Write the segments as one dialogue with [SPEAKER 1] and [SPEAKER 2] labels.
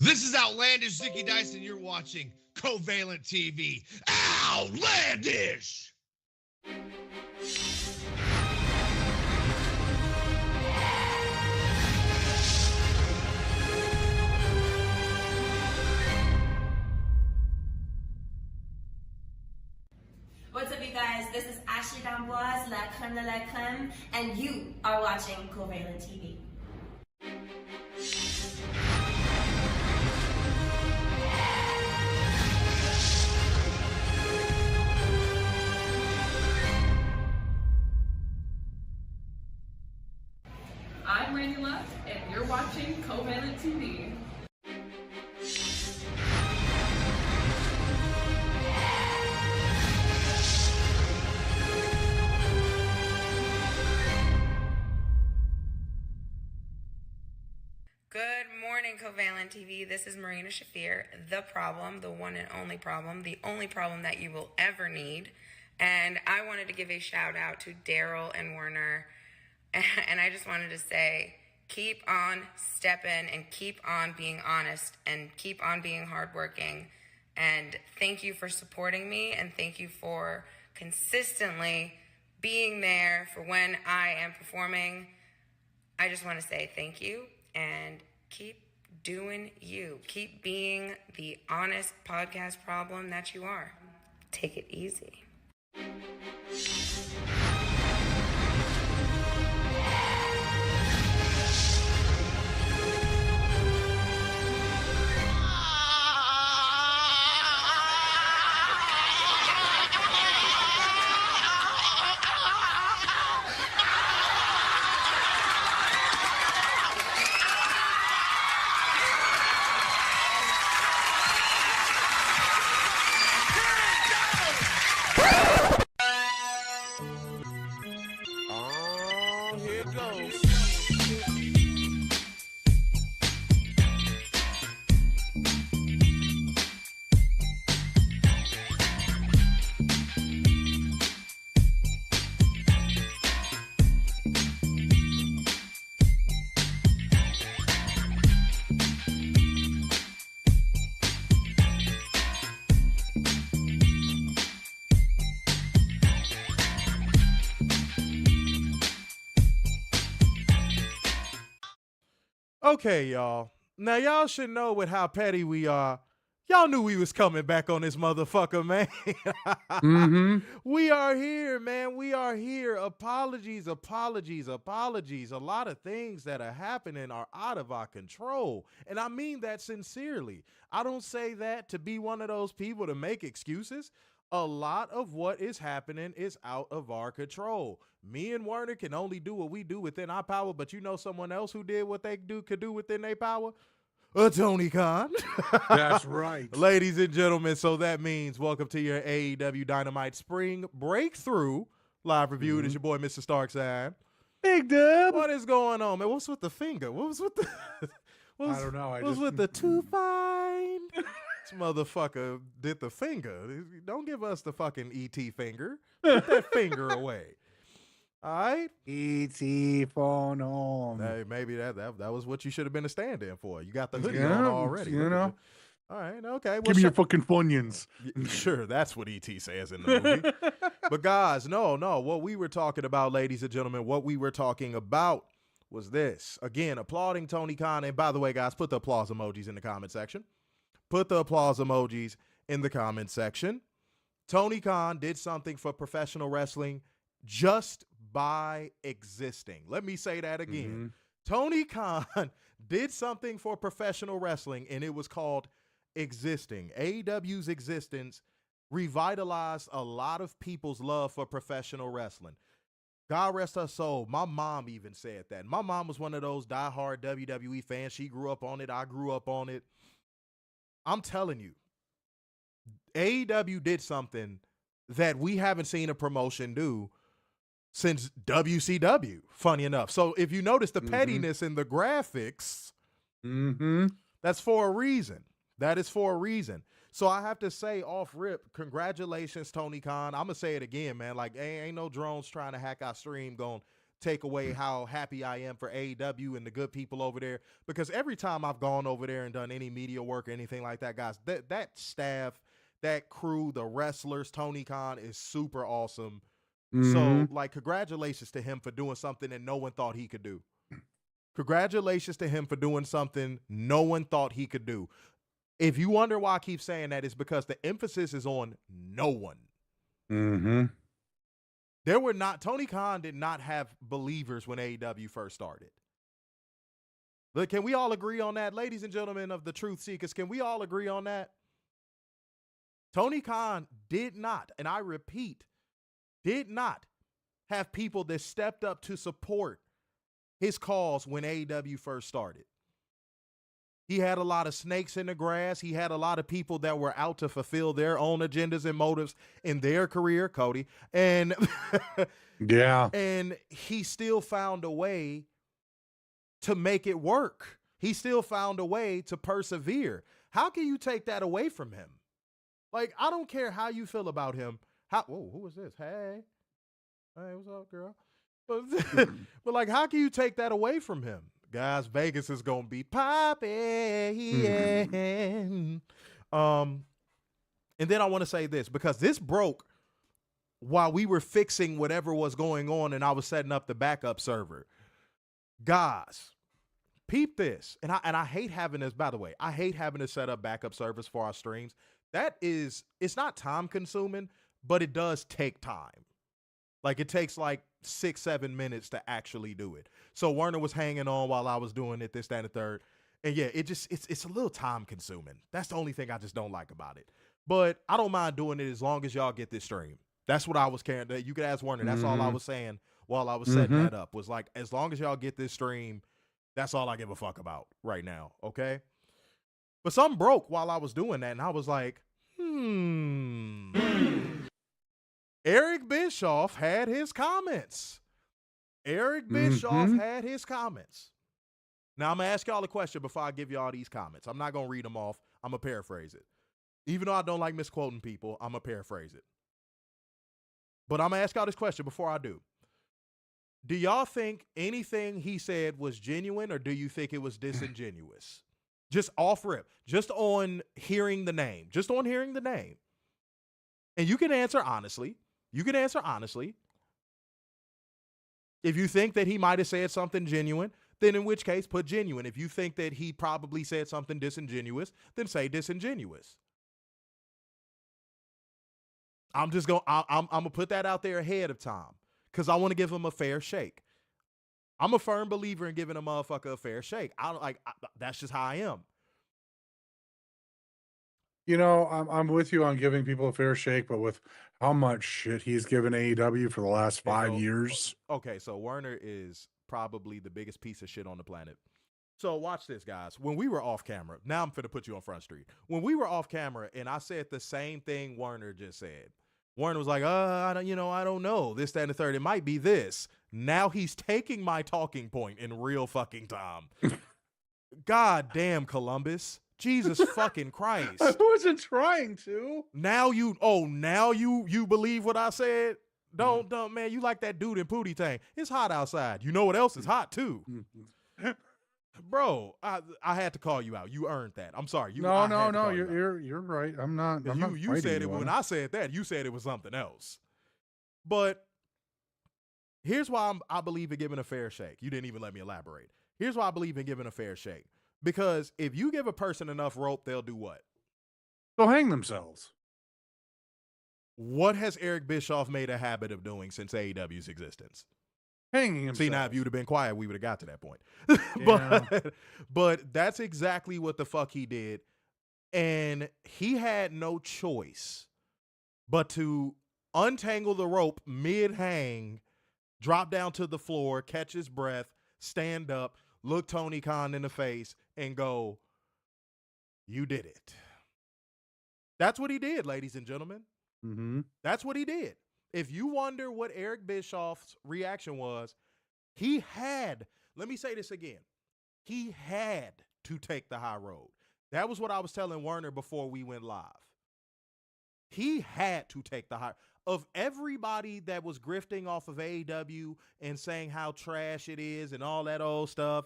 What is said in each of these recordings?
[SPEAKER 1] This is Outlandish Zicky Dice, and you're watching Covalent TV. Outlandish!
[SPEAKER 2] What's up, you guys? This is Ashley D'Amboise, La Creme de la Creme, and you are watching Covalent TV.
[SPEAKER 3] I'm Randy Luck, and you're watching Covalent TV.
[SPEAKER 4] Good morning, Covalent TV. This is Marina Shafir, the problem, the one and only problem, the only problem that you will ever need. And I wanted to give a shout out to Daryl and Werner. And I just wanted to say, keep on stepping and keep on being honest and keep on being hardworking. And thank you for supporting me, and thank you for consistently being there for when I am performing. I just want to say thank you, and keep doing you. Keep being the honest podcast problem that you are. Take it easy.
[SPEAKER 5] Okay, y'all. Now, y'all should know with how petty we are. Y'all knew we was coming back on this motherfucker, man. We are here, man. We are here. Apologies. A lot of things that are happening are out of our control. And I mean that sincerely. I don't say that to be one of those people to make excuses. A lot of what is happening is out of our control. Me and Werner can only do what we do within our power, but you know someone else who did what they could do within their power? Tony Khan.
[SPEAKER 6] That's right.
[SPEAKER 5] Ladies and gentlemen, so that means welcome to your AEW Dynamite Spring Breakthru live review. It is your boy, Mr. Starkside.
[SPEAKER 6] Big Dub.
[SPEAKER 5] What is going on, man? What's with the finger? What was with the...
[SPEAKER 6] I don't know.
[SPEAKER 5] What was with the too fine? This motherfucker did the finger. Don't give us the fucking ET finger. Put that finger away. All right?
[SPEAKER 6] E.T. phone on.
[SPEAKER 5] Hey, maybe that was what you should have been a stand-in for. You got the hoodie on already.
[SPEAKER 6] You know.
[SPEAKER 5] All right, okay.
[SPEAKER 6] Give me your fucking Funyuns.
[SPEAKER 5] Sure, that's what E.T. says in the movie. But guys, no. What we were talking about, ladies and gentlemen, what we were talking about was this. Again, applauding Tony Khan. And by the way, guys, put the applause emojis in the comment section. Put the applause emojis in the comment section. Tony Khan did something for professional wrestling just by existing. Let me say that again. Tony Khan did something for professional wrestling, and it was called existing. AEW's existence revitalized a lot of people's love for professional wrestling. God rest her soul. My mom even said that. My mom was one of those diehard WWE fans. She grew up on it. I grew up on it. I'm telling you, AEW did something that we haven't seen a promotion do since WCW, funny enough. So if you notice the pettiness in the graphics, that's for a reason. That is for a reason. So I have to say off rip, congratulations, Tony Khan. I'm going to say it again, man. Like, ain't no drones trying to hack our stream going, take away how happy I am for AEW and the good people over there, because every time I've gone over there and done any media work or anything like that, guys, that staff, that crew, the wrestlers, Tony Khan is super awesome. So, like, congratulations to him for doing something that no one thought he could do. Congratulations to him for doing something no one thought he could do. If you wonder why I keep saying that, it's because the emphasis is on no one. Tony Khan did not have believers when AEW first started. But can we all agree on that? Ladies and gentlemen of the Truth Seekers, can we all agree on that? Tony Khan did not, and I repeat, did not have people that stepped up to support his cause when AEW first started. He had a lot of snakes in the grass. He had a lot of people that were out to fulfill their own agendas and motives in their career, Cody. And
[SPEAKER 6] yeah.
[SPEAKER 5] And he still found a way to make it work. He still found a way to persevere. How can you take that away from him? Like, I don't care how you feel about him. Who is this? Hey, what's up, girl? But like, how can you take that away from him? Guys, Vegas is going to be popping. And then I want to say this, because this broke while we were fixing whatever was going on and I was setting up the backup server. Guys, peep this. And I hate having this, by the way. I hate having to set up backup servers for our streams. It's not time consuming, but it does take time. Like, it takes like 6-7 minutes to actually do it. So Werner was hanging on while I was doing it, this, that, and the third. And yeah, it's a little time consuming. That's the only thing I just don't like about it. But I don't mind doing it as long as y'all get this stream. That's what I was caring. You could ask Werner. That's all I was saying while I was setting that up, was like, as long as y'all get this stream, that's all I give a fuck about right now. Okay. But something broke while I was doing that. And I was like, Eric Bischoff had his comments. Eric Bischoff had his comments. Now, I'm going to ask y'all a question before I give y'all these comments. I'm not going to read them off. I'm going to paraphrase it. Even though I don't like misquoting people, I'm going to paraphrase it. But I'm going to ask y'all this question before I do. Do y'all think anything he said was genuine, or do you think it was disingenuous? Just off rip. Just on hearing the name. Just on hearing the name. And you can answer honestly. You can answer honestly. If you think that he might have said something genuine, then in which case put genuine. If you think that he probably said something disingenuous, then say disingenuous. I'm gonna put that out there ahead of time because I want to give him a fair shake. I'm a firm believer in giving a motherfucker a fair shake. That's just how I am.
[SPEAKER 6] You know, I'm with you on giving people a fair shake, but with how much shit he's given AEW for the last 5 years.
[SPEAKER 5] Okay, so Werner is probably the biggest piece of shit on the planet. So watch this, guys. When we were off camera, now I'm finna put you on Front Street. When we were off camera and I said the same thing Werner just said, Werner was like, I don't know. This, that, and the third. It might be this. Now he's taking my talking point in real fucking time. God damn, Columbus. Jesus fucking Christ.
[SPEAKER 6] I wasn't trying to.
[SPEAKER 5] Now you believe what I said? Don't, man, you like that dude in Pootie Tang. It's hot outside. You know what else is hot too? Bro, I had to call you out. You earned that. I'm sorry.
[SPEAKER 6] No, you're right. I'm not.
[SPEAKER 5] You said it when I said that. You said it was something else. But here's why I believe in giving a fair shake. You didn't even let me elaborate. Here's why I believe in giving a fair shake. Because if you give a person enough rope, they'll do what?
[SPEAKER 6] They'll hang themselves.
[SPEAKER 5] What has Eric Bischoff made a habit of doing since AEW's existence?
[SPEAKER 6] Hanging himself.
[SPEAKER 5] See, now if you'd have been quiet, we would have got to that point.
[SPEAKER 6] Yeah.
[SPEAKER 5] but that's exactly what the fuck he did. And he had no choice but to untangle the rope mid-hang, drop down to the floor, catch his breath, stand up, look Tony Khan in the face, and go, you did it. That's what he did, ladies and gentlemen.
[SPEAKER 6] Mm-hmm.
[SPEAKER 5] That's what he did. If you wonder what Eric Bischoff's reaction was, he had, let me say this again, he had to take the high road. That was what I was telling Werner before we went live. He had to take the high. of everybody that was grifting off of AEW and saying how trash it is and all that old stuff,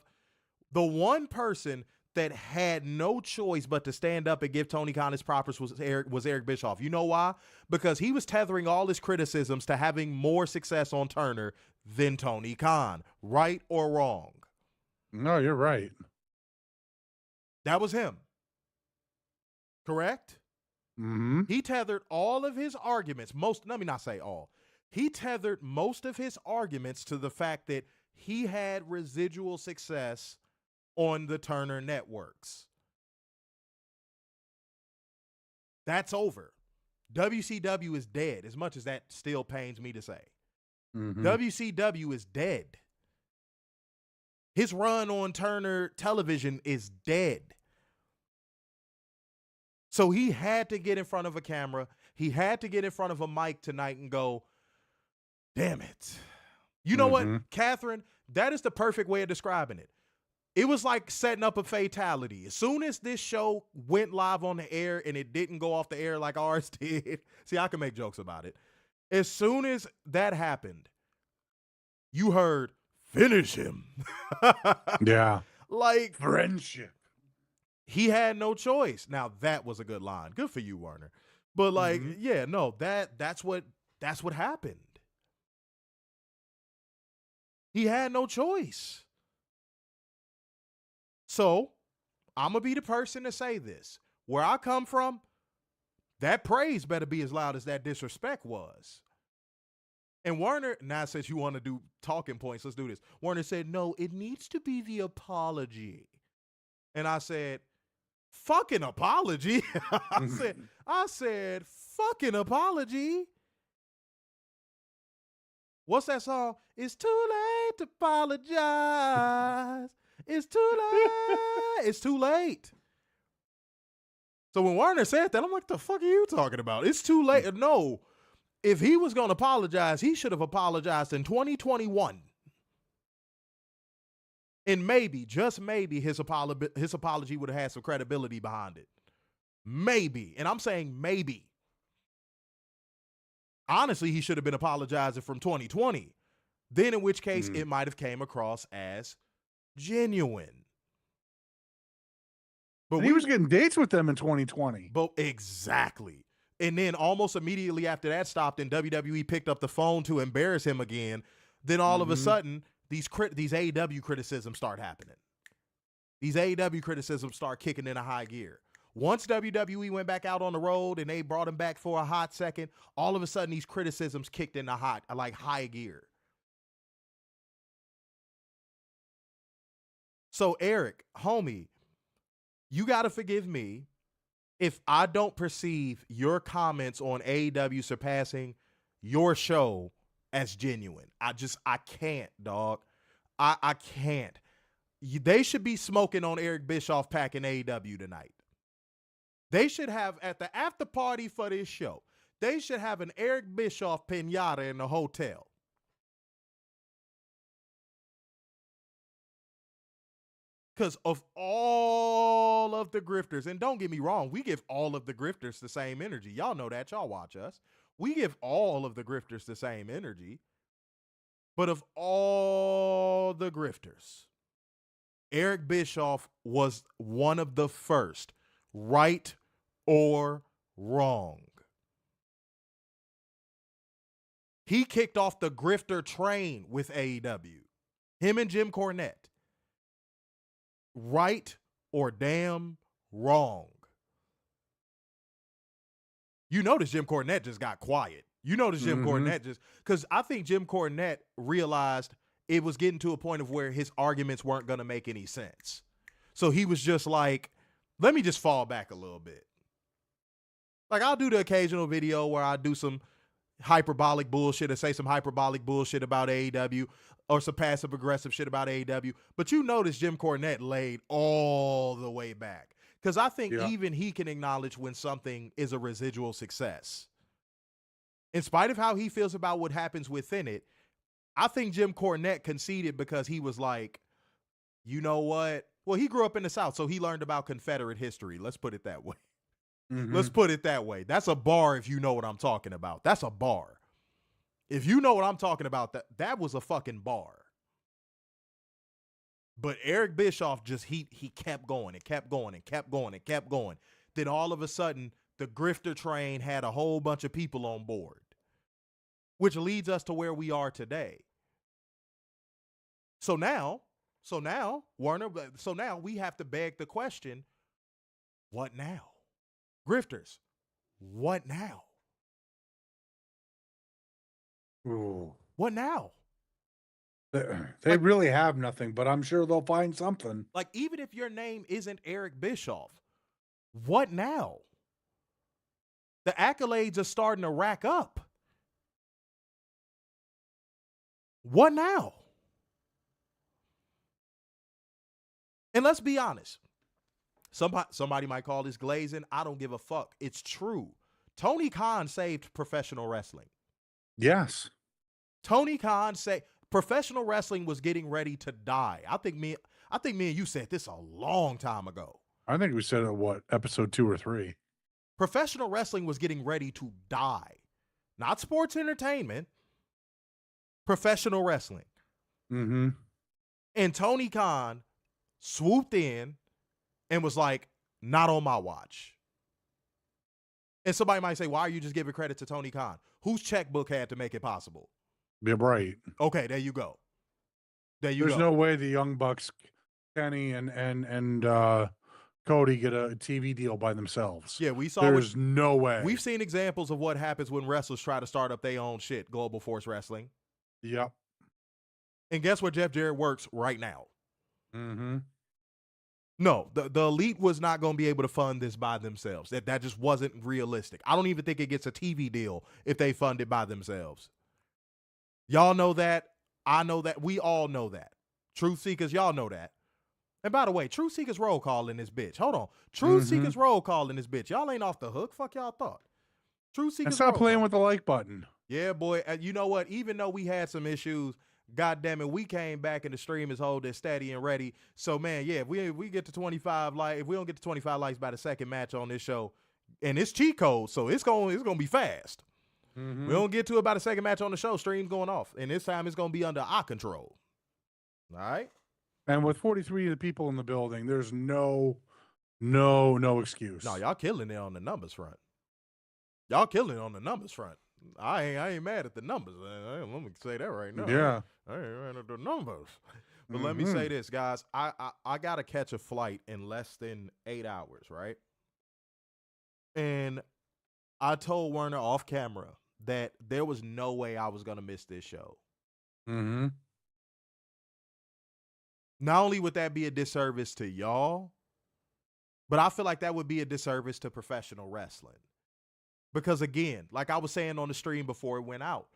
[SPEAKER 5] the one person that had no choice but to stand up and give Tony Khan his propers was Eric Bischoff. You know why? Because he was tethering all his criticisms to having more success on Turner than Tony Khan. Right or wrong?
[SPEAKER 6] No, you're right.
[SPEAKER 5] That was him. Correct?
[SPEAKER 6] Mm-hmm.
[SPEAKER 5] He tethered all of his arguments, let me not say all. He tethered most of his arguments to the fact that he had residual success on the Turner networks. That's over. WCW is dead, as much as that still pains me to say.
[SPEAKER 6] Mm-hmm.
[SPEAKER 5] WCW is dead. His run on Turner television is dead. So he had to get in front of a camera. He had to get in front of a mic tonight and go, damn it. You know what, Catherine? That is the perfect way of describing it. It was like setting up a fatality. As soon as this show went live on the air and it didn't go off the air like ours did. See, I can make jokes about it. As soon as that happened, you heard, finish him.
[SPEAKER 6] Yeah.
[SPEAKER 5] Like,
[SPEAKER 6] friendship.
[SPEAKER 5] He had no choice. Now, that was a good line. Good for you, Werner. But like, yeah, no, that's what happened. He had no choice. So, I'm going to be the person to say this. Where I come from, that praise better be as loud as that disrespect was. And Werner, now since you want to do talking points, let's do this. Werner said, no, it needs to be the apology. And I said, fucking apology? I said, fucking apology? What's that song? It's too late to apologize. It's too late. It's too late. So when Werner said that, I'm like, the fuck are you talking about? It's too late. No, if he was going to apologize, he should have apologized in 2021. And maybe, just maybe, his apology would have had some credibility behind it. Maybe. And I'm saying maybe. Honestly, he should have been apologizing from 2020. Then in which case, it might have came across as genuine. But
[SPEAKER 6] he was getting dates with them in 2020.
[SPEAKER 5] But exactly. And then almost immediately after that stopped and WWE picked up the phone to embarrass him again, then all of a sudden, these AEW criticisms start happening. These AEW criticisms start kicking in a high gear. Once WWE went back out on the road and they brought him back for a hot second, all of a sudden these criticisms kicked in a high gear. So Eric, homie, you got to forgive me if I don't perceive your comments on AEW surpassing your show as genuine. I can't, dog. I can't. They should be smoking on Eric Bischoff packing AEW tonight. They should have, at the after party for this show, they should have an Eric Bischoff pinata in the hotel. Because of all of the grifters, and don't get me wrong, we give all of the grifters the same energy. Y'all know that. Y'all watch us. We give all of the grifters the same energy. But of all the grifters, Eric Bischoff was one of the first, right or wrong. He kicked off the grifter train with AEW. Him and Jim Cornette. Right or damn wrong. You notice Jim Cornette just got quiet. You notice Jim Cornette just, because I think Jim Cornette realized it was getting to a point of where his arguments weren't going to make any sense. So he was just like, let me just fall back a little bit. Like, I'll do the occasional video where I do some hyperbolic bullshit or say some hyperbolic bullshit about AEW or some passive aggressive shit about AEW. But you notice Jim Cornette laid all the way back. Because I think even he can acknowledge when something is a residual success. In spite of how he feels about what happens within it, I think Jim Cornette conceded because he was like, you know what? Well, he grew up in the South, so he learned about Confederate history. Let's put it that way. Let's put it that way. That's a bar if you know what I'm talking about. That's a bar. If you know what I'm talking about, that was a fucking bar. But Eric Bischoff just, he kept going and kept going and kept going and kept going. Then all of a sudden, the grifter train had a whole bunch of people on board, which leads us to where we are today. So now, Warner, so now we have to beg the question, what now? Grifters, what now?
[SPEAKER 6] Ooh.
[SPEAKER 5] What now?
[SPEAKER 6] They really have nothing, but I'm sure they'll find something.
[SPEAKER 5] Like, even if your name isn't Eric Bischoff, what now? The accolades are starting to rack up. What now? And let's be honest. Somebody might call this glazing. I don't give a fuck. It's true. Tony Khan saved professional wrestling.
[SPEAKER 6] Yes.
[SPEAKER 5] Tony Khan said professional wrestling was getting ready to die. I think me and you said this a long time ago.
[SPEAKER 6] I think we said it, episode 2 or 3.
[SPEAKER 5] Professional wrestling was getting ready to die. Not sports entertainment. Professional wrestling.
[SPEAKER 6] Mm-hmm.
[SPEAKER 5] And Tony Khan swooped in and was like, not on my watch. And somebody might say, why are you just giving credit to Tony Khan? Whose checkbook had to make it possible?
[SPEAKER 6] Yeah, right.
[SPEAKER 5] Okay, there you go. There's
[SPEAKER 6] no way the Young Bucks, Kenny and Cody get a TV deal by themselves.
[SPEAKER 5] Yeah, we saw.
[SPEAKER 6] There's no way.
[SPEAKER 5] We've seen examples of what happens when wrestlers try to start up their own shit. Global Force Wrestling.
[SPEAKER 6] Yep.
[SPEAKER 5] And guess where Jeff Jarrett works right now?
[SPEAKER 6] Mm-hmm.
[SPEAKER 5] No, the Elite was not going to be able to fund this by themselves. That just wasn't realistic. I don't even think it gets a TV deal if they fund it by themselves. Y'all know that. I know that. We all know that. Truth Seekers, y'all know that. And by the way, Truth Seekers roll call in this bitch. Hold on. Truth Seekers roll call in this bitch. Y'all ain't off the hook. Fuck y'all thought. Truth Seekers.
[SPEAKER 6] And stop playing with the like button.
[SPEAKER 5] Yeah, boy. You know what? Even though we had some issues, God damn it, we came back and the stream is holding steady and ready. So, man, yeah, if we get to 25 likes, if we don't get to 25 likes by the second match on this show, and it's cheat code, so it's gonna be fast.
[SPEAKER 6] Mm-hmm.
[SPEAKER 5] We don't get to about a second match on the show, stream's going off. And this time it's going to be under our control. All right?
[SPEAKER 6] And with 43 of the people in the building, there's no excuse.
[SPEAKER 5] No, y'all killing it on the numbers front. Y'all killing it on the numbers front. I ain't mad at the numbers. Let me say that right now.
[SPEAKER 6] Yeah.
[SPEAKER 5] I ain't mad at the numbers. But let me say this, guys. I got to catch a flight in less than 8 hours, right? And I told Werner off camera that there was no way I was going to miss this show.
[SPEAKER 6] Mm-hmm.
[SPEAKER 5] Not only would that be a disservice to y'all, but I feel like that would be a disservice to professional wrestling. Because again, like I was saying on the stream before it went out,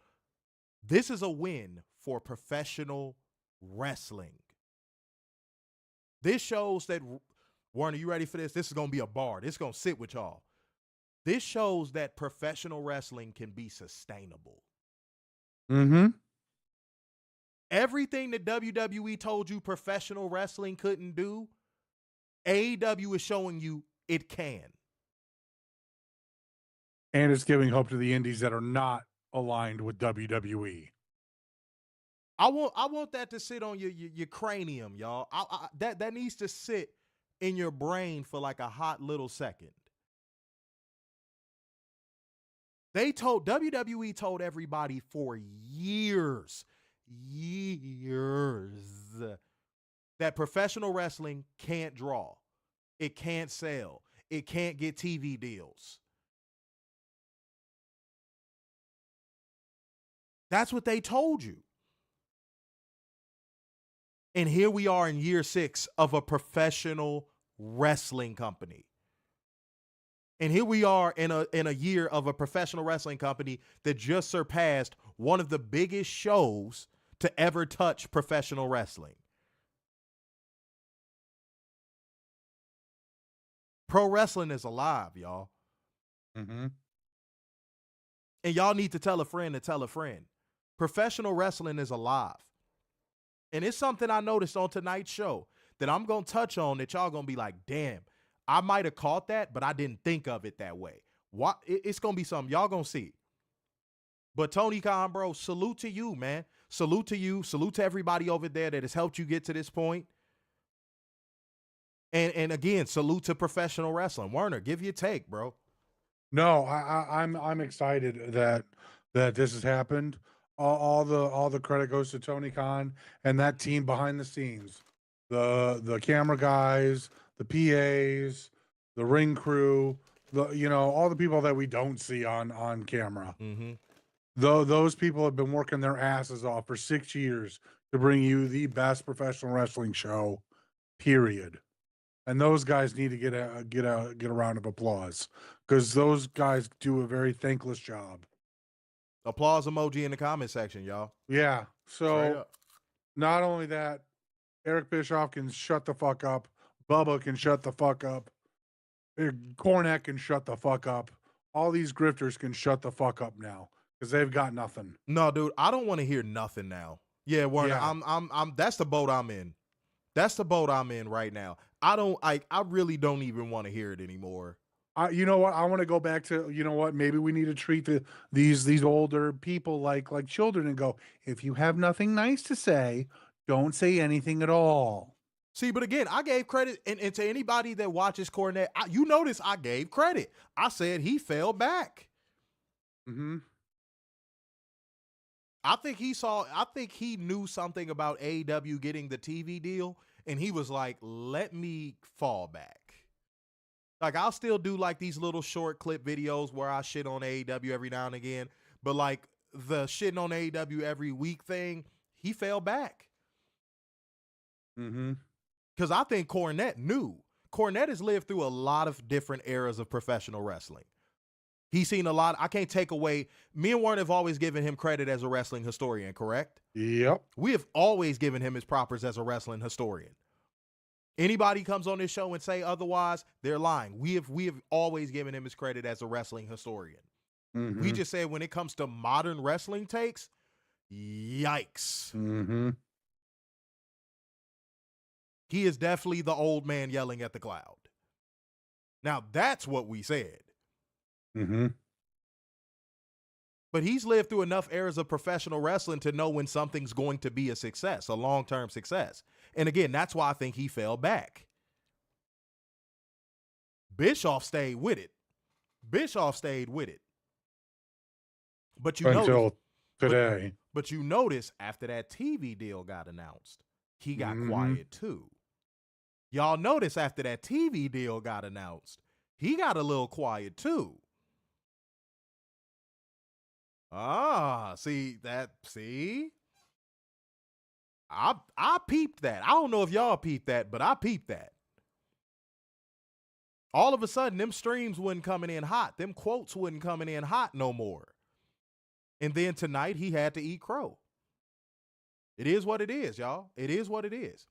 [SPEAKER 5] this is a win for professional wrestling. This shows that, Werner, you ready for this? This is going to be a bar. This is going to sit with y'all. This shows that professional wrestling can be sustainable.
[SPEAKER 6] Mm-hmm.
[SPEAKER 5] Everything that WWE told you professional wrestling couldn't do, AEW is showing you it can.
[SPEAKER 6] And it's giving hope to the indies that are not aligned with WWE.
[SPEAKER 5] I want that to sit on your cranium, y'all. That needs to sit in your brain for like a hot little second. WWE told everybody for years, that professional wrestling can't draw. It can't sell. It can't get TV deals. That's what they told you. And here we are in year 6 of a professional wrestling company. And here we are in a year of a professional wrestling company that just surpassed one of the biggest shows to ever touch professional wrestling. Pro wrestling is alive, y'all.
[SPEAKER 6] Mm-hmm.
[SPEAKER 5] And y'all need to tell a friend to tell a friend. Professional wrestling is alive. And it's something I noticed on tonight's show that I'm going to touch on that y'all going to be like, damn, I might have caught that, but I didn't think of it that way. It's going to be something y'all going to see. But Tony Khan, bro, salute to you, man. Salute to you. Salute to everybody over there that has helped you get to this point. And again, salute to professional wrestling. Werner, give your take, bro.
[SPEAKER 6] No, I'm excited that this has happened. All the credit goes to Tony Khan and that team behind the scenes. The camera guys, the PAs, the ring crew, all the people that we don't see on camera.
[SPEAKER 5] Mm-hmm.
[SPEAKER 6] Those people have been working their asses off for 6 years to bring you the best professional wrestling show, period. And those guys need to get a round of applause because those guys do a very thankless job.
[SPEAKER 5] Applause emoji in the comment section, y'all.
[SPEAKER 6] Yeah. So not only that, Eric Bischoff can shut the fuck up. Bubba can shut the fuck up. Cornette can shut the fuck up. All these grifters can shut the fuck up now because they've got nothing.
[SPEAKER 5] No, dude, I don't want to hear nothing now. Yeah, Werner, yeah. I'm that's the boat I'm in. That's the boat I'm in right now. I really don't even want to hear it anymore.
[SPEAKER 6] You know what? I want to go back to, maybe we need to treat these older people like children and go, if you have nothing nice to say, don't say anything at all.
[SPEAKER 5] See, but again, I gave credit, and to anybody that watches Cornette, you notice I gave credit. I said he fell back.
[SPEAKER 6] Mm-hmm.
[SPEAKER 5] I think he knew something about AEW getting the TV deal, and he was like, let me fall back. Like, I'll still do like these little short clip videos where I shit on AEW every now and again, but like the shitting on AEW every week thing, he fell back.
[SPEAKER 6] Mm-hmm.
[SPEAKER 5] Because I think Cornette knew. Cornette has lived through a lot of different eras of professional wrestling. He's seen a lot. I can't take away. Me and Warren have always given him credit as a wrestling historian, correct?
[SPEAKER 6] Yep.
[SPEAKER 5] We have always given him his propers as a wrestling historian. Anybody comes on this show and say otherwise, they're lying. We have always given him his credit as a wrestling historian.
[SPEAKER 6] Mm-hmm.
[SPEAKER 5] We just said when it comes to modern wrestling takes, yikes.
[SPEAKER 6] Mm-hmm.
[SPEAKER 5] He is definitely the old man yelling at the cloud. Now, that's what we said.
[SPEAKER 6] Mm-hmm.
[SPEAKER 5] But he's lived through enough eras of professional wrestling to know when something's going to be a success, a long-term success. And again, that's why I think he fell back. Bischoff stayed with it. But you
[SPEAKER 6] until today.
[SPEAKER 5] But you notice after that TV deal got announced, he got quiet too. Y'all notice after that TV deal got announced, he got a little quiet too. See? I peeped that. I don't know if y'all peeped that, but I peeped that. All of a sudden, them streams wasn't coming in hot. Them quotes wasn't coming in hot no more. And then tonight, he had to eat crow. It is what it is, y'all. It is what it is.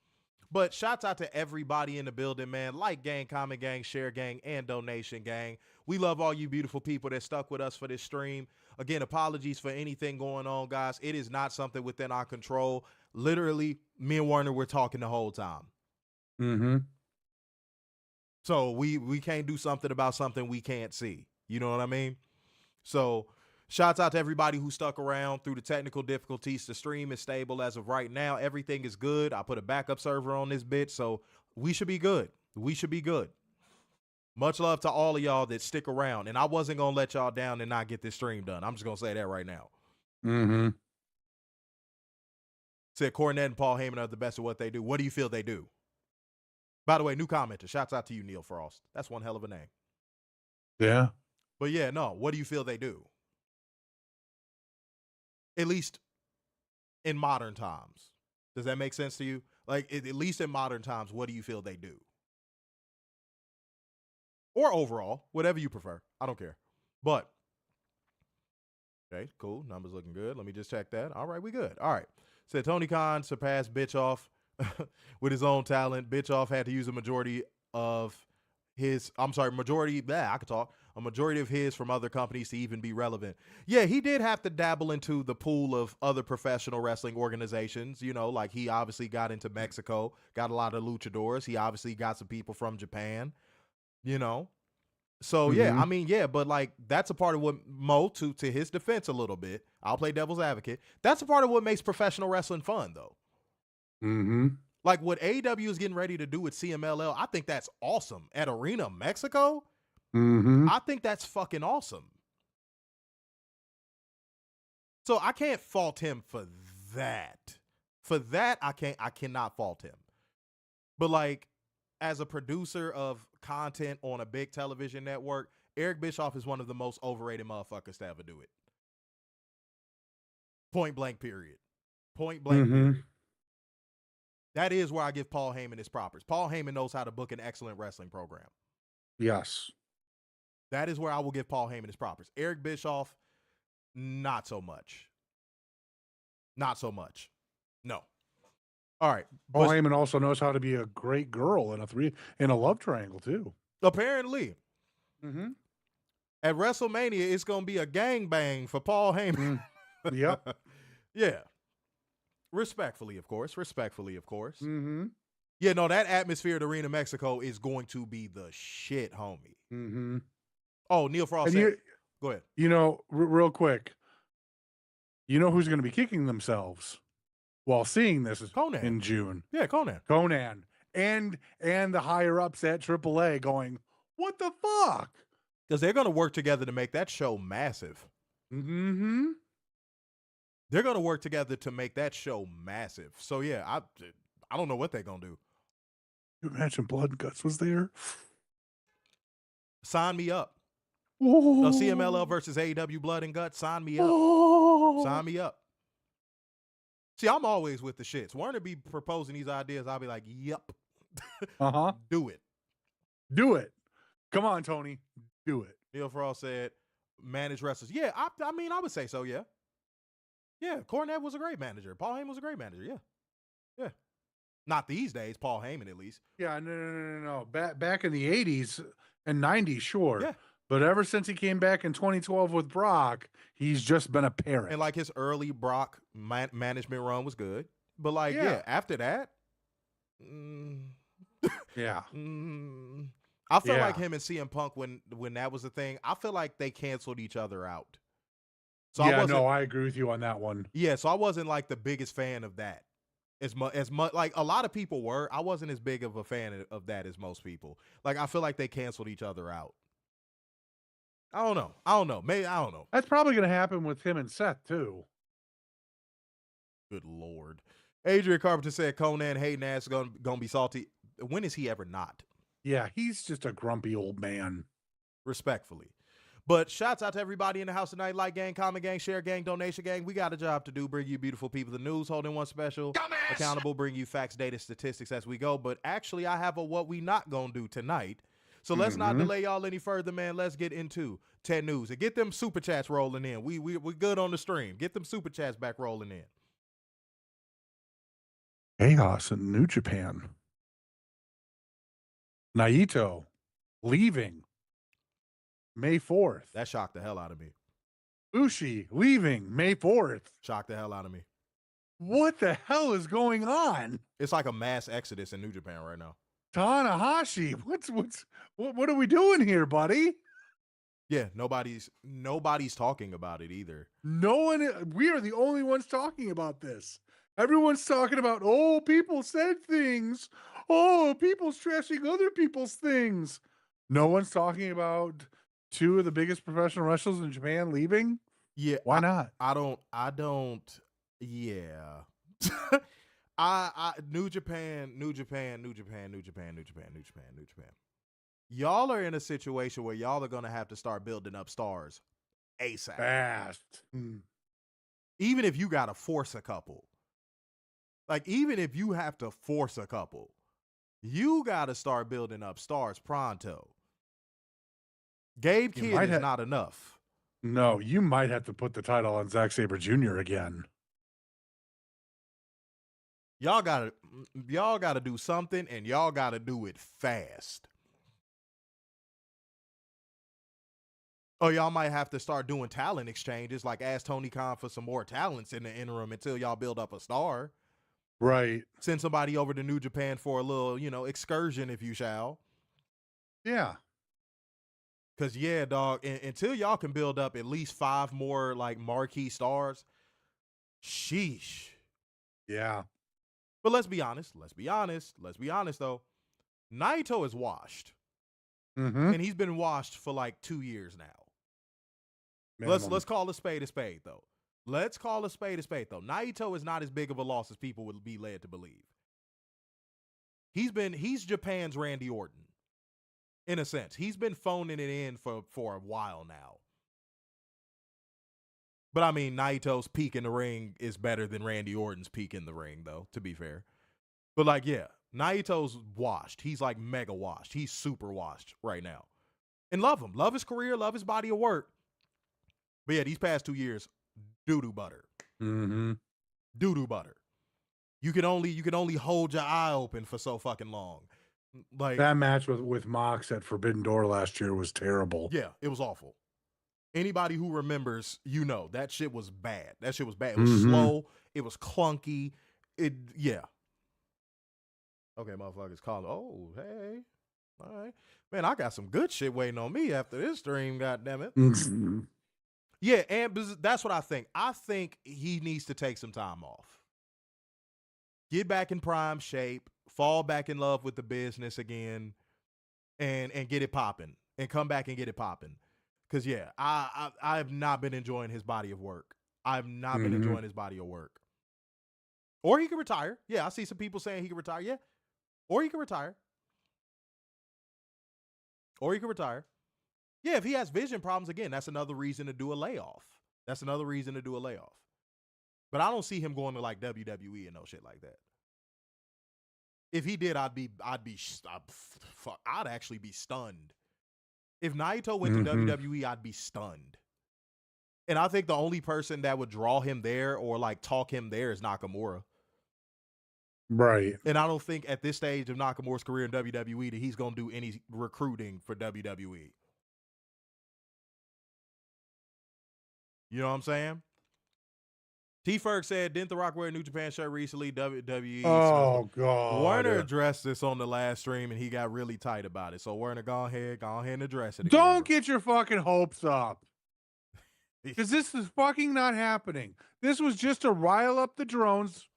[SPEAKER 5] But shouts out to everybody in the building, man. Like gang, comment gang, share gang, and donation gang. We love all you beautiful people that stuck with us for this stream. Again, apologies for anything going on, guys. It is not something within our control. Literally, me and Warner were talking the whole time.
[SPEAKER 6] Mm-hmm.
[SPEAKER 5] So we can't do something about something we can't see. You know what I mean? So shouts out to everybody who stuck around through the technical difficulties. The stream is stable as of right now. Everything is good. I put a backup server on this bitch, so we should be good. Much love to all of y'all that stick around. And I wasn't going to let y'all down and not get this stream done. I'm just going to say that right now.
[SPEAKER 6] Mm-hmm.
[SPEAKER 5] Said Cornette and Paul Heyman are the best at what they do. What do you feel they do? By the way, new commenter. Shouts out to you, Neil Frost. That's one hell of a name.
[SPEAKER 6] Yeah.
[SPEAKER 5] But yeah, no. What do you feel they do? At least in modern times. Does that make sense to you? Like, at least in modern times, what do you feel they do? Or overall, whatever you prefer. I don't care. But, okay, cool. Numbers looking good. Let me just check that. All right, we good. All right. Said Tony Khan surpassed Bischoff with his own talent. Bischoff had to use a majority of his from other companies to even be relevant. Yeah, he did have to dabble into the pool of other professional wrestling organizations. You know, like he obviously got into Mexico, got a lot of luchadors. He obviously got some people from Japan. You know? So, yeah, I mean, yeah, but, like, that's a part of what Mo, to his defense a little bit, I'll play devil's advocate, that's a part of what makes professional wrestling fun, though.
[SPEAKER 6] Mm-hmm.
[SPEAKER 5] Like, what AEW is getting ready to do with CMLL, I think that's awesome. At Arena Mexico, I think that's fucking awesome. So I can't fault him for that. For that, I cannot fault him. But, like, as a producer of content on a big television network, Eric Bischoff is one of the most overrated motherfuckers to ever do it. Point blank, period. Point blank, period. That is where I give Paul Heyman his propers. Paul Heyman knows how to book an excellent wrestling program.
[SPEAKER 6] Yes.
[SPEAKER 5] That is where I will give Paul Heyman his propers. Eric Bischoff, not so much. Not so much. No. All right.
[SPEAKER 6] Paul Heyman also knows how to be a great girl in a love triangle too.
[SPEAKER 5] Apparently. At WrestleMania, it's going to be a gangbang for Paul Heyman.
[SPEAKER 6] Yep.
[SPEAKER 5] Yeah. Respectfully, of course. Yeah, no, that atmosphere at Arena Mexico is going to be the shit, homie. Oh, Neil Frost said, go ahead.
[SPEAKER 6] You know, real quick, you know who's going to be kicking themselves while seeing this
[SPEAKER 5] Conan.
[SPEAKER 6] in June?
[SPEAKER 5] Yeah, Conan.
[SPEAKER 6] And the higher ups at AAA going, what the fuck?
[SPEAKER 5] Because they're going to work together to make that show massive. They're going to work together to make that show massive. So, yeah, I don't know what they're going to do.
[SPEAKER 6] You imagine Blood and Guts was there?
[SPEAKER 5] Sign me up.
[SPEAKER 6] Oh.
[SPEAKER 5] So CMLL versus AEW Blood and Guts, sign me up. Sign me up. See, I'm always with the shits. Warner be proposing these ideas, I'll be like, yep. Do it.
[SPEAKER 6] Do it. Come on, Tony. Do it.
[SPEAKER 5] Neil Frost said, manage wrestlers. Yeah, I mean, I would say so, yeah. Yeah, Cornette was a great manager. Paul Heyman was a great manager, yeah. Yeah. Not these days, Paul Heyman at least.
[SPEAKER 6] Yeah, no. Back in the 80s and 90s, sure.
[SPEAKER 5] Yeah.
[SPEAKER 6] But ever since he came back in 2012 with Brock, he's just been a parent.
[SPEAKER 5] And like his early Brock management run was good. But like, yeah after that, I felt like him and CM Punk when that was the thing. I feel like they canceled each other out. So
[SPEAKER 6] I agree with you on that one.
[SPEAKER 5] Yeah, so I wasn't like the biggest fan of that. As much like a lot of people were, I wasn't as big of a fan of that as most people. Like I feel like they canceled each other out. I don't know. Maybe I don't know.
[SPEAKER 6] That's probably going to happen with him and Seth too.
[SPEAKER 5] Good Lord. Adrian Carpenter said Conan hating ass is gonna be salty. When is he ever not?
[SPEAKER 6] Yeah, he's just a grumpy old man.
[SPEAKER 5] Respectfully. But shouts out to everybody in the house tonight. Like gang, comment gang, share gang, donation gang. We got a job to do. Bring you beautiful people the news, holding one special. Dumbass. Accountable, bring you facts, data, statistics as we go. But actually, I have a what we not gonna do tonight. So let's not delay y'all any further, man. Let's get into 10 news and get them super chats rolling in. We good on the stream. Get them super chats back rolling in.
[SPEAKER 6] Chaos in New Japan. Naito leaving May 4th.
[SPEAKER 5] That shocked the hell out of me.
[SPEAKER 6] Bushi leaving May 4th.
[SPEAKER 5] Shocked the hell out of me.
[SPEAKER 6] What the hell is going on?
[SPEAKER 5] It's like a mass exodus in New Japan right now.
[SPEAKER 6] Tanahashi, what are we doing here, buddy?
[SPEAKER 5] Yeah, nobody's talking about it either.
[SPEAKER 6] No one. We are the only ones talking about this. Everyone's talking about, oh, people said things. Oh, people's trashing other people's things. No one's talking about two of the biggest professional wrestlers in Japan leaving.
[SPEAKER 5] Yeah,
[SPEAKER 6] why not?
[SPEAKER 5] I don't. Yeah. New Japan. Y'all are in a situation where y'all are gonna have to start building up stars ASAP.
[SPEAKER 6] Fast.
[SPEAKER 5] Even if you gotta force a couple. Like, even if you have to force a couple, you gotta start building up stars pronto. Gabe Kidd is not enough.
[SPEAKER 6] No, you might have to put the title on Zack Sabre Jr. again.
[SPEAKER 5] Y'all gotta do something, and y'all gotta do it fast. Or y'all might have to start doing talent exchanges, like ask Tony Khan for some more talents in the interim until y'all build up a star.
[SPEAKER 6] Right.
[SPEAKER 5] Send somebody over to New Japan for a little, excursion, if you shall.
[SPEAKER 6] Yeah.
[SPEAKER 5] Cause yeah, dog, until y'all can build up at least 5 more like marquee stars, sheesh.
[SPEAKER 6] Yeah.
[SPEAKER 5] But let's be honest though. Naito is washed.
[SPEAKER 6] Mm-hmm.
[SPEAKER 5] And he's been washed for like 2 years now.
[SPEAKER 6] Minimum.
[SPEAKER 5] Let's call a spade though. Let's call a spade though. Naito is not as big of a loss as people would be led to believe. He's Japan's Randy Orton. In a sense, he's been phoning it in for a while now. But I mean, Naito's peak in the ring is better than Randy Orton's peak in the ring, though, to be fair. But like, yeah, Naito's washed. He's like mega washed. He's super washed right now. And love him. Love his career, love his body of work. But yeah, these past 2 years, doo-doo butter.
[SPEAKER 6] Mm-hmm.
[SPEAKER 5] Doo-doo butter. You can only hold your eye open for so fucking long. Like
[SPEAKER 6] that match with Mox at Forbidden Door last year was terrible.
[SPEAKER 5] Yeah, it was awful. Anybody who remembers, that shit was bad. That shit was bad. It was slow. It was clunky. Yeah. Okay, motherfuckers calling. Oh, hey. All right. Man, I got some good shit waiting on me after this stream, goddammit.
[SPEAKER 6] Mm-hmm.
[SPEAKER 5] Yeah, and that's what I think. I think he needs to take some time off. Get back in prime shape. Fall back in love with the business again, and get it popping, and come back and get it popping. Because yeah, I have not been enjoying his body of work. I've not been enjoying his body of work. Or he can retire. Yeah, I see some people saying he can retire. Yeah, or he can retire. Yeah, if he has vision problems again, that's another reason to do a layoff. But I don't see him going to like WWE and no shit like that. If he did, I'd actually be stunned. If Naito went to WWE, I'd be stunned. And I think the only person that would draw him there or like talk him there is Nakamura.
[SPEAKER 6] Right.
[SPEAKER 5] And I don't think at this stage of Nakamura's career in WWE that he's going to do any recruiting for WWE. You know what I'm saying? T-Ferg said, didn't The Rock wear a New Japan shirt recently? WWE.
[SPEAKER 6] Oh, God.
[SPEAKER 5] Werner addressed this on the last stream, and he got really tight about it. So, Werner, go ahead and address it again.
[SPEAKER 6] Don't get your fucking hopes up. Because this is fucking not happening. This was just to rile up the drones,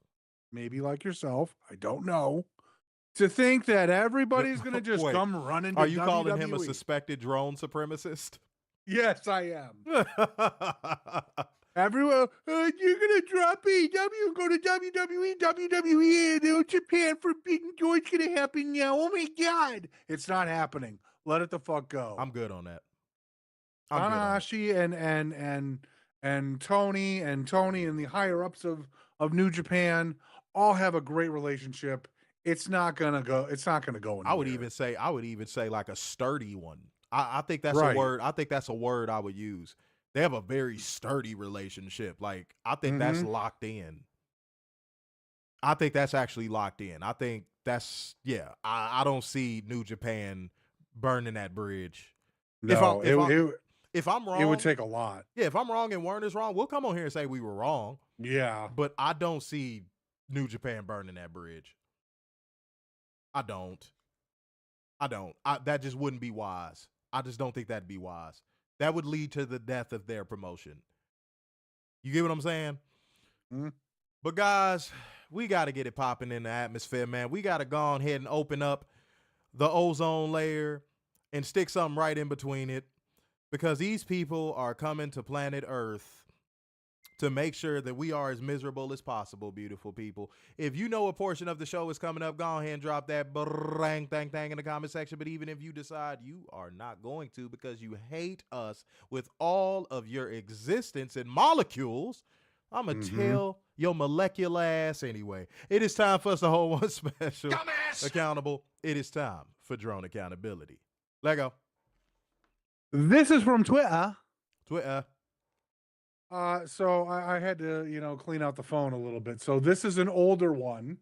[SPEAKER 6] maybe like yourself, I don't know, to think that everybody's going to just come running to WWE.
[SPEAKER 5] Are you calling him a suspected drone supremacist?
[SPEAKER 6] Yes, I am. Everyone, you're going to drop AEW and go to WWE, and Japan Forbidden Door is going to happen now. Oh, my God. It's not happening. Let it the fuck go.
[SPEAKER 5] I'm good on that.
[SPEAKER 6] Tanahashi and Tony and the higher-ups of New Japan all have a great relationship. It's not going to go anywhere.
[SPEAKER 5] I would even say like a sturdy one. I think that's a word. I think that's a word I would use. They have a very sturdy relationship. Like, I think that's locked in. I think that's actually locked in. I think that's, yeah. I don't see New Japan burning that bridge.
[SPEAKER 6] No,
[SPEAKER 5] if I'm wrong,
[SPEAKER 6] it would take a lot.
[SPEAKER 5] Yeah, if I'm wrong and Werner's wrong, we'll come on here and say we were wrong.
[SPEAKER 6] Yeah.
[SPEAKER 5] But I don't see New Japan burning that bridge. I don't. That just wouldn't be wise. I just don't think that'd be wise. That would lead to the death of their promotion. You get what I'm saying?
[SPEAKER 6] Mm-hmm.
[SPEAKER 5] But guys, we got to get it popping in the atmosphere, man. We got to go ahead and open up the ozone layer and stick something right in between it, because these people are coming to planet Earth to make sure that we are as miserable as possible, beautiful people. If you know a portion of the show is coming up, go ahead and drop that bang in the comment section. But even if you decide you are not going to because you hate us with all of your existence and molecules, I'm going to tell your molecular ass anyway. It is time for us to hold one special accountable. It is time for drone accountability. Let go.
[SPEAKER 6] This is from Twitter. So I had to, clean out the phone a little bit. So this is an older one.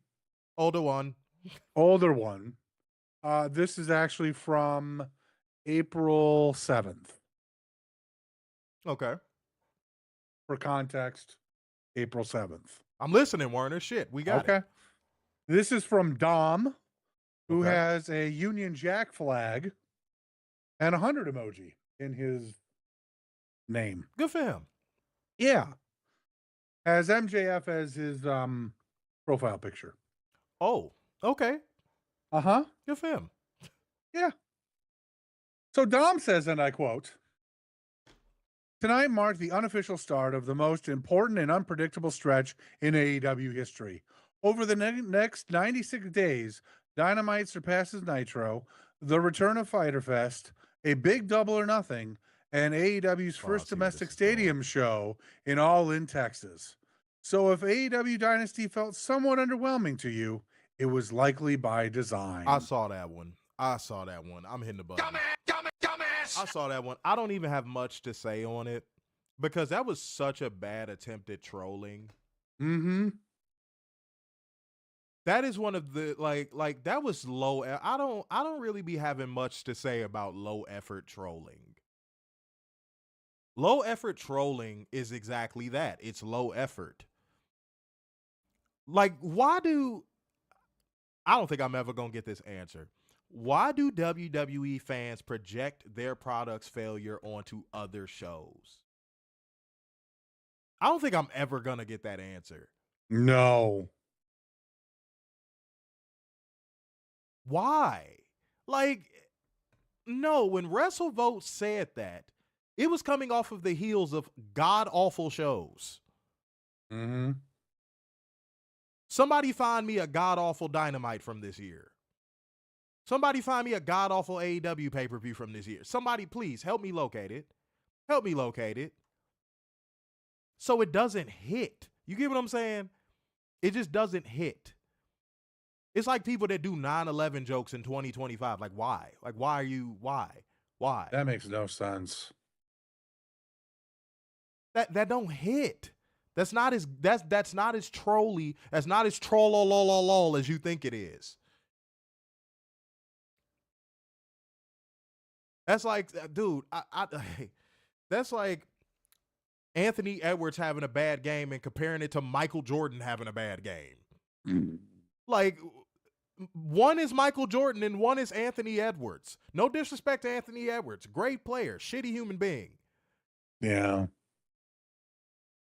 [SPEAKER 6] This is actually from April 7th.
[SPEAKER 5] Okay.
[SPEAKER 6] For context, April 7th.
[SPEAKER 5] I'm listening, Werner. Shit, we got it.
[SPEAKER 6] This is from Dom, who has a Union Jack flag and a 100 emoji. in his name.
[SPEAKER 5] Good for him.
[SPEAKER 6] Yeah. Has MJF as his profile picture.
[SPEAKER 5] Oh, okay.
[SPEAKER 6] Uh-huh.
[SPEAKER 5] Good for him.
[SPEAKER 6] Yeah. So Dom says, and I quote, "Tonight marked the unofficial start of the most important and unpredictable stretch in AEW history. Over the next 96 days, Dynamite surpasses Nitro, the return of Fyter Fest, a big Double or Nothing, and AEW's first domestic stadium show in All-In, Texas. So if AEW Dynasty felt somewhat underwhelming to you, it was likely by design."
[SPEAKER 5] I saw that one. I'm hitting the button. Dumbass. I saw that one. I don't even have much to say on it because that was such a bad attempt at trolling.
[SPEAKER 6] Mm-hmm.
[SPEAKER 5] That is one of the like that was low. I don't really be having much to say about low effort trolling. Low effort trolling is exactly that. It's low effort. Like, I don't think I'm ever going to get this answer. Why do WWE fans project their product's failure onto other shows? I don't think I'm ever going to get that answer.
[SPEAKER 6] No.
[SPEAKER 5] Why? Like, no, when WrestleVote said that, it was coming off of the heels of god-awful shows.
[SPEAKER 6] Mm-hmm.
[SPEAKER 5] Somebody find me a god-awful Dynamite from this year. Somebody find me a god-awful AEW pay-per-view from this year. Somebody, please, help me locate it. Help me locate it. So it doesn't hit. You get what I'm saying? It just doesn't hit. It's like people that do 9/11 jokes in 2025. Like, why? Like, why? Why?
[SPEAKER 6] That makes no sense.
[SPEAKER 5] That don't hit. That's not as trolly, that's not as troll as you think it is. That's like, dude, that's like Anthony Edwards having a bad game and comparing it to Michael Jordan having a bad game. Like, one is Michael Jordan and one is Anthony Edwards. No disrespect to Anthony Edwards. Great player, shitty human being.
[SPEAKER 6] Yeah.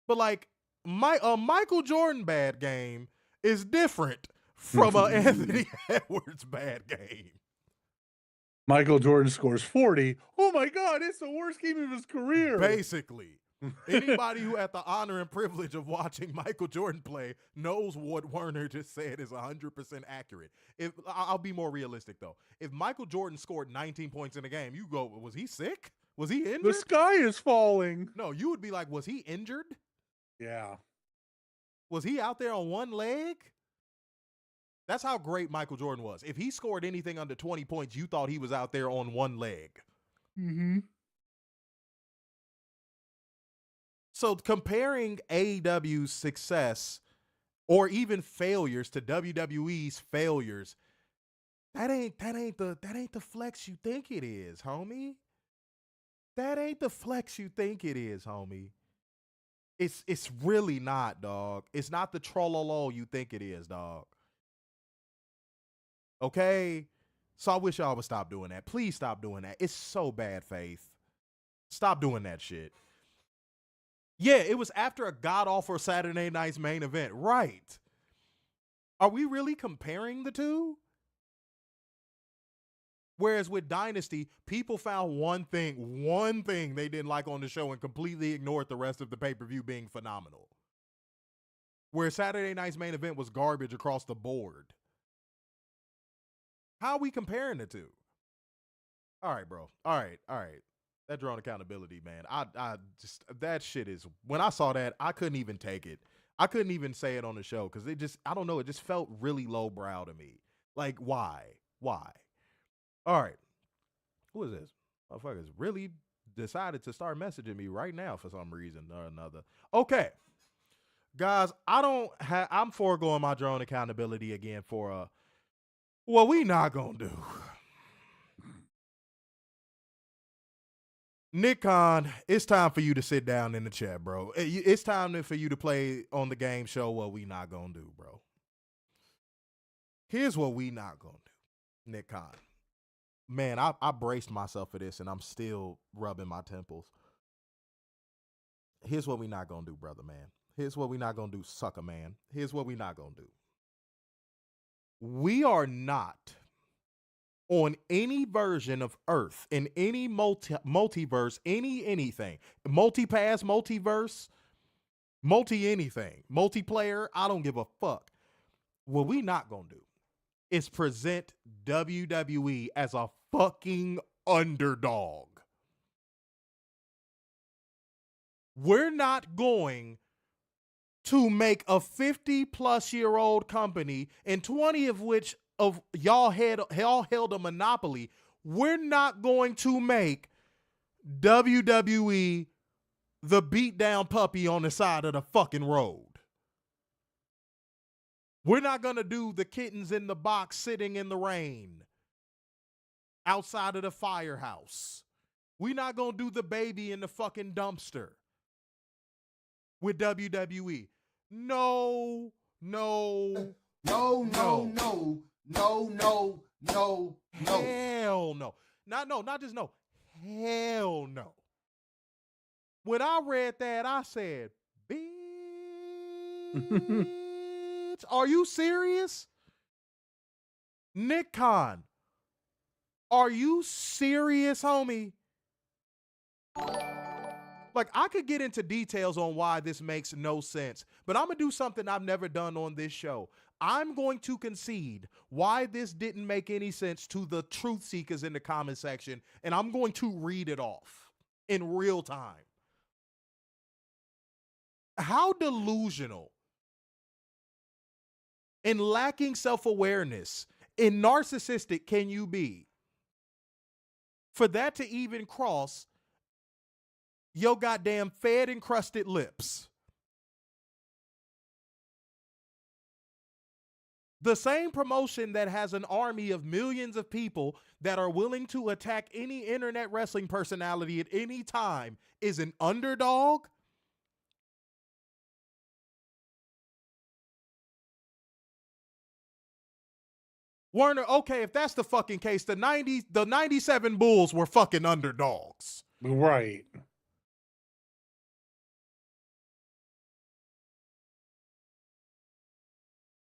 [SPEAKER 5] But like, Michael Jordan bad game is different from an Anthony Edwards bad game.
[SPEAKER 6] Michael Jordan scores 40. Oh my God, it's the worst game of his career.
[SPEAKER 5] Basically. Anybody who had the honor and privilege of watching Michael Jordan play knows what Werner just said is 100% accurate. I'll be more realistic, though. If Michael Jordan scored 19 points in a game, you go, was he sick? Was he injured?
[SPEAKER 6] The sky is falling.
[SPEAKER 5] No, you would be like, was he injured?
[SPEAKER 6] Yeah.
[SPEAKER 5] Was he out there on one leg? That's how great Michael Jordan was. If he scored anything under 20 points, you thought he was out there on one leg.
[SPEAKER 6] Mm-hmm.
[SPEAKER 5] So comparing AEW's success or even failures to WWE's failures, that ain't the flex you think it is, homie. That ain't the flex you think it is, homie. It's really not, dog. It's not the trollolo you think it is, dog. Okay? So I wish y'all would stop doing that. Please stop doing that. It's so bad faith. Stop doing that shit. Yeah, it was after a god-awful Saturday night's main event. Right. Are we really comparing the two? Whereas with Dynasty, people found one thing they didn't like on the show and completely ignored the rest of the pay-per-view being phenomenal. Where Saturday night's main event was garbage across the board. How are we comparing the two? All right, bro. All right. That drawn accountability, man. I just, that shit is, when I saw that, I couldn't even take it. I couldn't even say it on the show because it just, I don't know, it just felt really lowbrow to me. Like, why? All right. Who is this? Motherfuckers really decided to start messaging me right now for some reason or another. Okay. Guys, I'm foregoing my drone accountability again for what we not gonna do. Nick Khan, it's time for you to sit down in the chat, bro. It's time for you to play on the game show what we not gonna do, bro. Here's what we not gonna do, Nick Khan. Man, I braced myself for this, and I'm still rubbing my temples. Here's what we not gonna do, brother man. Here's what we not gonna do, sucker man. Here's what we not gonna do. We are not on any version of Earth, in any multiverse, anything. Multipass, multiverse, multi-anything. Multiplayer, I don't give a fuck. What we not gonna do is present WWE as a fucking underdog. We're not going to make a 50-plus-year-old company, and 20 of which of y'all held a monopoly. We're not going to make WWE the beat-down puppy on the side of the fucking road. We're not going to do the kittens in the box sitting in the rain outside of the firehouse. We're not going to do the baby in the fucking dumpster with WWE. No. Hell no. Not just no. Hell no. When I read that, I said, bitch, are you serious? Nick Khan, are you serious, homie? Like, I could get into details on why this makes no sense, but I'm going to do something I've never done on this show. I'm going to concede why this didn't make any sense to the truth seekers in the comment section, and I'm going to read it off in real time. How delusional and lacking self-awareness and narcissistic can you be for that to even cross your goddamn fed encrusted lips? The same promotion that has an army of millions of people that are willing to attack any internet wrestling personality at any time is an underdog? Werner, okay, if that's the fucking case, the 97 Bulls were fucking underdogs.
[SPEAKER 6] Right.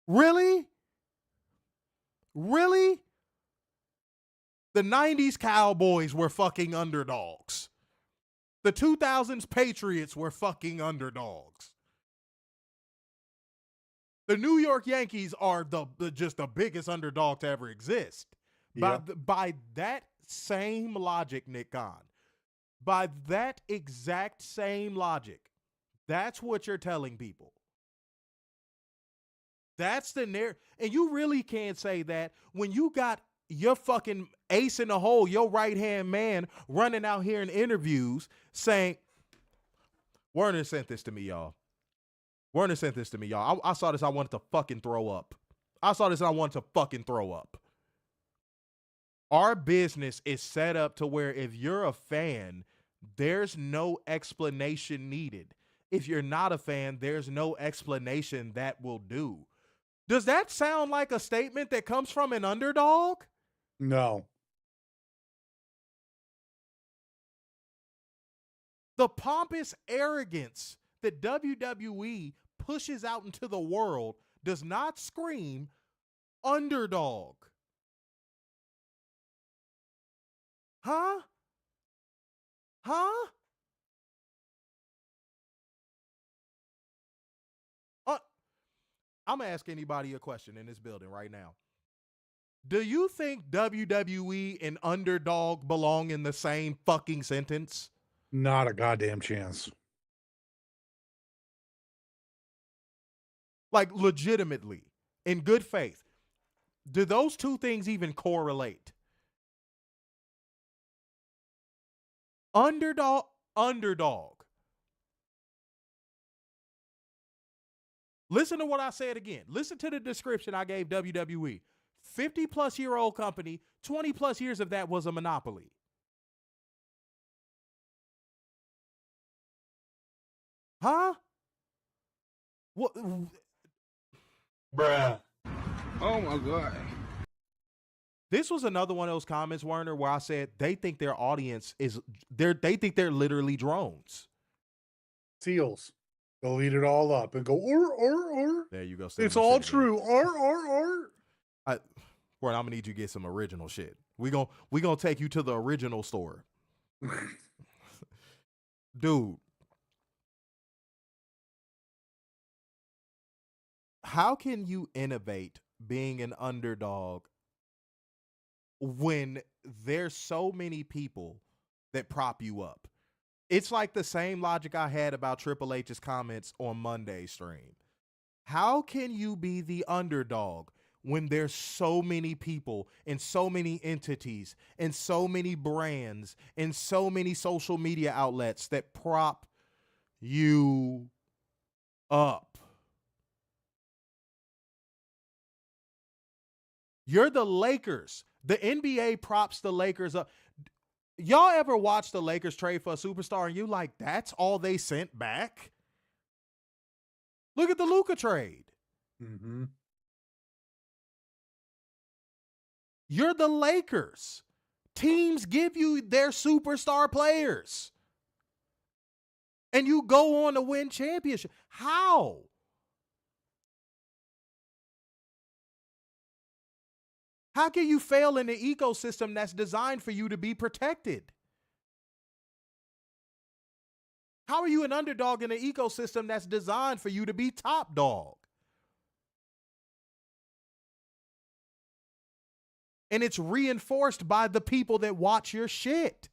[SPEAKER 5] Really? Really? The 90s Cowboys were fucking underdogs. The 2000s Patriots were fucking underdogs. The New York Yankees are just the biggest underdog to ever exist. Yep. By that same logic, Nick Khan, by that exact same logic, that's what you're telling people. That's the narrative. And you really can't say that when you got your fucking ace in the hole, your right-hand man running out here in interviews saying, Werner sent this to me, y'all. Werner sent this to me, y'all. I saw this. I wanted to fucking throw up. I saw this and I wanted to fucking throw up. Our business is set up to where if you're a fan, there's no explanation needed. If you're not a fan, there's no explanation that will do. Does that sound like a statement that comes from an underdog?
[SPEAKER 6] No.
[SPEAKER 5] The pompous arrogance that WWE pushes out into the world does not scream underdog. Huh? I'm going to ask anybody a question in this building right now. Do you think WWE and underdog belong in the same fucking sentence?
[SPEAKER 6] Not a goddamn chance.
[SPEAKER 5] Like, legitimately, in good faith, do those two things even correlate? Underdog. Listen to what I said again. Listen to the description I gave WWE. 50-plus-year-old company, 20-plus years of that was a monopoly. Huh? What?
[SPEAKER 6] Bruh.
[SPEAKER 7] Oh my God.
[SPEAKER 5] This was another one of those comments, Werner, where I said they think their audience is they think they're literally drones.
[SPEAKER 6] Seals. They'll eat it all up and go, or.
[SPEAKER 5] There you go.
[SPEAKER 6] It's all true. Or.
[SPEAKER 5] Werner, I'm gonna need you to get some original shit. We gonna take you to the original store. Dude. How can you innovate being an underdog when there's so many people that prop you up? It's like the same logic I had about Triple H's comments on Monday's stream. How can you be the underdog when there's so many people and so many entities and so many brands and so many social media outlets that prop you up? You're the Lakers. The NBA props the Lakers up. Y'all ever watch the Lakers trade for a superstar and you like, that's all they sent back? Look at the Luka trade.
[SPEAKER 6] Mm-hmm.
[SPEAKER 5] You're the Lakers. Teams give you their superstar players. And you go on to win championship. How? How can you fail in an ecosystem that's designed for you to be protected? How are you an underdog in an ecosystem that's designed for you to be top dog? And it's reinforced by the people that watch your shit.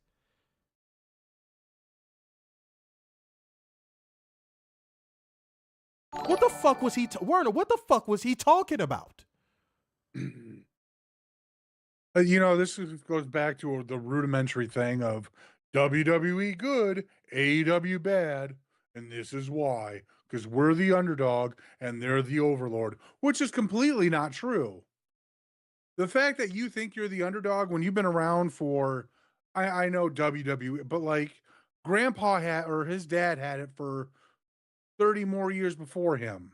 [SPEAKER 5] What the fuck was Werner, what the fuck was he talking about?
[SPEAKER 6] This goes back to the rudimentary thing of WWE good, AEW bad, and this is why. Because we're the underdog and they're the overlord, which is completely not true. The fact that you think you're the underdog when you've been around for, I know WWE, but like Grandpa had, or his dad had it for 30 more years before him.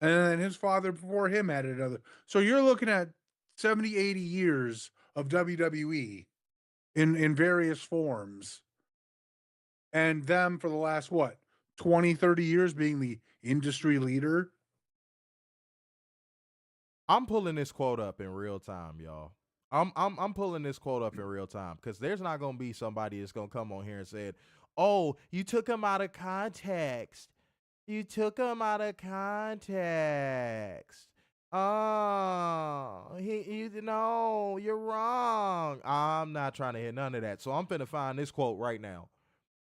[SPEAKER 6] And then his father before him had it. So you're looking at 70, 80 years of WWE in various forms. And them for the last, 20, 30 years being the industry leader.
[SPEAKER 5] I'm pulling this quote up in real time, y'all. I'm pulling this quote up in real time because there's not going to be somebody that's going to come on here and say, oh, you took him out of context. You took him out of context. Oh, no, you're wrong. I'm not trying to hear none of that. So I'm finna find this quote right now.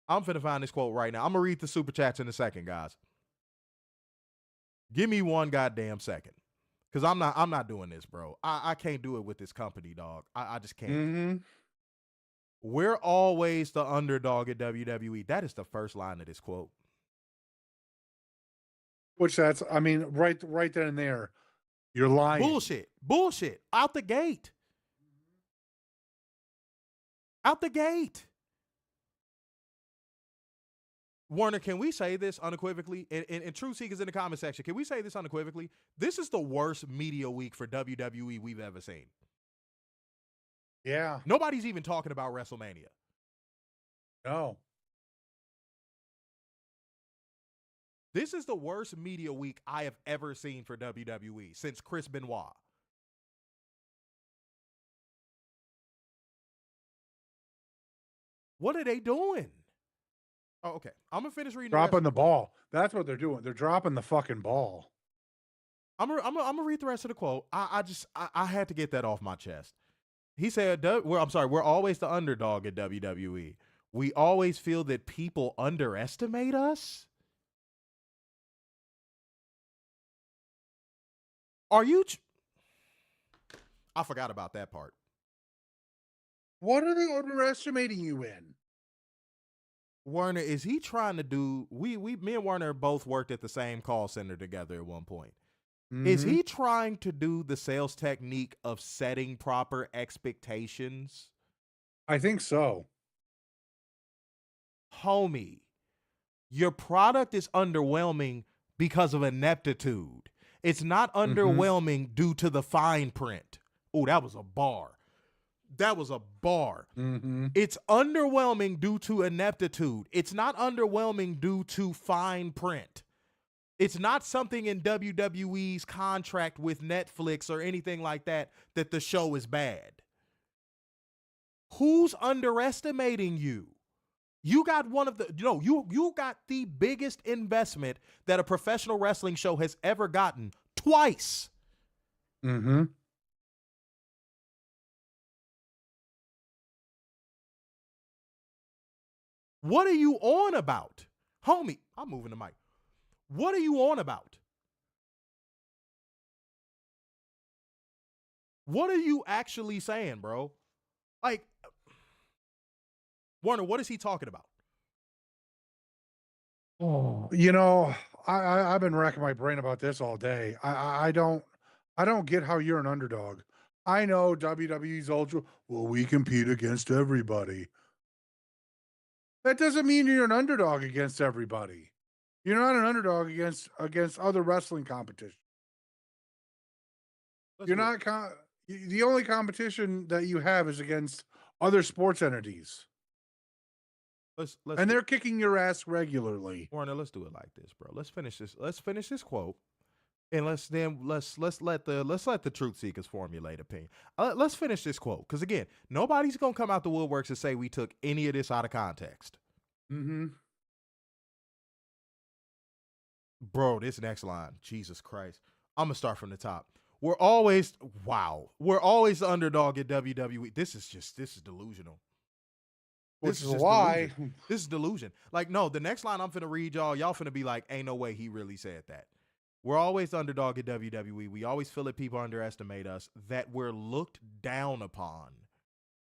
[SPEAKER 5] I'm gonna read the super chats in a second, guys. Give me one goddamn second. Cause I'm not doing this, bro. I can't do it with this company, dog. I just can't.
[SPEAKER 6] Mm-hmm.
[SPEAKER 5] We're always the underdog at WWE. That is the first line of this quote.
[SPEAKER 6] Which right then and there. You're lying.
[SPEAKER 5] Bullshit. Out the gate. Werner, can we say this unequivocally? And Truth Seekers in the comment section, can we say this unequivocally? This is the worst media week for WWE we've ever seen.
[SPEAKER 6] Yeah.
[SPEAKER 5] Nobody's even talking about WrestleMania.
[SPEAKER 6] No.
[SPEAKER 5] This is the worst media week I have ever seen for WWE since Chris Benoit. What are they doing? Oh, okay. I'm going to finish reading.
[SPEAKER 6] Dropping the ball. That's what they're doing. They're dropping the fucking ball.
[SPEAKER 5] I'm gonna read the rest of the quote. I had to get that off my chest. He said, we're always the underdog at WWE. We always feel that people underestimate us. Are you? I forgot about that part.
[SPEAKER 6] What are they underestimating you in?
[SPEAKER 5] Werner, is he trying to do? Me and Werner both worked at the same call center together at one point. Mm-hmm. Is he trying to do the sales technique of setting proper expectations?
[SPEAKER 6] I think so.
[SPEAKER 5] Homie, your product is underwhelming because of ineptitude. It's not underwhelming due to the fine print. Oh, that was a bar. That was a bar.
[SPEAKER 6] Mm-hmm.
[SPEAKER 5] It's underwhelming due to ineptitude. It's not underwhelming due to fine print. It's not something in WWE's contract with Netflix or anything like that the show is bad. Who's underestimating you? You got one of the, you got the biggest investment that a professional wrestling show has ever gotten twice.
[SPEAKER 6] Mm-hmm.
[SPEAKER 5] What are you on about? Homie, I'm moving the mic. What are you on about? What are you actually saying, bro? Like, Warner, what is he talking about?
[SPEAKER 6] Oh, I've been racking my brain about this all day. I don't get how you're an underdog. I know WWE's ultra. Well, we compete against everybody. That doesn't mean you're an underdog against everybody. You're not an underdog against other wrestling competition. You're not. The only competition that you have is against other sports entities. And they're kicking your ass regularly.
[SPEAKER 5] Warner, let's do it like this, bro. Let's finish this quote, and let's let the truth seekers formulate opinion. Let's finish this quote, because again, nobody's gonna come out the woodworks and say we took any of this out of context.
[SPEAKER 6] Mm-hmm.
[SPEAKER 5] Bro, this next line, Jesus Christ. I'm gonna start from the top. We're always the underdog at WWE. This is delusional.
[SPEAKER 6] Which is why
[SPEAKER 5] this is delusion. Like, no, the next line I'm finna read y'all finna be like, ain't no way he really said that. We're always the underdog at WWE. We always feel that people underestimate us, that we're looked down upon.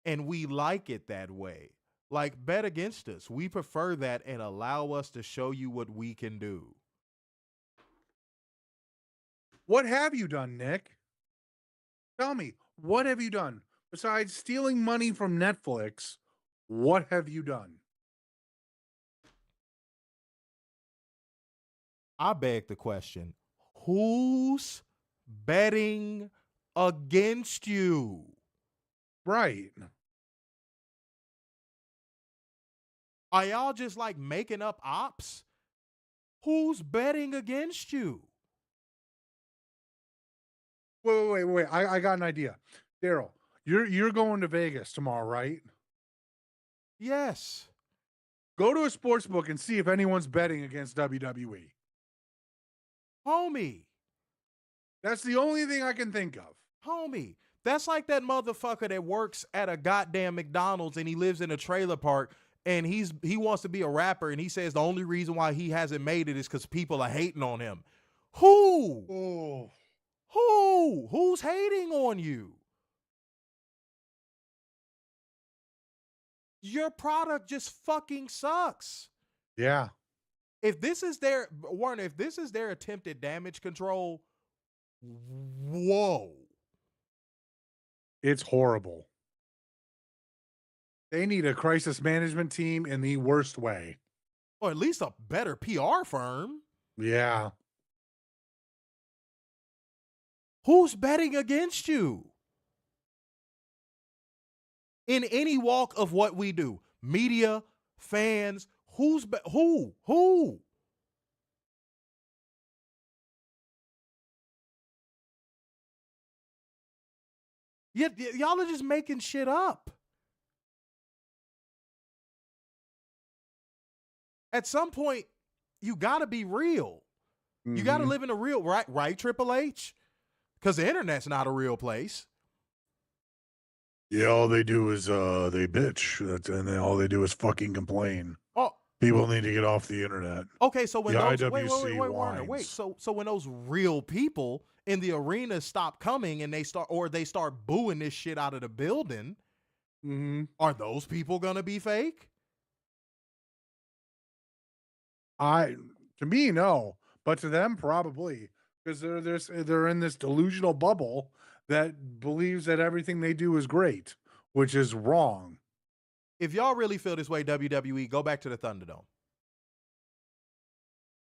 [SPEAKER 5] And we like it that way. Like, bet against us. We prefer that and allow us to show you what we can do.
[SPEAKER 6] What have you done, Nick? Tell me, what have you done? Besides stealing money from Netflix, what have you done?
[SPEAKER 5] I beg the question, who's betting against you?
[SPEAKER 6] Right.
[SPEAKER 5] Are y'all just like making up ops? Who's betting against you?
[SPEAKER 6] Wait. I got an idea. Daryl, you're going to Vegas tomorrow, right?
[SPEAKER 5] Yes.
[SPEAKER 6] Go to a sports book and see if anyone's betting against WWE.
[SPEAKER 5] Homie.
[SPEAKER 6] That's the only thing I can think of.
[SPEAKER 5] Homie. That's like that motherfucker that works at a goddamn McDonald's and he lives in a trailer park and he wants to be a rapper and he says the only reason why he hasn't made it is because people are hating on him. Who?
[SPEAKER 6] Oh.
[SPEAKER 5] Who? Who's hating on you? Your product just fucking sucks.
[SPEAKER 6] Yeah.
[SPEAKER 5] If this is their Warner, if this is their attempted damage control, whoa.
[SPEAKER 6] It's horrible. They need a crisis management team in the worst way.
[SPEAKER 5] Or at least a better PR firm.
[SPEAKER 6] Yeah.
[SPEAKER 5] Who's betting against you? In any walk of what we do, media, fans, who? Y'all are just making shit up. At some point, you gotta be real. Mm-hmm. You gotta live in a real, right, Triple H? Because the internet's not a real place.
[SPEAKER 6] Yeah, all they do is they bitch, and then all they do is fucking complain.
[SPEAKER 5] Oh,
[SPEAKER 6] people need to get off the internet.
[SPEAKER 5] Okay, so when those
[SPEAKER 6] wait,
[SPEAKER 5] so when those real people in the arena stop coming and they start booing this shit out of the building, are those people gonna be fake?
[SPEAKER 6] To me, no, but to them, probably, because they're in this delusional bubble that believes that everything they do is great, which is wrong.
[SPEAKER 5] If y'all really feel this way, WWE, go back to the Thunderdome.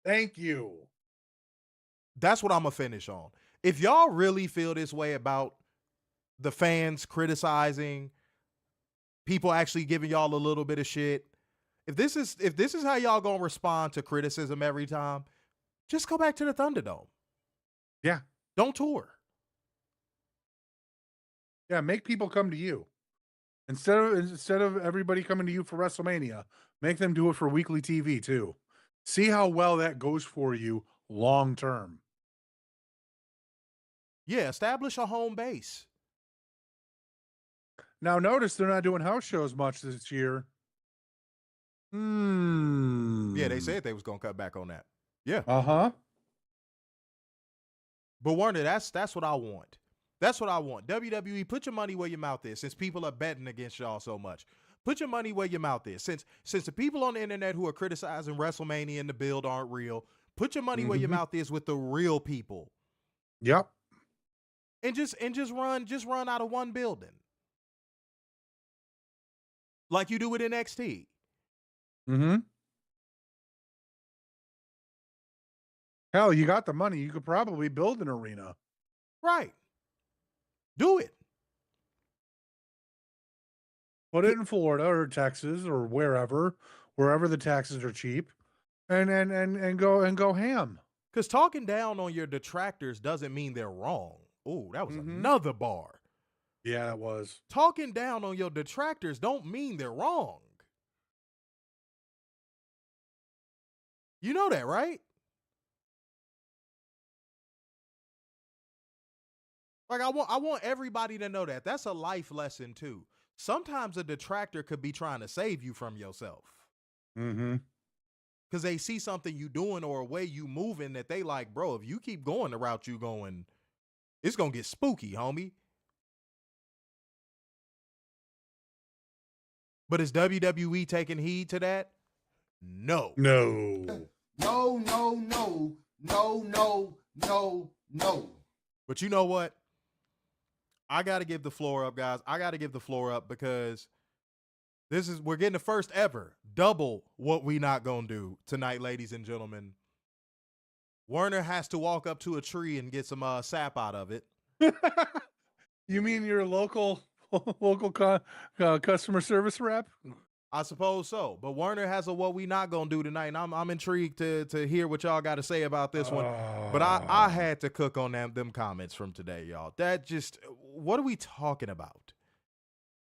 [SPEAKER 6] Thank you.
[SPEAKER 5] That's what I'm going to finish on. If y'all really feel this way about the fans criticizing, people actually giving y'all a little bit of shit. If this is how y'all gonna respond to criticism every time, just go back to the Thunderdome.
[SPEAKER 6] Yeah.
[SPEAKER 5] Don't tour.
[SPEAKER 6] Yeah, make people come to you. Instead of everybody coming to you for WrestleMania, make them do it for weekly TV too. See how well that goes for you long term.
[SPEAKER 5] Yeah, establish a home base.
[SPEAKER 6] Now notice they're not doing house shows much this year.
[SPEAKER 5] Yeah, they said they was gonna cut back on that. Yeah.
[SPEAKER 6] Uh-huh.
[SPEAKER 5] But Warner, that's what I want. That's what I want. WWE, put your money where your mouth is, since people are betting against y'all so much. Put your money where your mouth is. Since the people on the internet who are criticizing WrestleMania and the build aren't real, put your money where your mouth is with the real people.
[SPEAKER 6] Yep.
[SPEAKER 5] And just run out of one building. Like you do with NXT.
[SPEAKER 6] Mm-hmm. Hell, you got the money. You could probably build an arena.
[SPEAKER 5] Right. Do it.
[SPEAKER 6] Put it in Florida or Texas or wherever the taxes are cheap, and go ham.
[SPEAKER 5] Because talking down on your detractors doesn't mean they're wrong. Oh, that was another bar.
[SPEAKER 6] Yeah, that was.
[SPEAKER 5] Talking down on your detractors don't mean they're wrong. You know that, right? Like I want everybody to know that. That's a life lesson too. Sometimes a detractor could be trying to save you from yourself.
[SPEAKER 6] Mm-hmm.
[SPEAKER 5] Because they see something you doing or a way you moving that they like, bro, if you keep going the route you going, it's going to get spooky, homie. But is WWE taking heed to that? No.
[SPEAKER 6] No.
[SPEAKER 5] But you know what? I got to give the floor up, guys. I got to give the floor up because we're getting the first ever double what we not gonna do tonight, ladies and gentlemen. Werner has to walk up to a tree and get some sap out of it.
[SPEAKER 6] You mean your local customer service rep?
[SPEAKER 5] I suppose so. But Werner has a what we not gonna do tonight, and I'm intrigued to hear what y'all got to say about this one. But I had to cook on them comments from today, y'all. That just, what are we talking about?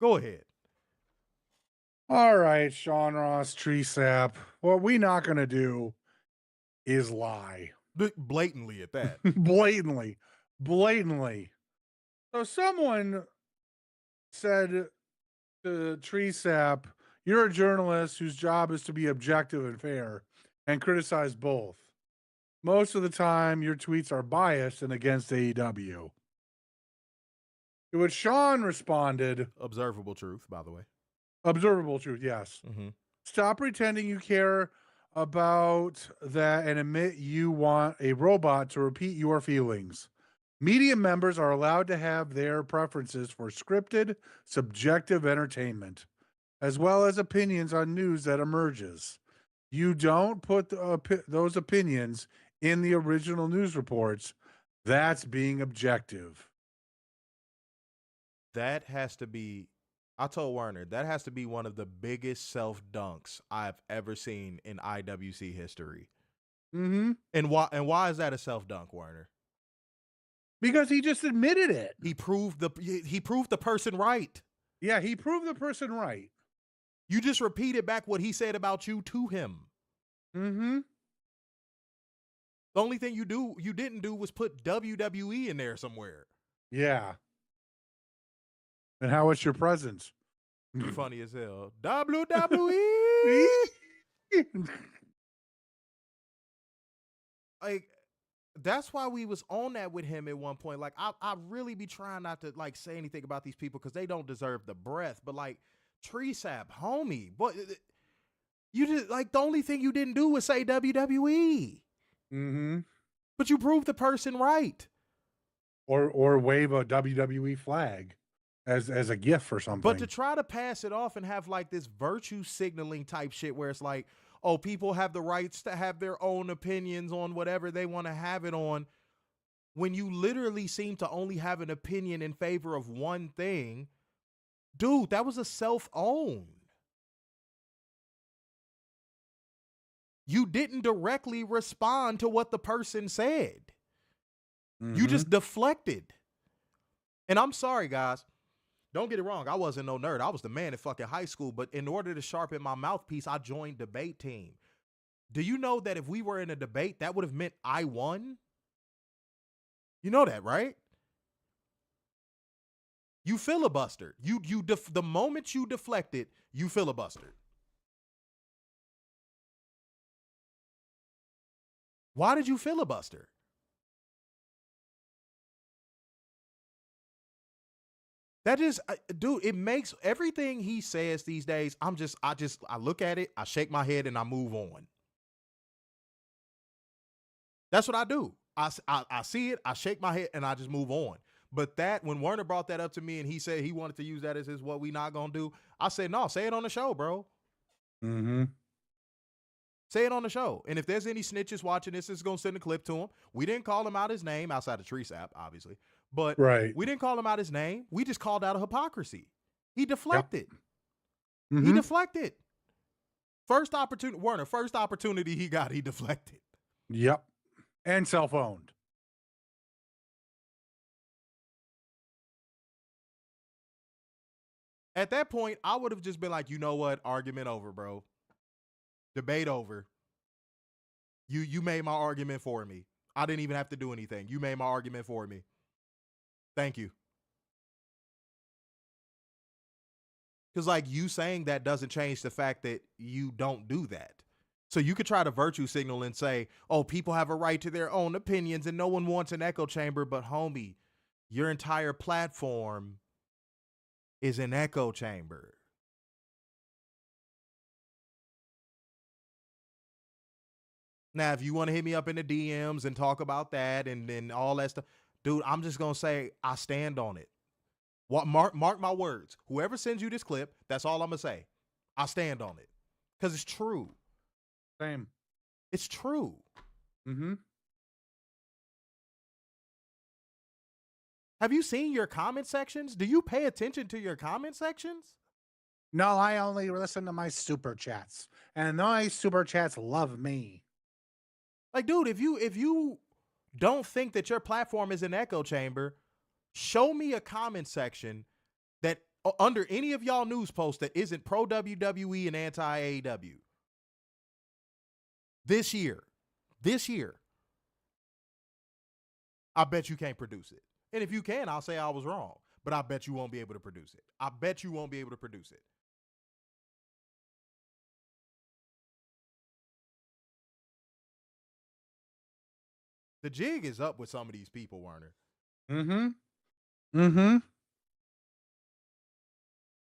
[SPEAKER 5] Go ahead.
[SPEAKER 6] All right, Sean Ross, Tree Sap. What we not going to do is lie.
[SPEAKER 5] Blatantly at that.
[SPEAKER 6] Blatantly. So someone said to Tree Sap, you're a journalist whose job is to be objective and fair and criticize both. Most of the time, your tweets are biased and against AEW. To which Sean responded,
[SPEAKER 5] Observable truth, by the way.
[SPEAKER 6] Observable truth, yes.
[SPEAKER 5] Mm-hmm.
[SPEAKER 6] Stop pretending you care about that and admit you want a robot to repeat your feelings. Media members are allowed to have their preferences for scripted, subjective entertainment, as well as opinions on news that emerges. You don't put those opinions in the original news reports. That's being objective.
[SPEAKER 5] That has to be, I told Werner, that has to be one of the biggest self-dunks I've ever seen in IWC history.
[SPEAKER 6] Mm-hmm.
[SPEAKER 5] And why is that a self-dunk, Werner?
[SPEAKER 6] Because he just admitted it.
[SPEAKER 5] He proved the person right.
[SPEAKER 6] Yeah, he proved the person right.
[SPEAKER 5] You just repeated back what he said about you to him.
[SPEAKER 6] Mm-hmm.
[SPEAKER 5] The only thing you didn't do was put WWE in there somewhere.
[SPEAKER 6] Yeah. And how was your presence?
[SPEAKER 5] You're funny as hell. WWE. Like, that's why we was on that with him at one point. Like, I really be trying not to like say anything about these people because they don't deserve the breath. But like, Tree Sap, homie, but you just like the only thing you didn't do was say WWE.
[SPEAKER 6] Mm-hmm.
[SPEAKER 5] But you proved the person right.
[SPEAKER 6] Or wave a WWE flag as a gift or something.
[SPEAKER 5] But to try to pass it off and have like this virtue signaling type shit where it's like, oh, people have the rights to have their own opinions on whatever they want to have it on. when you literally seem to only have an opinion in favor of one thing, dude, that was a self-own. You didn't directly respond to what the person said. You just deflected. And I'm sorry, guys. Don't get it wrong. I wasn't no nerd. I was the man in fucking high school. But in order to sharpen my mouthpiece, I joined debate team. Do you know that if we were in a debate, that would have meant I won? You know that, right? You filibustered. The moment you deflected, you filibustered. Why did you filibuster? That is, dude, it makes everything he says these days. I look at it, I shake my head, and I move on. That's what I do. I see it, I shake my head, and I just move on. But that, when Werner brought that up to me and he said he wanted to use that as his what we not gonna do, I said, no, say it on the show, bro. Say it on the show. And if there's any snitches watching this, is gonna send a clip to him. We didn't call him out his name outside of Tree Sap, obviously. But we didn't call him out his name. We just called out a hypocrisy. He deflected. Yep. He deflected. First opportunity he got, he deflected.
[SPEAKER 6] Yep. And self-owned.
[SPEAKER 5] At that point, I would have just been like, you know what? Argument over, bro. Debate over. You made my argument for me. I didn't even have to do anything. You made my argument for me. Thank you. Because like you saying that doesn't change the fact that you don't do that. So you could try to virtue signal and say, oh, people have a right to their own opinions and no one wants an echo chamber. But homie, your entire platform is an echo chamber. Now, if you want to hit me up in the DMs and talk about that and then all that stuff, dude, I'm just going to say I stand on it. Mark my words. Whoever sends you this clip, that's all I'm going to say. I stand on it. Because it's true.
[SPEAKER 6] Same.
[SPEAKER 5] It's true. Have you seen your comment sections? Do you pay attention to your comment sections?
[SPEAKER 6] No, I only listen to my super chats. And my super chats love me.
[SPEAKER 5] Like, dude, if you don't think that your platform is an echo chamber, show me a comment section that under any of y'all news posts that isn't pro WWE and anti AEW. This year, I bet you can't produce it. And if you can, I'll say I was wrong. But I bet you won't be able to produce it. I bet you won't be able to produce it. The jig is up with some of these people, Werner.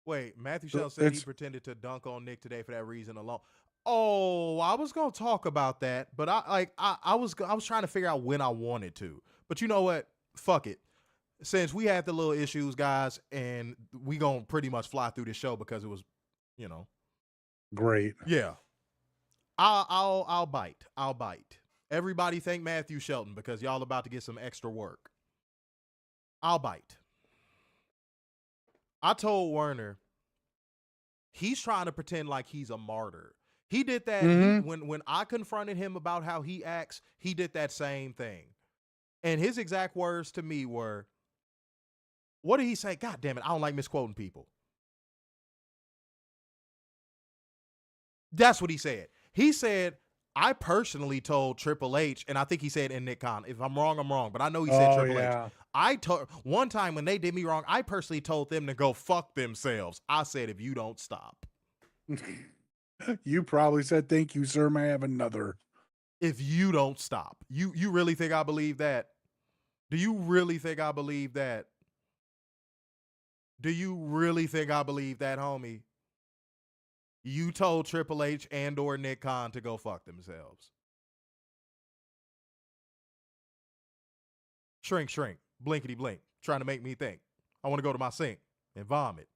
[SPEAKER 5] Wait, Matthew Shell said he pretended to dunk on Nick today for that reason alone. Oh, I was gonna talk about that, but I was trying to figure out when I wanted to. But you know what? Fuck it. Since we had the little issues, guys, and we gonna pretty much fly through the show because it was,
[SPEAKER 6] great.
[SPEAKER 5] Yeah. I'll bite. Everybody thank Matthew Shelton because y'all about to get some extra work. I'll bite. I told Werner he's trying to pretend like he's a martyr. He did that when I confronted him about how he acts, he did that same thing. And his exact words to me were, what did he say? God damn it, I don't like misquoting people. That's what he said. He said, I personally told Triple H, and I think he said in Nick Khan, if I'm wrong, I'm wrong, but I know he said Triple H. One time when they did me wrong, I personally told them to go fuck themselves. I said, if you don't stop.
[SPEAKER 6] You probably said, thank you, sir. May I have another?
[SPEAKER 5] If you don't stop. You really think I believe that? Do you really think I believe that? Do you really think I believe that, homie? You told Triple H and or Nick Khan to go fuck themselves. Shrink, blinkety blink, trying to make me think. I want to go to my sink and vomit.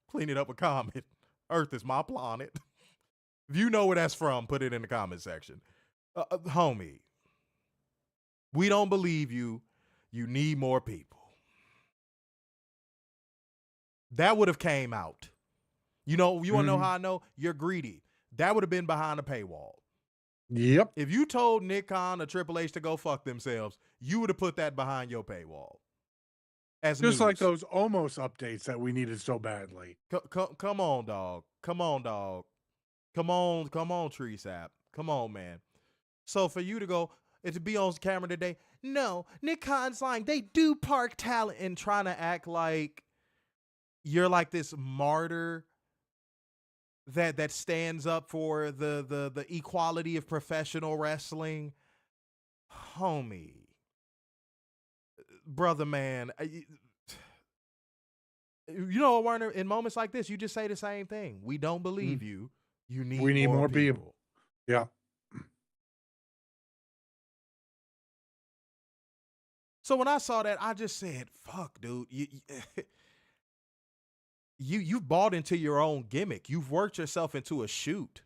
[SPEAKER 5] Clean it up with Comet. Earth is my planet. If you know where that's from, put it in the comment section. Homie, we don't believe you. You need more people. That would have came out. You want to know how I know? You're greedy. That would have been behind a paywall.
[SPEAKER 6] Yep.
[SPEAKER 5] If you told Nick Khan or Triple H to go fuck themselves, you would have put that behind your paywall. As
[SPEAKER 6] just
[SPEAKER 5] news.
[SPEAKER 6] like those almost updates that we needed so badly.
[SPEAKER 5] Come on, dog. Come on, dog. Come on, Tree Sap. Come on, man. So for you to go and to be on camera today, no, Nick Khan's lying. They do park talent and trying to act like you're like this martyr that stands up for the equality of professional wrestling. Homie. Brother, man. You know, Werner, in moments like this, you just say the same thing. We don't believe you. We need more people.
[SPEAKER 6] Yeah.
[SPEAKER 5] So when I saw that, I just said, fuck, dude. You've bought into your own gimmick. You've worked yourself into a shoot.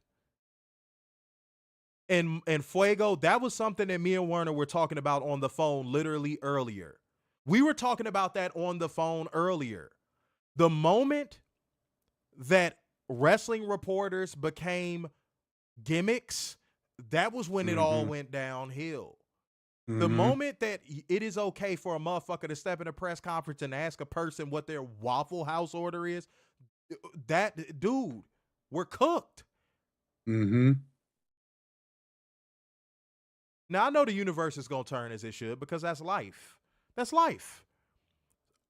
[SPEAKER 5] And Fuego, that was something that me and Werner were talking about on the phone literally earlier. We were talking about that on the phone earlier. The moment that wrestling reporters became gimmicks, that was when it all went downhill. The moment that it is okay for a motherfucker to step in a press conference and ask a person what their Waffle House order is, that, dude, we're cooked.
[SPEAKER 6] Mm-hmm.
[SPEAKER 5] Now, I know the universe is going to turn as it should because that's life. That's life.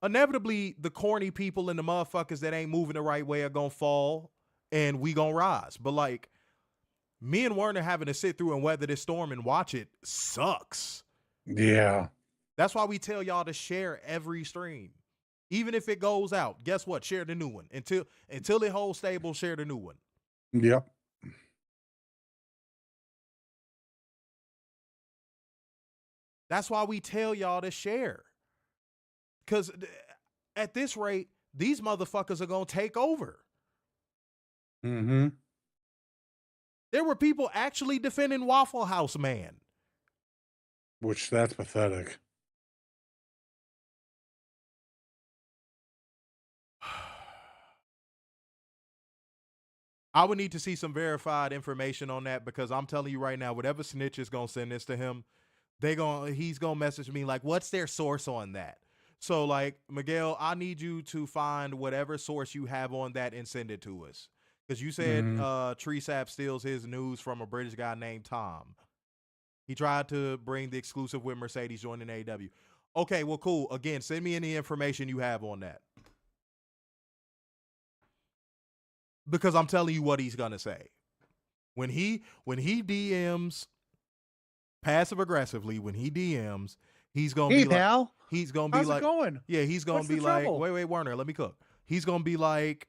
[SPEAKER 5] Inevitably, the corny people and the motherfuckers that ain't moving the right way are going to fall and we going to rise. But like, me and Werner having to sit through and weather this storm and watch it sucks.
[SPEAKER 6] Yeah.
[SPEAKER 5] That's why we tell y'all to share every stream. Even if it goes out, guess what? Share the new one. Until it holds stable, share the new one.
[SPEAKER 6] Yep.
[SPEAKER 5] That's why we tell y'all to share. Because at this rate, these motherfuckers are going to take over.
[SPEAKER 6] Mm-hmm.
[SPEAKER 5] There were people actually defending Waffle House Man.
[SPEAKER 6] Which, that's pathetic.
[SPEAKER 5] I would need to see some verified information on that because I'm telling you right now, whatever snitch is going to send this to him, he's going to message me like, what's their source on that? So like, Miguel, I need you to find whatever source you have on that and send it to us. Because you said Tree Sap steals his news from a British guy named Tom. He tried to bring the exclusive with Mercedes joining AEW. Okay, well, cool. Again, send me any information you have on that. Because I'm telling you what he's going to say. When he DMs passive aggressively, when he DMs, he's going to be
[SPEAKER 6] pal.
[SPEAKER 5] like, he's going to be
[SPEAKER 6] How's
[SPEAKER 5] like,
[SPEAKER 6] it going?
[SPEAKER 5] Yeah, he's going to be like, wait, Werner, let me cook. He's going to be like,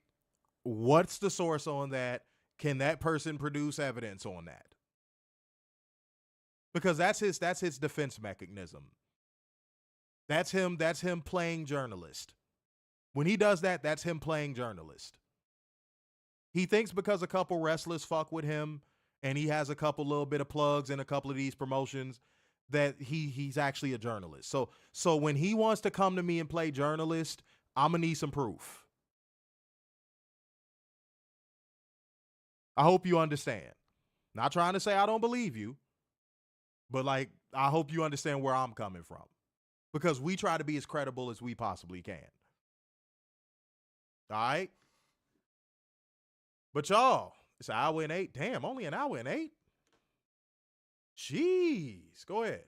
[SPEAKER 5] what's the source on that? Can that person produce evidence on that? Because that's his defense mechanism. That's him playing journalist. When he does that, that's him playing journalist. He thinks because a couple wrestlers fuck with him and he has a couple little bit of plugs in a couple of these promotions that he's actually a journalist. So when he wants to come to me and play journalist, I'm going to need some proof. I hope you understand. Not trying to say I don't believe you, but like, I hope you understand where I'm coming from because we try to be as credible as we possibly can. All right. But y'all, it's an hour and 8. Damn, only an hour and 8. Jeez. Go ahead.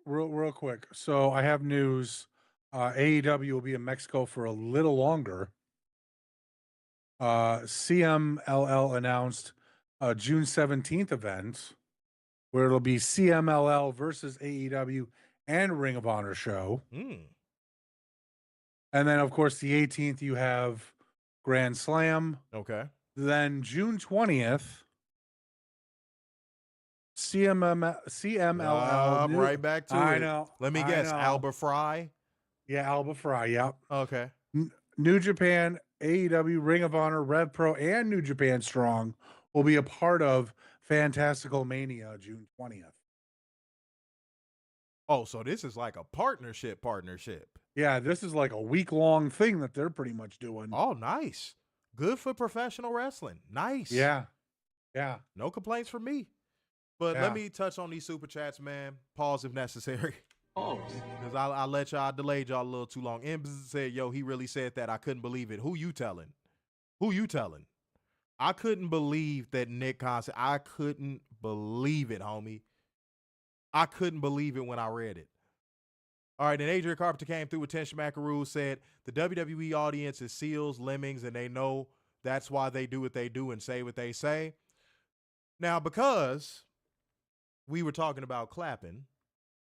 [SPEAKER 6] Real quick. So I have news. AEW will be in Mexico for a little longer. CMLL announced a June 17th event where it'll be CMLL versus AEW and Ring of Honor show. And then, of course, the 18th, you have Grand Slam.
[SPEAKER 5] Okay.
[SPEAKER 6] Then June 20th, CMLL.
[SPEAKER 5] Right back to it.
[SPEAKER 6] I know.
[SPEAKER 5] Let me guess. Alba Fry?
[SPEAKER 6] Yeah, Alba Fry. Yep.
[SPEAKER 5] Okay.
[SPEAKER 6] New Japan, AEW, Ring of Honor, Rev Pro, and New Japan Strong will be a part of Fantastical Mania June 20th.
[SPEAKER 5] Oh, so this is like a partnership.
[SPEAKER 6] Yeah, this is like a week-long thing that they're pretty much doing.
[SPEAKER 5] Oh, nice. Good for professional wrestling. Nice.
[SPEAKER 6] Yeah.
[SPEAKER 5] No complaints from me. But
[SPEAKER 6] Yeah.
[SPEAKER 5] let me touch on these super chats, man. Pause if necessary. Because I let y'all, I delayed y'all a little too long. M said, yo, he really said that. I couldn't believe it. Who you telling? I couldn't believe that Nick Khan said, I couldn't believe it, homie. I couldn't believe it when I read it. All right, and Adrian Carpenter came through with Ten Schmackaroo, said the WWE audience is seals, lemmings, and they know that's why they do what they do and say what they say. Now, because we were talking about clapping,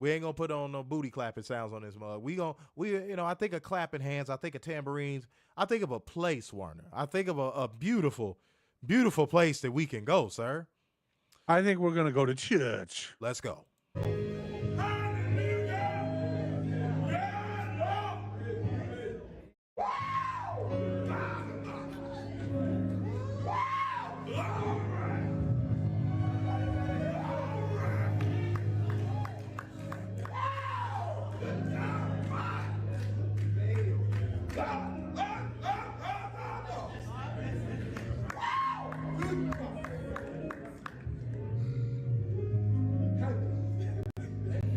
[SPEAKER 5] we ain't gonna put on no booty clapping sounds on this mug. I think of clapping hands, I think of tambourines, I think of a place, Warner. I think of a beautiful, beautiful place that we can go, sir.
[SPEAKER 6] I think we're gonna go to church.
[SPEAKER 5] Let's go.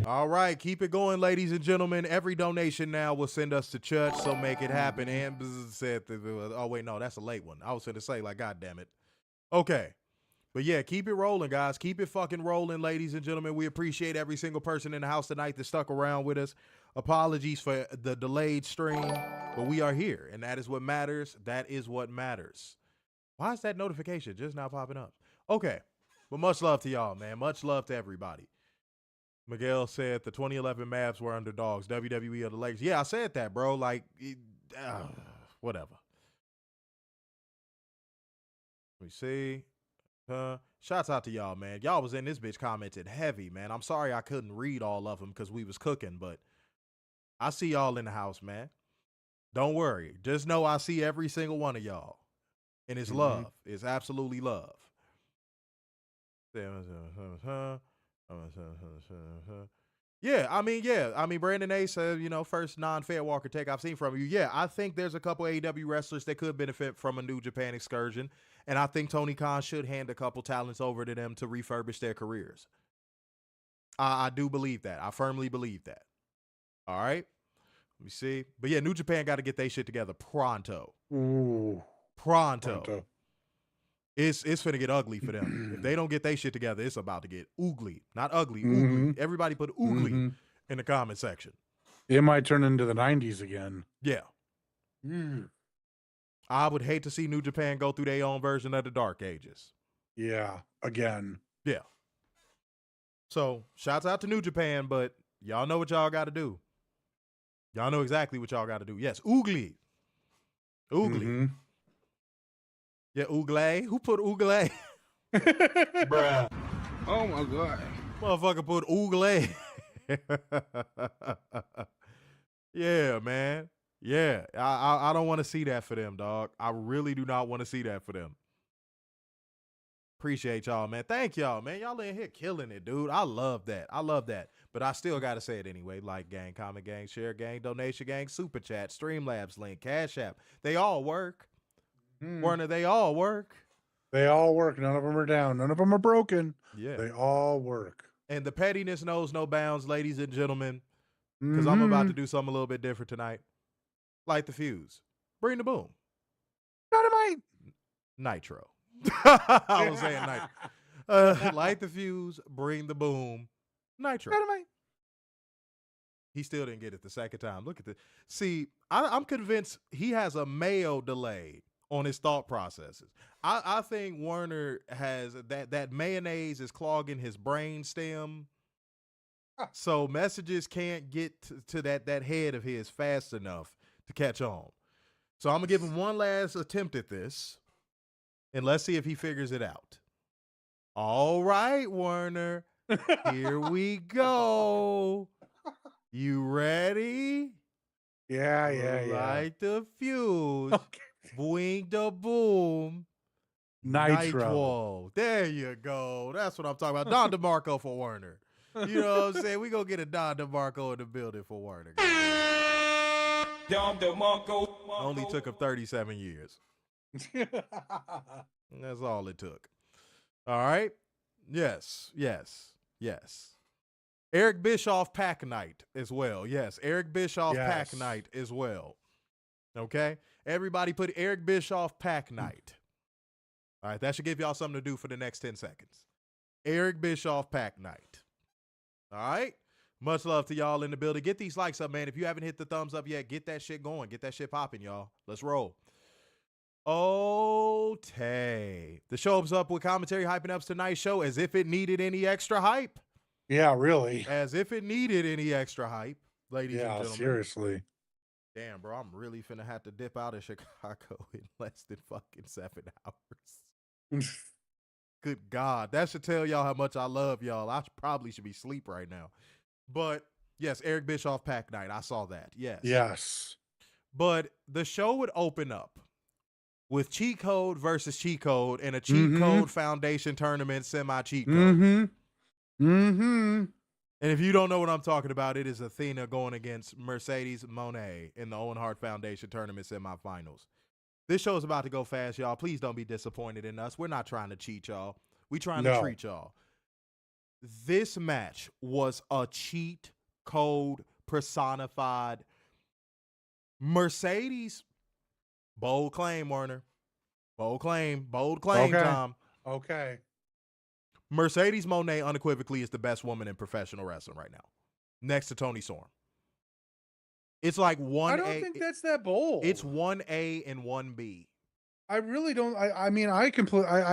[SPEAKER 5] All right, keep it going, ladies and gentlemen. Every donation now will send us to church, so make it happen. And said, oh, wait, no, that's a late one. I was going to say, like, God damn it. Okay. But yeah, keep it rolling, guys. Keep it fucking rolling, ladies and gentlemen. We appreciate every single person in the house tonight that stuck around with us. Apologies for the delayed stream, but we are here, and that is what matters. That is what matters. Why is that notification just now popping up? Okay. But much love to y'all, man. Much love to everybody. Miguel said the 2011 Mavs were underdogs. WWE are the Lakers. Yeah, I said that, bro. Like, whatever. Let me see. Shouts out to y'all, man. Y'all was in this bitch commented heavy, man. I'm sorry I couldn't read all of them because we was cooking, but I see y'all in the house, man. Don't worry. Just know I see every single one of y'all. And it's love. It's absolutely love. Yeah, I mean, Brandon A said, first non-fair Walker take I've seen from you. Yeah, I think there's a couple AEW wrestlers that could benefit from a New Japan excursion, and I think Tony Khan should hand a couple talents over to them to refurbish their careers. I do believe that. I firmly believe that. All right? Let me see. But yeah, New Japan got to get their shit together pronto.
[SPEAKER 6] Ooh.
[SPEAKER 5] Pronto. It's finna get ugly for them. If they don't get their shit together, it's about to get oogly. Not ugly, oogly. Everybody put oogly in the comment section.
[SPEAKER 6] It might turn into the 90s again.
[SPEAKER 5] Yeah. I would hate to see New Japan go through their own version of the Dark Ages.
[SPEAKER 6] Yeah, again.
[SPEAKER 5] Yeah. So, shouts out to New Japan, but y'all know what y'all got to do. Y'all know exactly what y'all got to do. Yes, oogly. Oogly. Yeah, oogle. Who put oogle?
[SPEAKER 6] Bruh.
[SPEAKER 7] Oh my God.
[SPEAKER 5] Motherfucker put oogle. Yeah, man. Yeah. I don't want to see that for them, dog. I really do not want to see that for them. Appreciate y'all, man. Thank y'all, man. Y'all in here killing it, dude. I love that. But I still got to say it anyway. Like gang, comment gang, share gang, donation gang, super chat, Streamlabs link, Cash App. They all work. Warner, they all work.
[SPEAKER 6] They all work. None of them are down. None of them are broken.
[SPEAKER 5] Yeah.
[SPEAKER 6] They all work.
[SPEAKER 5] And the pettiness knows no bounds, ladies and gentlemen, because I'm about to do something a little bit different tonight. Light the fuse. Bring the boom.
[SPEAKER 6] Dynamite.
[SPEAKER 5] Nitro. I was saying nitro. Light the fuse. Bring the boom. Nitro.
[SPEAKER 6] Dynamite.
[SPEAKER 5] He still didn't get it the second time. Look at this. See, I'm convinced he has a Mayo delay on his thought processes. I think Warner has that mayonnaise is clogging his brain stem. So messages can't get to that head of his fast enough to catch on. So I'm going to give him one last attempt at this, and let's see if he figures it out. All right, Warner. Here we go. You ready?
[SPEAKER 6] Yeah.
[SPEAKER 5] Light the fuse.
[SPEAKER 6] Okay.
[SPEAKER 5] Boing the boom.
[SPEAKER 6] Nitro.
[SPEAKER 5] There you go. That's what I'm talking about. Don DeMarco for Warner. You know what I'm saying? We gonna get a Don DeMarco in the building for Warner.
[SPEAKER 7] Don DeMarco.
[SPEAKER 5] Only took him 37 years. That's all it took. All right. Yes. Eric Bischoff Pack Night as well. Yes, Eric Bischoff Pack Night as well. Okay? Everybody put Eric Bischoff Pack Night. All right, that should give y'all something to do for the next 10 seconds. Eric Bischoff Pack Night. All right? Much love to y'all in the building. Get these likes up, man. If you haven't hit the thumbs up yet, get that shit going. Get that shit popping, y'all. Let's roll. Okay. The show opens up with commentary hyping up tonight's show as if it needed any extra hype.
[SPEAKER 6] Yeah, really.
[SPEAKER 5] As if it needed any extra hype, ladies and gentlemen.
[SPEAKER 6] Seriously.
[SPEAKER 5] Damn, bro, I'm really finna have to dip out of Chicago in less than fucking 7 hours. Good God. That should tell y'all how much I love y'all. I probably should be asleep right now. But, yes, Eric Bischoff Pack Night. I saw that. Yes. But the show would open up with Cheat Code versus Cheat Code and a Cheat Code Foundation tournament semi-cheat code. And if you don't know what I'm talking about, it is Athena going against Mercedes Mone in the Owen Hart Foundation tournament semifinals. This show is about to go fast, y'all. Please don't be disappointed in us. We're not trying to cheat y'all. We're trying to treat y'all. This match was a cheat code personified. Mercedes, bold claim, Warner. Bold claim, Tom.
[SPEAKER 6] Okay.
[SPEAKER 5] Mercedes Mone unequivocally is the best woman in professional wrestling right now, next to Toni Storm. It's like 1A.
[SPEAKER 6] I don't think that's that bold.
[SPEAKER 5] It's 1A and 1B.
[SPEAKER 6] I really don't. I mean, I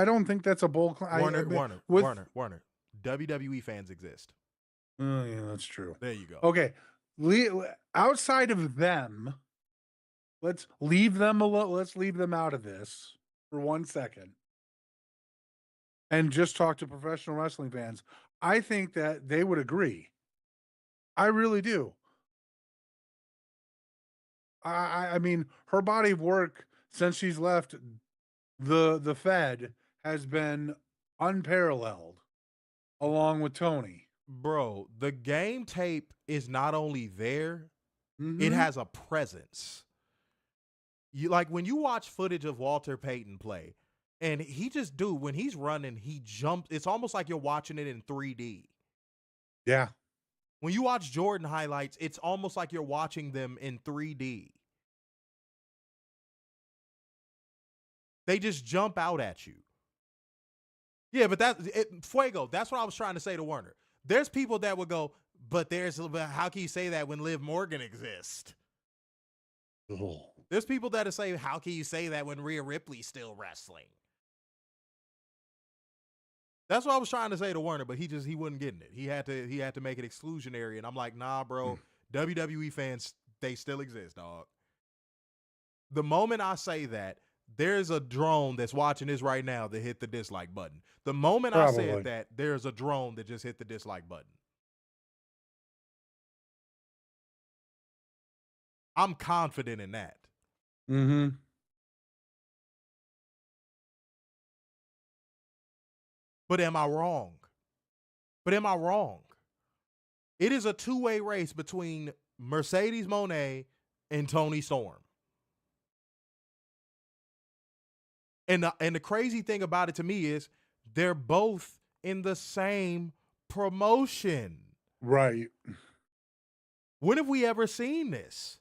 [SPEAKER 6] don't think that's a bold claim.
[SPEAKER 5] Warner. WWE fans exist.
[SPEAKER 6] Oh, yeah, that's true.
[SPEAKER 5] There you go.
[SPEAKER 6] Okay. Outside of them, let's leave them alone. Let's leave them out of this for 1 second. And just talk to professional wrestling fans. I think that they would agree. I really do. I mean, her body of work since she's left the Fed has been unparalleled, along with Tony.
[SPEAKER 5] Bro, the game tape is not only there, it has a presence. You like when you watch footage of Walter Payton play, and he just when he's running, he jumps. It's almost like you're watching it in 3D.
[SPEAKER 6] Yeah.
[SPEAKER 5] When you watch Jordan highlights, it's almost like you're watching them in 3D. They just jump out at you. Yeah, but Fuego, that's what I was trying to say to Warner. There's people that would go, but how can you say that when Liv Morgan exists?
[SPEAKER 6] Oh.
[SPEAKER 5] There's people that say, how can you say that when Rhea Ripley's still wrestling? That's what I was trying to say to Warner, but he wasn't getting it. He had to make it exclusionary, and I'm like, nah, bro. WWE fans, they still exist, dog. The moment I say that, there's a drone that's watching this right now that hit the dislike button. The moment I said that, there's a drone that just hit the dislike button. I'm confident in that. But am I wrong? It is a two-way race between Mercedes Mone and Toni Storm. And the crazy thing about it to me is they're both in the same promotion.
[SPEAKER 6] Right.
[SPEAKER 5] When have we ever seen this?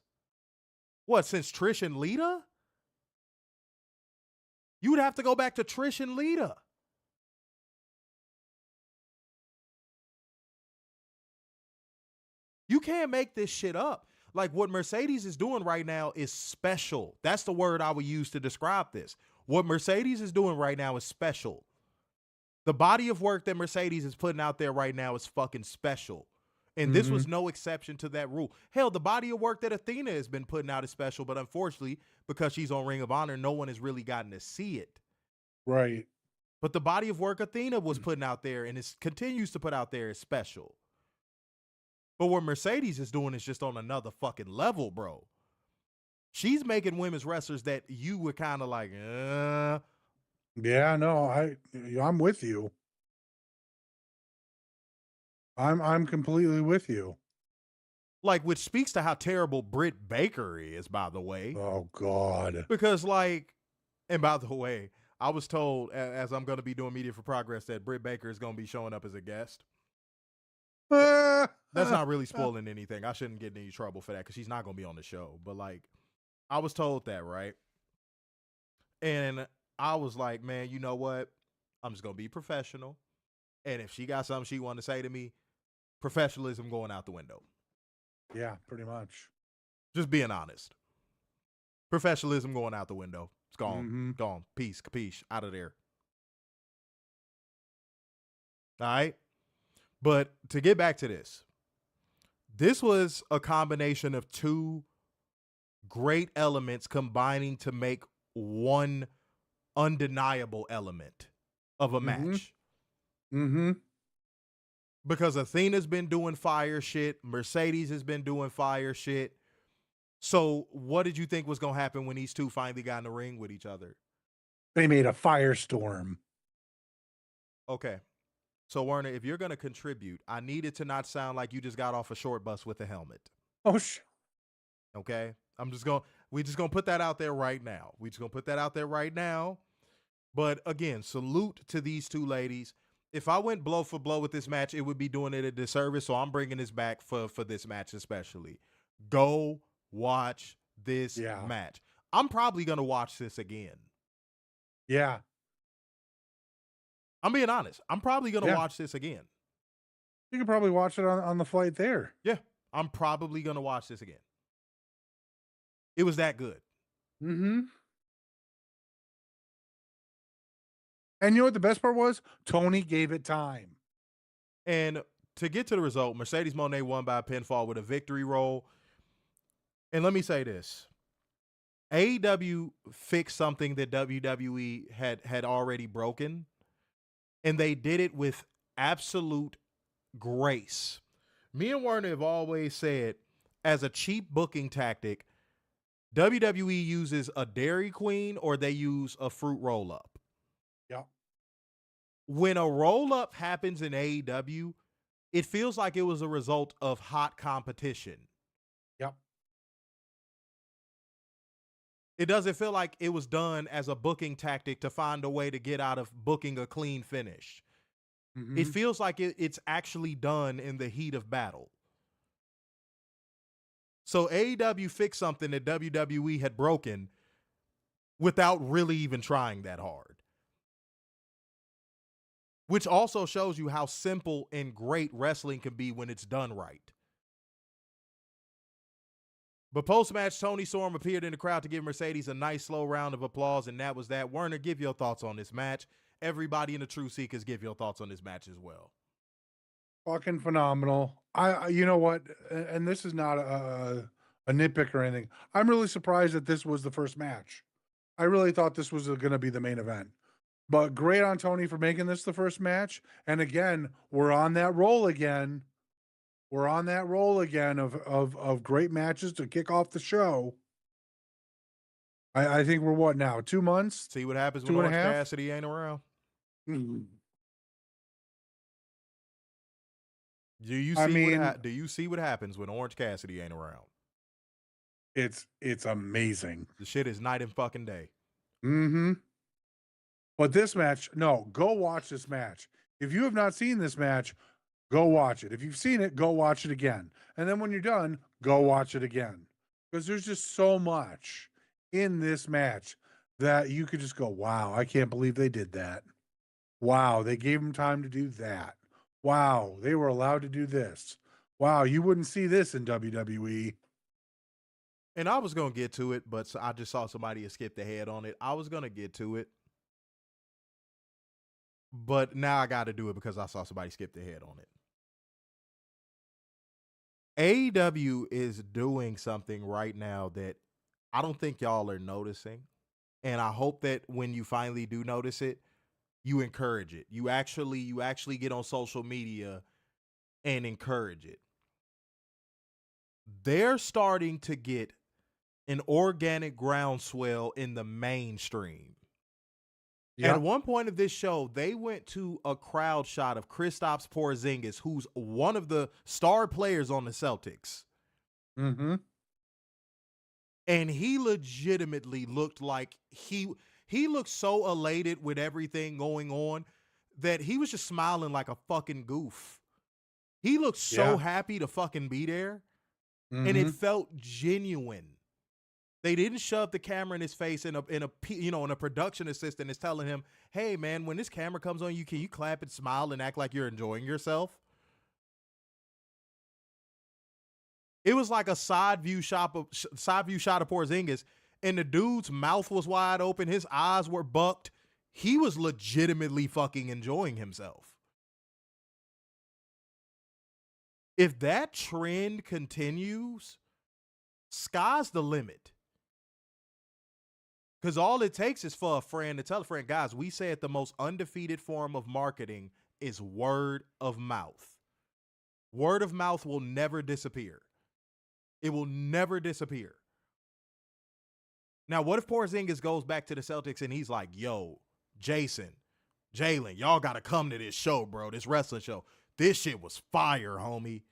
[SPEAKER 5] What, since Trish and Lita? You would have to go back to Trish and Lita. You can't make this shit up. Like what Mercedes is doing right now is special. That's the word I would use to describe this. What Mercedes is doing right now is special. The body of work that Mercedes is putting out there right now is fucking special. And this was no exception to that rule. Hell, the body of work that Athena has been putting out is special, but unfortunately, because she's on Ring of Honor, no one has really gotten to see it.
[SPEAKER 6] Right.
[SPEAKER 5] But the body of work Athena was putting out there and continues to put out there is special. But what Mercedes is doing is just on another fucking level, bro. She's making women's wrestlers that you were kind of like,
[SPEAKER 6] Yeah, no, I'm with you. I'm completely with you.
[SPEAKER 5] Like, which speaks to how terrible Britt Baker is, by the way.
[SPEAKER 6] Oh God.
[SPEAKER 5] Because, like, and by the way, I was told, as I'm going to be doing Media for Progress, that Britt Baker is going to be showing up as a guest. That's not really spoiling anything. I shouldn't get in any trouble for that because she's not going to be on the show. But, like, I was told that, right? And I was like, man, you know what? I'm just going to be professional. And if she got something she wanted to say to me, professionalism going out the window.
[SPEAKER 6] Yeah, pretty much.
[SPEAKER 5] Just being honest. Professionalism going out the window. It's gone. Gone. Peace. Capiche. Out of there. All right? But to get back to this, this was a combination of two great elements combining to make one undeniable element of a match. Because Athena's been doing fire shit. Mercedes has been doing fire shit. So what did you think was going to happen when these two finally got in the ring with each other?
[SPEAKER 6] They made a firestorm.
[SPEAKER 5] Okay. So, Werner, if you're going to contribute, I need it to not sound like you just got off a short bus with a helmet.
[SPEAKER 6] Oh,
[SPEAKER 5] okay? We're just going to put that out there right now. But again, salute to these two ladies. If I went blow for blow with this match, it would be doing it a disservice. So I'm bringing this back for this match especially. Go watch this match. I'm probably going to watch this again.
[SPEAKER 6] Yeah.
[SPEAKER 5] I'm being honest. I'm probably going to watch this again.
[SPEAKER 6] You can probably watch it on the flight there.
[SPEAKER 5] Yeah. I'm probably going to watch this again. It was that good.
[SPEAKER 6] And you know what the best part was? Tony gave it time.
[SPEAKER 5] And to get to the result, Mercedes Moné won by a pinfall with a victory roll. And let me say this. AEW fixed something that WWE had already broken. And they did it with absolute grace. Me and Werner have always said, as a cheap booking tactic, WWE uses a Dairy Queen or they use a fruit roll-up.
[SPEAKER 6] Yeah.
[SPEAKER 5] When a roll-up happens in AEW, it feels like it was a result of hot competition.
[SPEAKER 6] Yep.
[SPEAKER 5] It doesn't feel like it was done as a booking tactic to find a way to get out of booking a clean finish. It feels like it's actually done in the heat of battle. So AEW fixed something that WWE had broken without really even trying that hard. Which also shows you how simple and great wrestling can be when it's done right. But post-match, Tony Storm appeared in the crowd to give Mercedes a nice slow round of applause, and that was that. Werner, give your thoughts on this match. Everybody in the True Seekers, give your thoughts on this match as well.
[SPEAKER 6] Fucking phenomenal. You know what? And this is not a nitpick or anything. I'm really surprised that this was the first match. I really thought this was going to be the main event. But great on Tony for making this the first match. And again, we're on that roll again. We're on that roll again of great matches to kick off the show. I think we're what now? 2 months?
[SPEAKER 5] See what happens when Orange Cassidy ain't around. Do you see what happens when Orange Cassidy ain't around?
[SPEAKER 6] It's amazing.
[SPEAKER 5] The shit is night and fucking day.
[SPEAKER 6] But this match, no, go watch this match. If you have not seen this match, go watch it. If you've seen it, go watch it again. And then when you're done, go watch it again. Because there's just so much in this match that you could just go, wow, I can't believe they did that. Wow, they gave them time to do that. Wow, they were allowed to do this. Wow, you wouldn't see this in WWE.
[SPEAKER 5] And I was going to get to it, but I just saw somebody had skipped ahead on it. I was going to get to it. But now I got to do it because I saw somebody skip ahead on it. AEW is doing something right now that I don't think y'all are noticing. And I hope that when you finally do notice it, you encourage it. You actually get on social media and encourage it. They're starting to get an organic groundswell in the mainstream.
[SPEAKER 6] Yep.
[SPEAKER 5] At one point of this show, they went to a crowd shot of Kristaps Porzingis, who's one of the star players on the Celtics.
[SPEAKER 6] Mm-hmm.
[SPEAKER 5] And he legitimately looked like he looked so elated with everything going on that he was just smiling like a fucking goof. He looked so happy to fucking be there.
[SPEAKER 6] Mm-hmm.
[SPEAKER 5] And it felt genuine. They didn't shove the camera in his face and a production assistant is telling him, "Hey man, when this camera comes on you, can you clap and smile and act like you're enjoying yourself?" It was like a side view shot of Porzingis, and the dude's mouth was wide open, his eyes were bucked. He was legitimately fucking enjoying himself. If that trend continues, sky's the limit. Because all it takes is for a friend to tell a friend, guys, we said the most undefeated form of marketing is word of mouth. Word of mouth will never disappear. It will never disappear. Now, what if Porzingis goes back to the Celtics and he's like, yo, Jason, Jalen, y'all got to come to this show, bro, this wrestling show. This shit was fire, homie.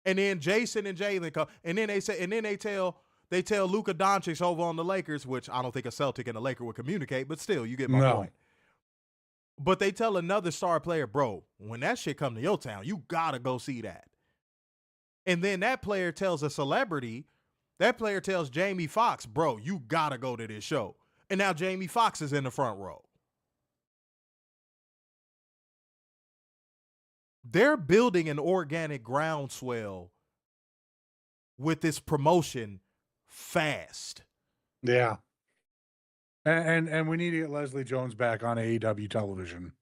[SPEAKER 5] And then Jason and Jalen come, and then they tell Luka Doncic over on the Lakers, which I don't think a Celtic and a Laker would communicate, but still, you get my point. But they tell another star player, bro, when that shit come to your town, you gotta go see that. And then that player tells a celebrity, that player tells Jamie Foxx, bro, you gotta go to this show. And now Jamie Foxx is in the front row. They're building an organic groundswell with this promotion fast.
[SPEAKER 6] Yeah. And we need to get Leslie Jones back on AEW television.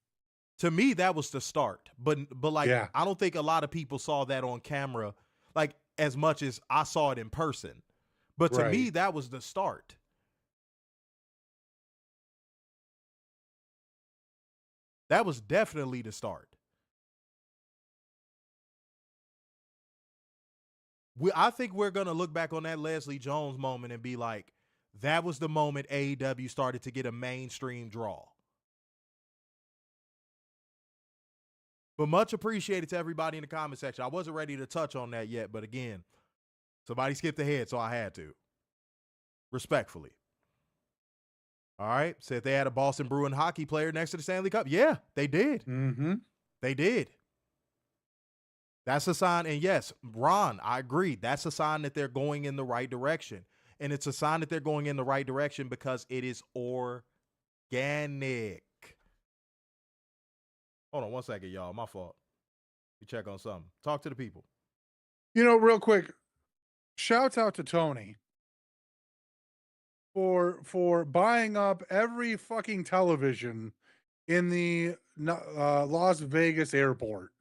[SPEAKER 5] To me, that was the start. But like, I don't think a lot of people saw that on camera, like as much as I saw it in person. But to me, that was the start. That was definitely the start. I think we're going to look back on that Leslie Jones moment and be like, that was the moment AEW started to get a mainstream draw. But much appreciated to everybody in the comment section. I wasn't ready to touch on that yet, but again, somebody skipped ahead, so I had to. Respectfully. All right. Said they had a Boston Bruin hockey player next to the Stanley Cup. Yeah, they did.
[SPEAKER 6] Mm-hmm.
[SPEAKER 5] They did. That's a sign. And yes, Ron, I agree. That's a sign that they're going in the right direction. And it's a sign that they're going in the right direction because it is organic. Hold on one second, y'all. My fault. You check on something. Talk to the people.
[SPEAKER 6] You know, real quick, shouts out to Tony for buying up every fucking television in the Las Vegas airport.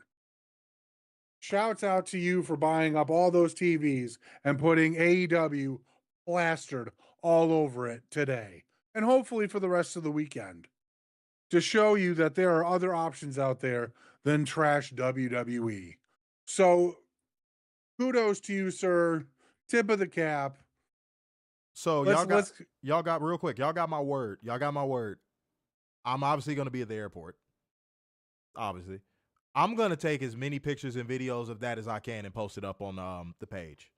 [SPEAKER 6] Shouts out to you for buying up all those TVs and putting AEW plastered all over it today. And hopefully for the rest of the weekend. To show you that there are other options out there than trash WWE. So kudos to you, sir. Tip of the cap.
[SPEAKER 5] So y'all got real quick. Y'all got my word. Y'all got my word. I'm obviously going to be at the airport. Obviously. I'm going to take as many pictures and videos of that as I can and post it up on the page.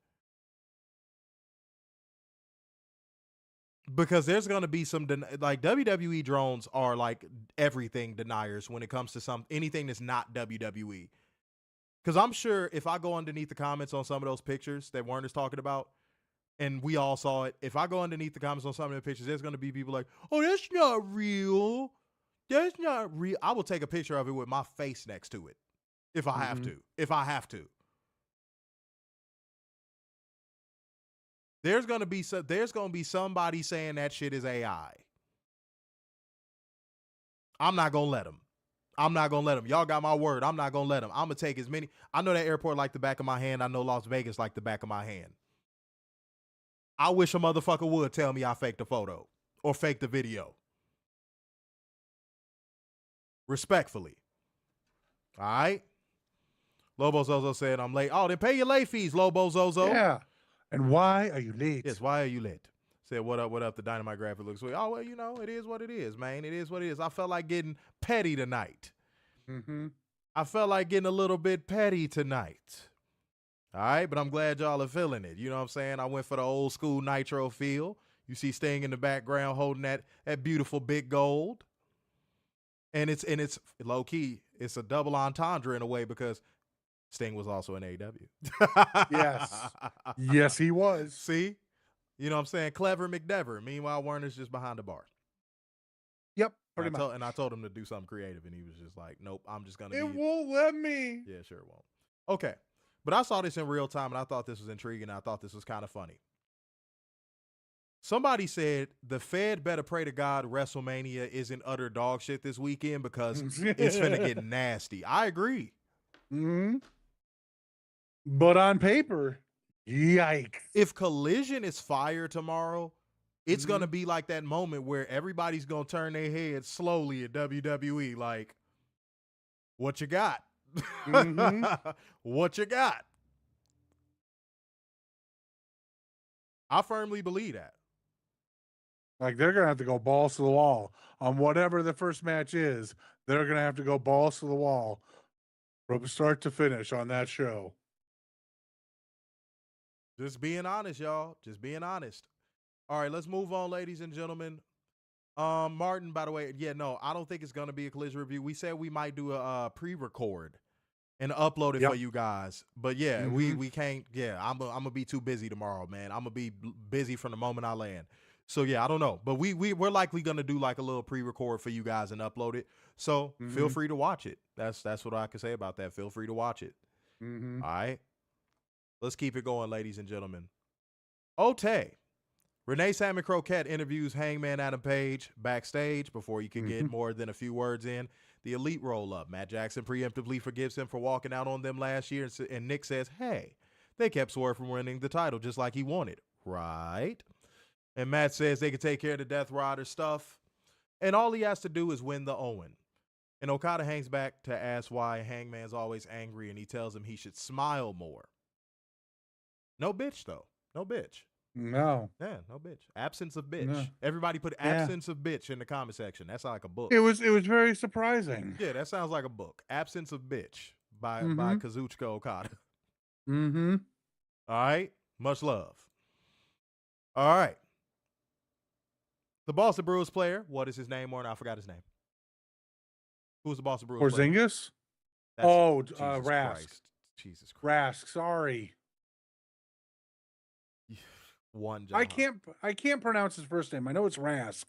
[SPEAKER 5] Because there's going to be some, like WWE drones are like everything deniers when it comes to anything that's not WWE. Because I'm sure if I go underneath the comments on some of those pictures that Werner's talking about, and we all saw it, if I go underneath the comments on some of the pictures, there's going to be people like, oh, that's not real. That's not real. I will take a picture of it with my face next to it if I have to. If I have to. There's going to be somebody saying that shit is AI. I'm not going to let them. I'm not going to let them. Y'all got my word. I'm not going to let them. I'm going to take as many. I know that airport like the back of my hand. I know Las Vegas like the back of my hand. I wish a motherfucker would tell me I faked the photo or faked the video. Respectfully. All right? Lobo Zozo said I'm late. Oh, then pay your late fees, Lobo Zozo.
[SPEAKER 6] Yeah. And why are you late?
[SPEAKER 5] Yes, why are you late? Said, what up, the Dynamite graphic looks sweet. Oh, well, you know, it is what it is, man. It is what it is. I felt like getting petty tonight. I felt like getting a little bit petty tonight. All right, but I'm glad y'all are feeling it. You know what I'm saying? I went for the old school Nitro feel. You see Sting in the background holding that beautiful big gold. And it's low key, it's a double entendre in a way because Sting was also in AEW.
[SPEAKER 6] Yes. Yes, he was.
[SPEAKER 5] See? You know what I'm saying? Clever McDever. Meanwhile, Werner's just behind the bar.
[SPEAKER 6] Yep, pretty much.
[SPEAKER 5] And I told him to do something creative, and he was just like, nope, I'm just going to
[SPEAKER 6] It won't let me.
[SPEAKER 5] Yeah, sure it won't. Okay. But I saw this in real time, and I thought this was intriguing. I thought this was kind of funny. Somebody said the Fed better pray to God WrestleMania isn't utter dog shit this weekend because it's finna get nasty. I agree.
[SPEAKER 6] But on paper, yikes.
[SPEAKER 5] If Collision is fire tomorrow, it's going to be like that moment where everybody's going to turn their heads slowly at WWE like, what you got? What you got? I firmly believe that.
[SPEAKER 6] Like, they're going to have to go balls to the wall on whatever the first match is. They're going to have to go balls to the wall from start to finish on that show.
[SPEAKER 5] Just being honest, y'all. Just being honest. All right, let's move on, ladies and gentlemen. Martin, by the way, I don't think it's going to be a Collision review. We said we might do a pre-record and upload it for you guys. But, yeah, we can't. Yeah, I'm going to be too busy tomorrow, man. I'm going to be busy from the moment I land. So, yeah, I don't know. But we're likely going to do like a little pre-record for you guys and upload it. So feel free to watch it. That's what I can say about that. Feel free to watch it. All right. Let's keep it going, ladies and gentlemen. Ote. Renee Salmon Croquette interviews Hangman Adam Page backstage before you can get more than a few words in. The Elite roll-up. Matt Jackson preemptively forgives him for walking out on them last year, and Nick says, hey, they kept Swerve from winning the title just like he wanted. Right? And Matt says they can take care of the Death Rider stuff, and all he has to do is win the Owen. And Okada hangs back to ask why Hangman's always angry, and he tells him he should smile more. No bitch, though. No bitch.
[SPEAKER 6] No.
[SPEAKER 5] Yeah, no bitch. Absence of bitch.
[SPEAKER 6] No.
[SPEAKER 5] Everybody put absence of bitch in the comment section. That sounds like a book.
[SPEAKER 6] It was very surprising.
[SPEAKER 5] Yeah, that sounds like a book. Absence of bitch by Kazuchika Okada.
[SPEAKER 6] Mm-hmm.
[SPEAKER 5] All right. Much love. All right. The Boston Bruins player. What is his name, Warren? I forgot his name. Who's the Boston Bruins player?
[SPEAKER 6] Porzingis? Rask.
[SPEAKER 5] Christ. Jesus Christ.
[SPEAKER 6] Rask, sorry.
[SPEAKER 5] One
[SPEAKER 6] I can't pronounce his first name. I know it's Rask.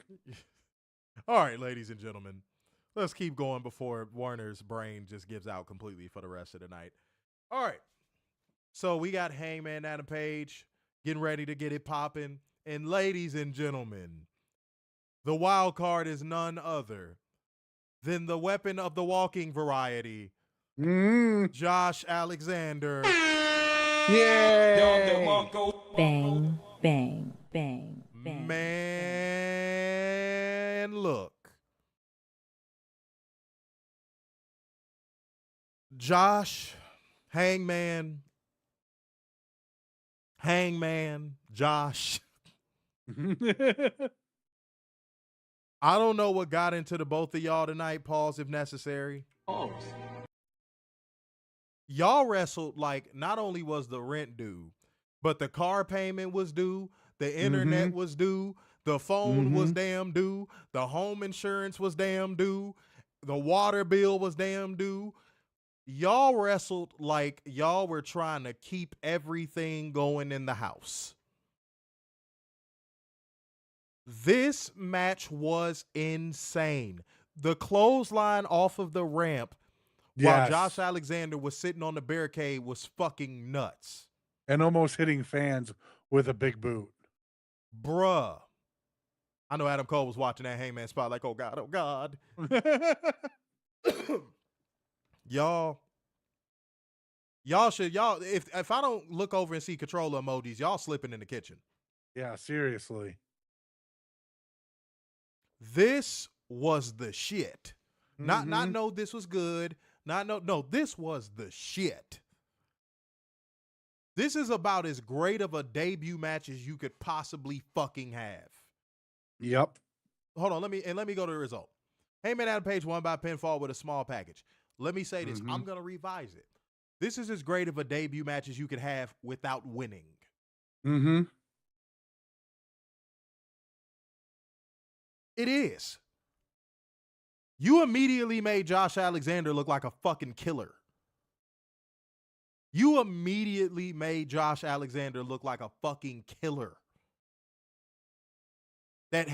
[SPEAKER 5] All right, ladies and gentlemen. Let's keep going before Warner's brain just gives out completely for the rest of the night. All right. So we got Hangman Adam Page getting ready to get it popping. And ladies and gentlemen, the wild card is none other than the weapon of the walking variety, Josh Alexander.
[SPEAKER 6] Yay!
[SPEAKER 8] Bang, bang, bang, bang.
[SPEAKER 5] Man, look. Josh, Hangman, Josh. I don't know what got into the both of y'all tonight. Pause if necessary.
[SPEAKER 7] Pause.
[SPEAKER 5] Y'all wrestled like not only was the rent due, but the car payment was due, the internet was due, the phone was damn due, the home insurance was damn due, the water bill was damn due. Y'all wrestled like y'all were trying to keep everything going in the house. This match was insane. The clothesline off of the ramp while Josh Alexander was sitting on the barricade was fucking nuts.
[SPEAKER 6] And almost hitting fans with a big boot.
[SPEAKER 5] Bruh. I know Adam Cole was watching that Hangman spot like, oh God, oh God. Y'all should, if I don't look over and see controller emojis, y'all slipping in the kitchen.
[SPEAKER 6] Yeah, seriously.
[SPEAKER 5] This was the shit. Not know this was good. No, this was the shit. This is about as great of a debut match as you could possibly fucking have.
[SPEAKER 6] Yep.
[SPEAKER 5] Hold on, let me go to the result. Hangman Adam Page won by pinfall with a small package. Let me say this. I'm going to revise it. This is as great of a debut match as you could have without winning.
[SPEAKER 6] Mm-hmm.
[SPEAKER 5] It is. You immediately made Josh Alexander look like a fucking killer. You immediately made Josh Alexander look like a fucking killer. That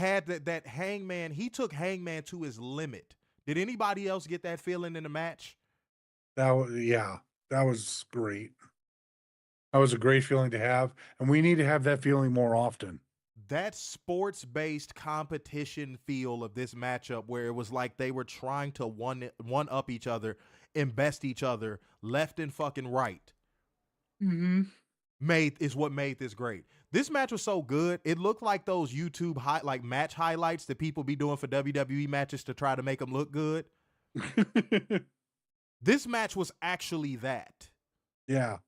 [SPEAKER 5] Hangman, he took Hangman to his limit. Did anybody else get that feeling in the match?
[SPEAKER 6] That was great. That was a great feeling to have, and we need to have that feeling more often.
[SPEAKER 5] That sports-based competition feel of this matchup where it was like they were trying to one-up each other and best each other left and fucking right.
[SPEAKER 6] Mm-hmm.
[SPEAKER 5] Is what made this great. This match was so good, it looked like those YouTube match highlights that people be doing for WWE matches to try to make them look good. This match was actually that.
[SPEAKER 6] Yeah.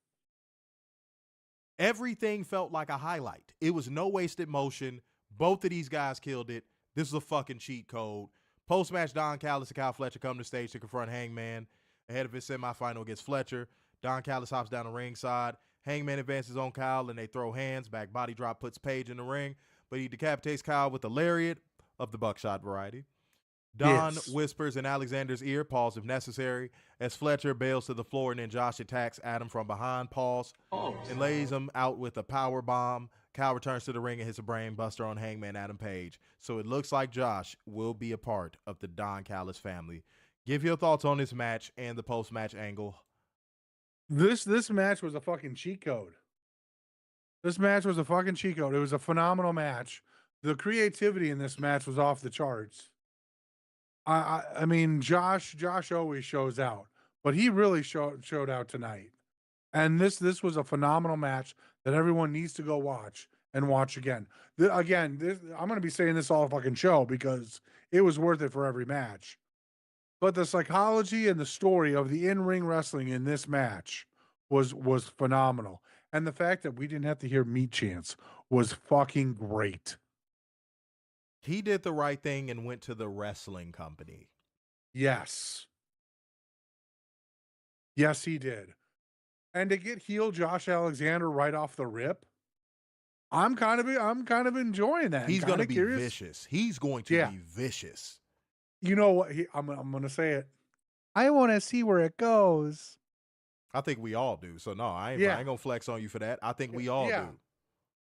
[SPEAKER 5] Everything felt like a highlight. It was no wasted motion. Both of these guys killed it. This is a fucking cheat code. Post-match, Don Callis and Kyle Fletcher come to stage to confront Hangman ahead of his semifinal against Fletcher. Don Callis hops down the ringside. Hangman advances on Kyle, and they throw hands. Back body drop puts Page in the ring, but he decapitates Kyle with a lariat of the buckshot variety. Don whispers in Alexander's ear, pause if necessary, as Fletcher bails to the floor, and then Josh attacks Adam from behind, pause, and lays him out with a power bomb. Kyle returns to the ring and hits a brain buster on Hangman Adam Page. So it looks like Josh will be a part of the Don Callis family. Give your thoughts on this match and the post-match angle.
[SPEAKER 6] This match was a fucking cheat code. This match was a fucking cheat code. It was a phenomenal match. The creativity in this match was off the charts. I mean, Josh always shows out, but he really showed out tonight. And this was a phenomenal match that everyone needs to go watch and watch again. I'm going to be saying this all fucking show because it was worth it for every match. But the psychology and the story of the in-ring wrestling in this match was phenomenal. And the fact that we didn't have to hear meat chants was fucking great.
[SPEAKER 5] He did the right thing and went to the wrestling company.
[SPEAKER 6] Yes. Yes, he did. And to get heel Josh Alexander right off the rip, I'm kind of enjoying that.
[SPEAKER 5] He's going to be vicious. He's going to be vicious.
[SPEAKER 6] You know what? I'm going to say it. I want to see where it goes.
[SPEAKER 5] I think we all do. So no, I ain't going to flex on you for that. I think we all do.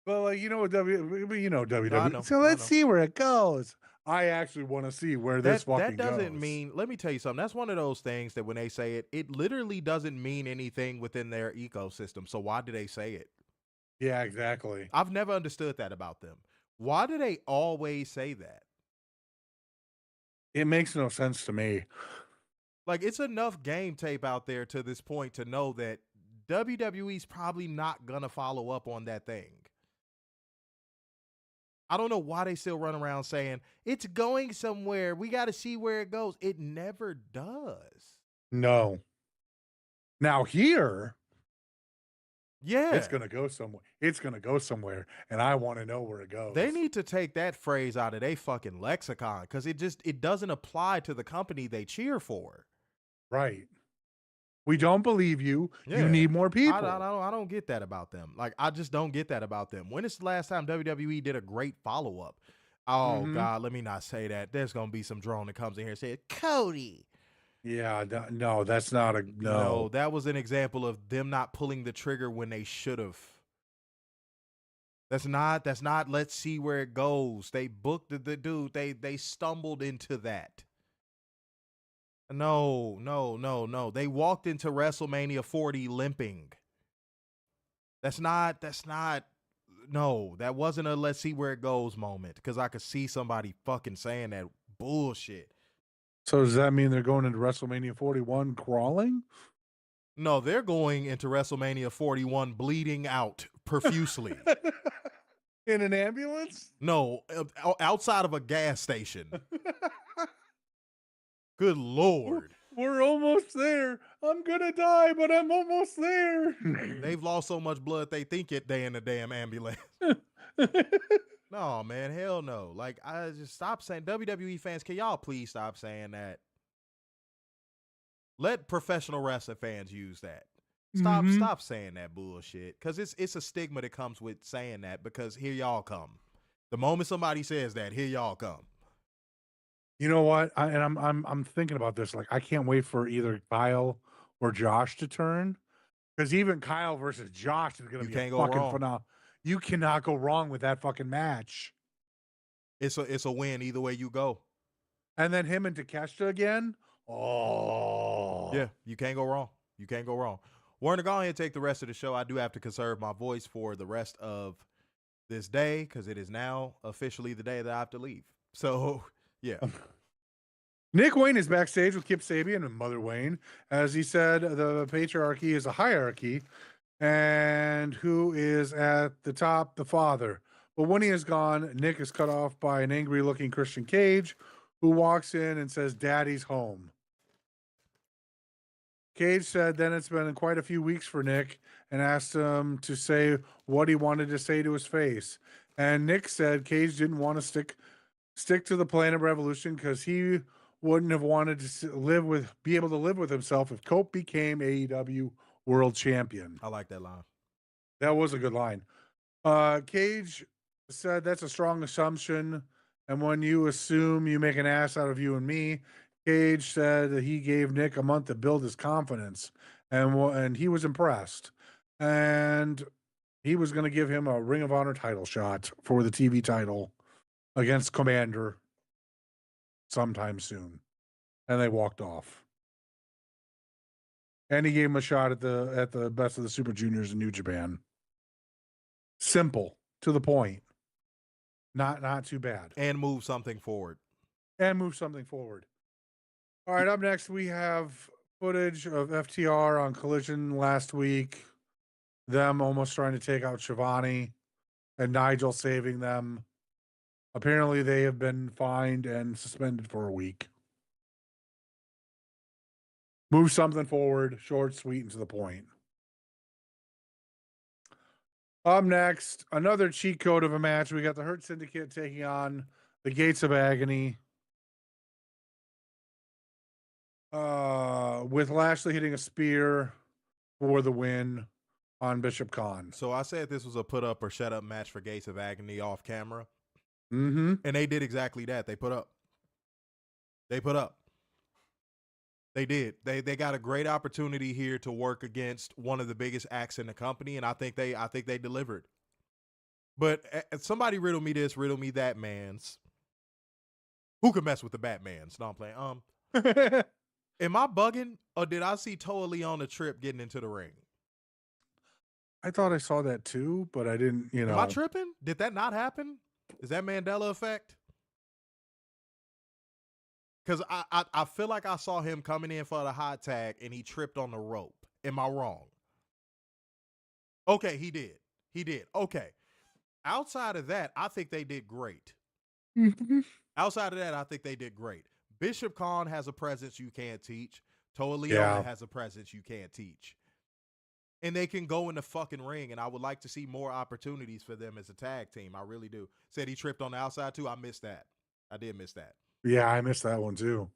[SPEAKER 6] Well, WWE. So let's see where it goes. I actually want to see where this fucking goes. That doesn't
[SPEAKER 5] mean, let me tell you something. That's one of those things that when they say it, it literally doesn't mean anything within their ecosystem. So why do they say it?
[SPEAKER 6] Yeah, exactly.
[SPEAKER 5] I've never understood that about them. Why do they always say that?
[SPEAKER 6] It makes no sense to me.
[SPEAKER 5] Like, it's enough game tape out there to this point to know that WWE's probably not going to follow up on that thing. I don't know why they still run around saying, it's going somewhere. We got to see where it goes. It never does.
[SPEAKER 6] No. Now here,
[SPEAKER 5] yeah,
[SPEAKER 6] it's going to go somewhere. It's going to go somewhere, and I want to know where it goes.
[SPEAKER 5] They need to take that phrase out of their fucking lexicon because it doesn't apply to the company they cheer for.
[SPEAKER 6] Right. We don't believe you. Yeah. You need more people.
[SPEAKER 5] I don't get that about them. Like, I just don't get that about them. When is the last time WWE did a great follow-up? Oh, God, let me not say that. There's going to be some drone that comes in here and says, Cody.
[SPEAKER 6] Yeah, no, that's not a no.
[SPEAKER 5] No, that was an example of them not pulling the trigger when they should have. That's not, let's see where it goes. They booked the dude. They stumbled into that. No. They walked into WrestleMania 40 limping. That wasn't a let's see where it goes moment because I could see somebody fucking saying that bullshit.
[SPEAKER 6] So does that mean they're going into WrestleMania 41 crawling?
[SPEAKER 5] No, they're going into WrestleMania 41 bleeding out profusely.
[SPEAKER 6] In an ambulance?
[SPEAKER 5] No, outside of a gas station. Good Lord.
[SPEAKER 6] We're almost there. I'm gonna die, but I'm almost there.
[SPEAKER 5] They've lost so much blood they think they in the damn ambulance. No, man, hell no. Like, I just stop saying, WWE fans, can y'all please stop saying that? Let professional wrestling fans use that. Stop saying that bullshit. Because it's a stigma that comes with saying that, because here y'all come. The moment somebody says that, here y'all come.
[SPEAKER 6] You know what? I'm thinking about this. Like, I can't wait for either Kyle or Josh to turn, because even Kyle versus Josh is going to be a fucking phenomenal. You cannot go wrong with that fucking match.
[SPEAKER 5] It's a win either way you go.
[SPEAKER 6] And then him and Takeshita again. Oh,
[SPEAKER 5] yeah, you can't go wrong. You can't go wrong. Warner, go ahead and take the rest of the show. I do have to conserve my voice for the rest of this day, because it is now officially the day that I have to leave. So, yeah.
[SPEAKER 6] Nick Wayne is backstage with Kip Sabian and Mother Wayne. As he said, the patriarchy is a hierarchy, and who is at the top? The father. But when he is gone, Nick is cut off by an angry-looking Christian Cage, who walks in and says, "Daddy's home." Cage said then it's been quite a few weeks for Nick, and asked him to say what he wanted to say to his face. And Nick said Cage didn't want to stick to the plan of Revolution, because he wouldn't have wanted to be able to live with himself if Cope became AEW World Champion.
[SPEAKER 5] I like that line.
[SPEAKER 6] That was a good line. Cage said that's a strong assumption, and when you assume, you make an ass out of you and me. Cage said that he gave Nick a month to build his confidence, and he was impressed. And he was going to give him a Ring of Honor title shot for the TV title against Commander sometime soon. And they walked off. And he gave him a shot at the best of the Super Juniors in New Japan. Simple, to the point. Not too bad.
[SPEAKER 5] And move something forward.
[SPEAKER 6] All right, up next we have footage of FTR on Collision last week. Them almost trying to take out Shivani and Nigel saving them. Apparently they have been fined and suspended for a week. Move something forward, short, sweet, and to the point. Up next, another cheat code of a match. We got the Her Syndicate taking on the Gates of Agony. With Lashley hitting a spear for the win on Bishop Khan.
[SPEAKER 5] So I said this was a put up or shut up match for Gates of Agony off camera.
[SPEAKER 6] Mm-hmm.
[SPEAKER 5] And they did exactly that. They put up. They did. They got a great opportunity here to work against one of the biggest acts in the company, and I think they delivered. But somebody riddle me this, riddle me that, man's. Who could mess with the Batmans? No, I'm playing. Am I bugging, or did I see Toa Lee on the trip getting into the ring?
[SPEAKER 6] I thought I saw that too, but I didn't,
[SPEAKER 5] Am I tripping? Did that not happen? Is that Mandela effect? Because I feel like I saw him coming in for the hot tag and he tripped on the rope. Am I wrong? Okay, he did. Okay. Outside of that, I think they did great. Outside of that, I think they did great. Bishop Khan has a presence you can't teach. Toa Leona has a presence you can't teach. And they can go in the fucking ring, and I would like to see more opportunities for them as a tag team. I really do. Said he tripped on the outside, too. I missed that. I did miss that.
[SPEAKER 6] Yeah, I missed that one, too.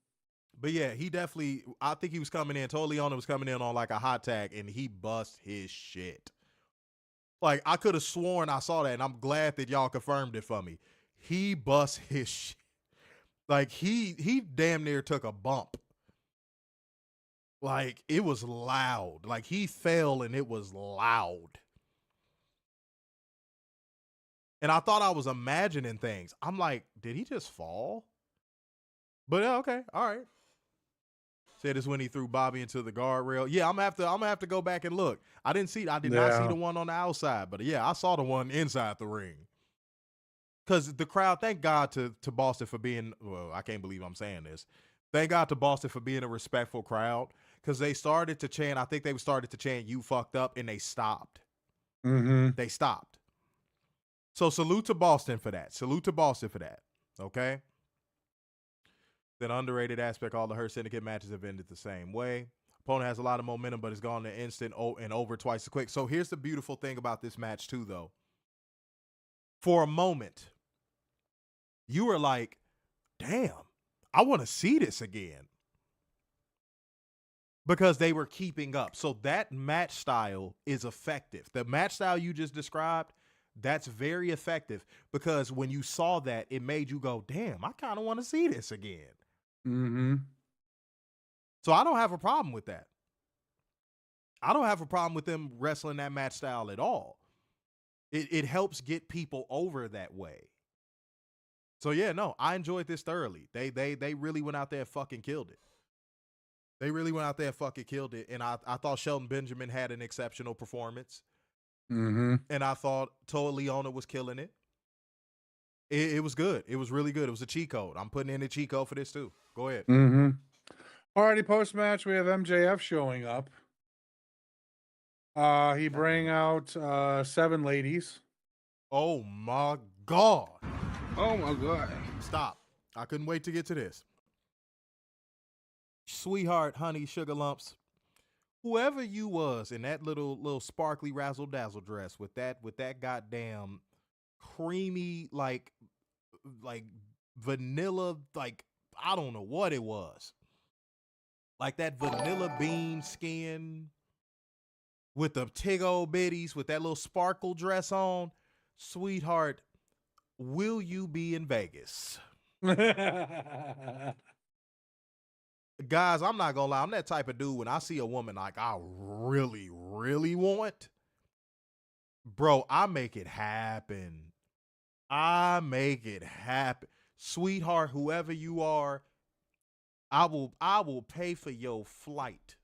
[SPEAKER 5] But, yeah, he definitely – I think he was coming in. Toa Leona was coming in on, like, a hot tag, and he bust his shit. Like, I could have sworn I saw that, and I'm glad that y'all confirmed it for me. He bust his shit. Like, he damn near took a bump. Like, it was loud. Like, he fell and it was loud. And I thought I was imagining things. I'm like, did he just fall? But okay, all right. Said it's when he threw Bobby into the guardrail. Yeah, I'm gonna have to go back and look. I did not see the one on the outside, but yeah, I saw the one inside the ring. Because the crowd, thank God to Boston for being, well, I can't believe I'm saying this. Thank God to Boston for being a respectful crowd. Because they started to chant, I think they started to chant, "You fucked up," and they stopped.
[SPEAKER 6] Mm-hmm.
[SPEAKER 5] They stopped. So salute to Boston for that. Okay? Then underrated aspect, all the Her Syndicate matches have ended the same way. Opponent has a lot of momentum, but it's gone in an instant and over twice as quick. So here's the beautiful thing about this match too, though. For a moment, you were like, damn, I want to see this again. Because they were keeping up. So that match style is effective. The match style you just described, that's very effective. Because when you saw that, it made you go, damn, I kind of want to see this again.
[SPEAKER 6] Mm-hmm.
[SPEAKER 5] So I don't have a problem with that. I don't have a problem with them wrestling that match style at all. It helps get people over that way. So yeah, no, I enjoyed this thoroughly. They really went out there and fucking killed it. They really went out there and fucking killed it. And I thought Shelton Benjamin had an exceptional performance.
[SPEAKER 6] Mm-hmm.
[SPEAKER 5] And I thought Toa Leona was killing it. It was good. It was really good. It was a cheat code. I'm putting in a cheat code for this too. Go ahead.
[SPEAKER 6] Mm-hmm. Alrighty, post-match, we have MJF showing up. He bring out 7 ladies.
[SPEAKER 5] Oh my God.
[SPEAKER 7] Oh my God.
[SPEAKER 5] Stop. I couldn't wait to get to this. Sweetheart, honey, sugar lumps. Whoever you was in that little sparkly razzle dazzle dress with that goddamn creamy like vanilla, like I don't know what it was. Like that vanilla bean skin with the tig old bitties with that little sparkle dress on. Sweetheart, will you be in Vegas? Guys, I'm not gonna lie. I'm that type of dude when I see a woman like I really, really want, bro, I make it happen. I make it happen. Sweetheart, whoever you are, I will pay for your flight.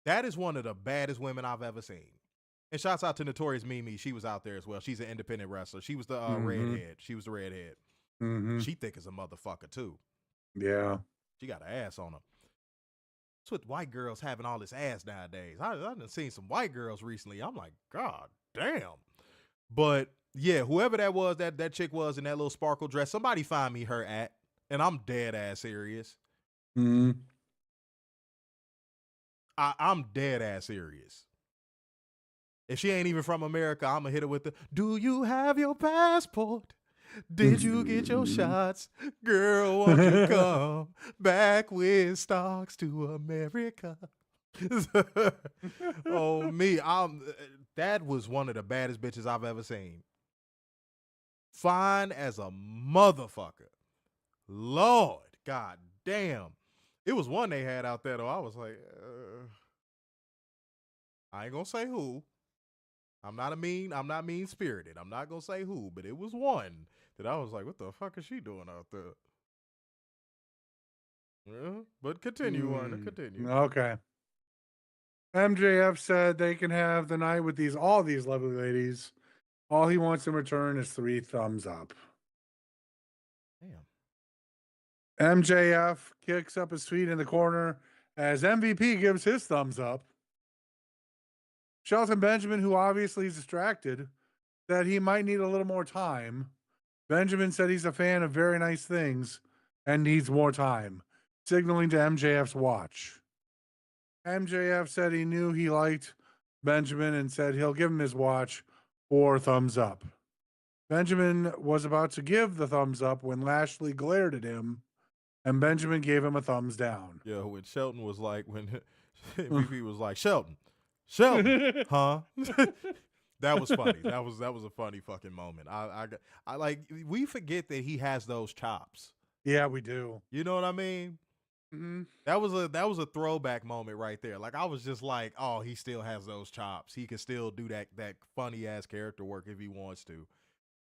[SPEAKER 5] That is one of the baddest women I've ever seen. And shouts out to Notorious Mimi. She was out there as well. She's an independent wrestler. She was the redhead. She was the redhead.
[SPEAKER 6] Mm-hmm.
[SPEAKER 5] She thick as a motherfucker too.
[SPEAKER 6] Yeah.
[SPEAKER 5] She got an ass on her. It's with white girls having all this ass nowadays. I've done seen some white girls recently. I'm like, God damn. But yeah, whoever that was, that chick was in that little sparkle dress, somebody find me her at. And I'm dead ass serious.
[SPEAKER 6] Mm-hmm.
[SPEAKER 5] I'm dead ass serious. If she ain't even from America, I'm going to hit her with the, do you have your passport? Did you get your shots? Girl, won't you come back with stocks to America? Oh, me. That was one of the baddest bitches I've ever seen. Fine as a motherfucker. Lord, God damn. It was one they had out there, though. I was like, I ain't going to say who. I'm not mean-spirited. I'm not going to say who, but it was one that I was like, what the fuck is she doing out there? Yeah, but continue, Warner, continue.
[SPEAKER 6] Okay. MJF said they can have the night with all these lovely ladies. All he wants in return is 3 thumbs up.
[SPEAKER 5] Damn.
[SPEAKER 6] MJF kicks up his feet in the corner as MVP gives his thumbs up. Shelton Benjamin, who obviously is distracted, said he might need a little more time. Benjamin said he's a fan of very nice things and needs more time, signaling to MJF's watch. MJF said he knew he liked Benjamin and said he'll give him his watch 4 thumbs up. Benjamin was about to give the thumbs up when Lashley glared at him, and Benjamin gave him a thumbs down.
[SPEAKER 5] Yeah, when Shelton was like, when MVP was like, Shelton, huh? That was funny. That was a funny fucking moment. I like, we forget that he has those chops.
[SPEAKER 6] Yeah, we do.
[SPEAKER 5] You know what I mean?
[SPEAKER 6] Mm-hmm.
[SPEAKER 5] That was a throwback moment right there. Like I was just like, oh, he still has those chops. He can still do that funny ass character work if he wants to.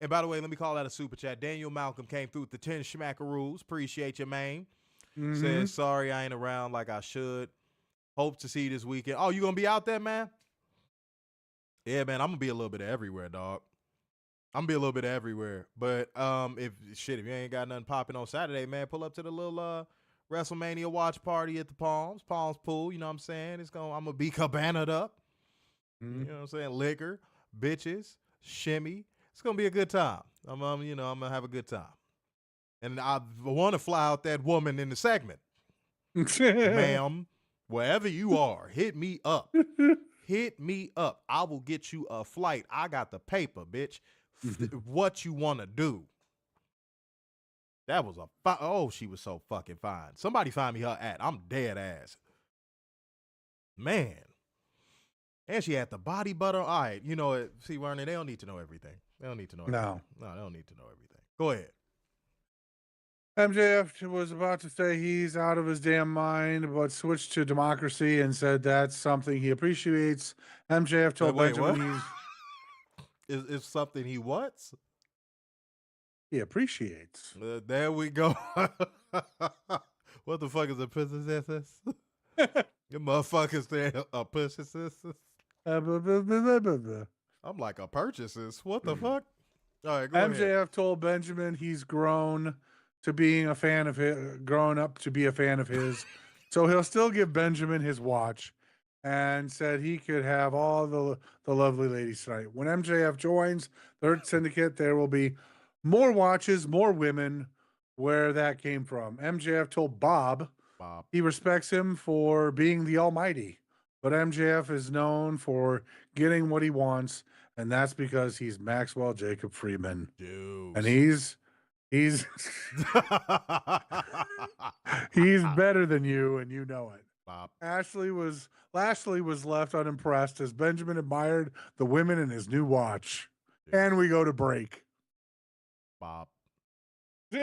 [SPEAKER 5] And by the way, let me call that a super chat. Daniel Malcolm came through with the 10 schmackaroos. Appreciate you, man.
[SPEAKER 6] Mm-hmm.
[SPEAKER 5] Says, sorry I ain't around like I should. Hope to see you this weekend. Oh, you gonna be out there, man? Yeah, man, I'm gonna be a little bit of everywhere, dog. I'm gonna be a little bit of everywhere. But if you ain't got nothing popping on Saturday, man, pull up to the little WrestleMania watch party at the Palms Pool. You know what I'm saying? I'm gonna be cabana'd up.
[SPEAKER 6] Mm-hmm.
[SPEAKER 5] You know what I'm saying? Liquor, bitches, shimmy. It's gonna be a good time. I'm gonna have a good time. And I want to fly out that woman in the segment. Ma'am, wherever you are, hit me up. Hit me up. I will get you a flight. I got the paper, bitch. What you want to do? That was she was so fucking fine. Somebody find me her at. I'm dead ass. Man. And she had the body butter. All right, you know it. See, Werner, they don't need to know everything. They don't need to know everything. No, they don't need to know everything. Go ahead.
[SPEAKER 6] MJF was about to say he's out of his damn mind, but switched to democracy and said that's something he appreciates. MJF told Benjamin
[SPEAKER 5] is something he wants?
[SPEAKER 6] He appreciates.
[SPEAKER 5] There we go. What the fuck is a princess? You motherfuckers there a princess? I'm like a purchases. What the fuck? All right, go
[SPEAKER 6] MJF
[SPEAKER 5] ahead.
[SPEAKER 6] told Benjamin he's grown to being a fan of his, grown up to be a fan of his. So he'll still give Benjamin his watch, and said he could have all the lovely ladies tonight. When MJF joins the Her Syndicate, there will be more watches, more women. Where that came from. MJF told Bob he respects him for being the Almighty, but MJF is known for getting what he wants, and that's because he's Maxwell Jacob Freeman.
[SPEAKER 5] Dude.
[SPEAKER 6] And he's he's better than you, and you know it.
[SPEAKER 5] Bob.
[SPEAKER 6] Lashley was left unimpressed as Benjamin admired the women in his new watch.
[SPEAKER 5] Dude.
[SPEAKER 6] And we go to break.
[SPEAKER 5] Bob. No,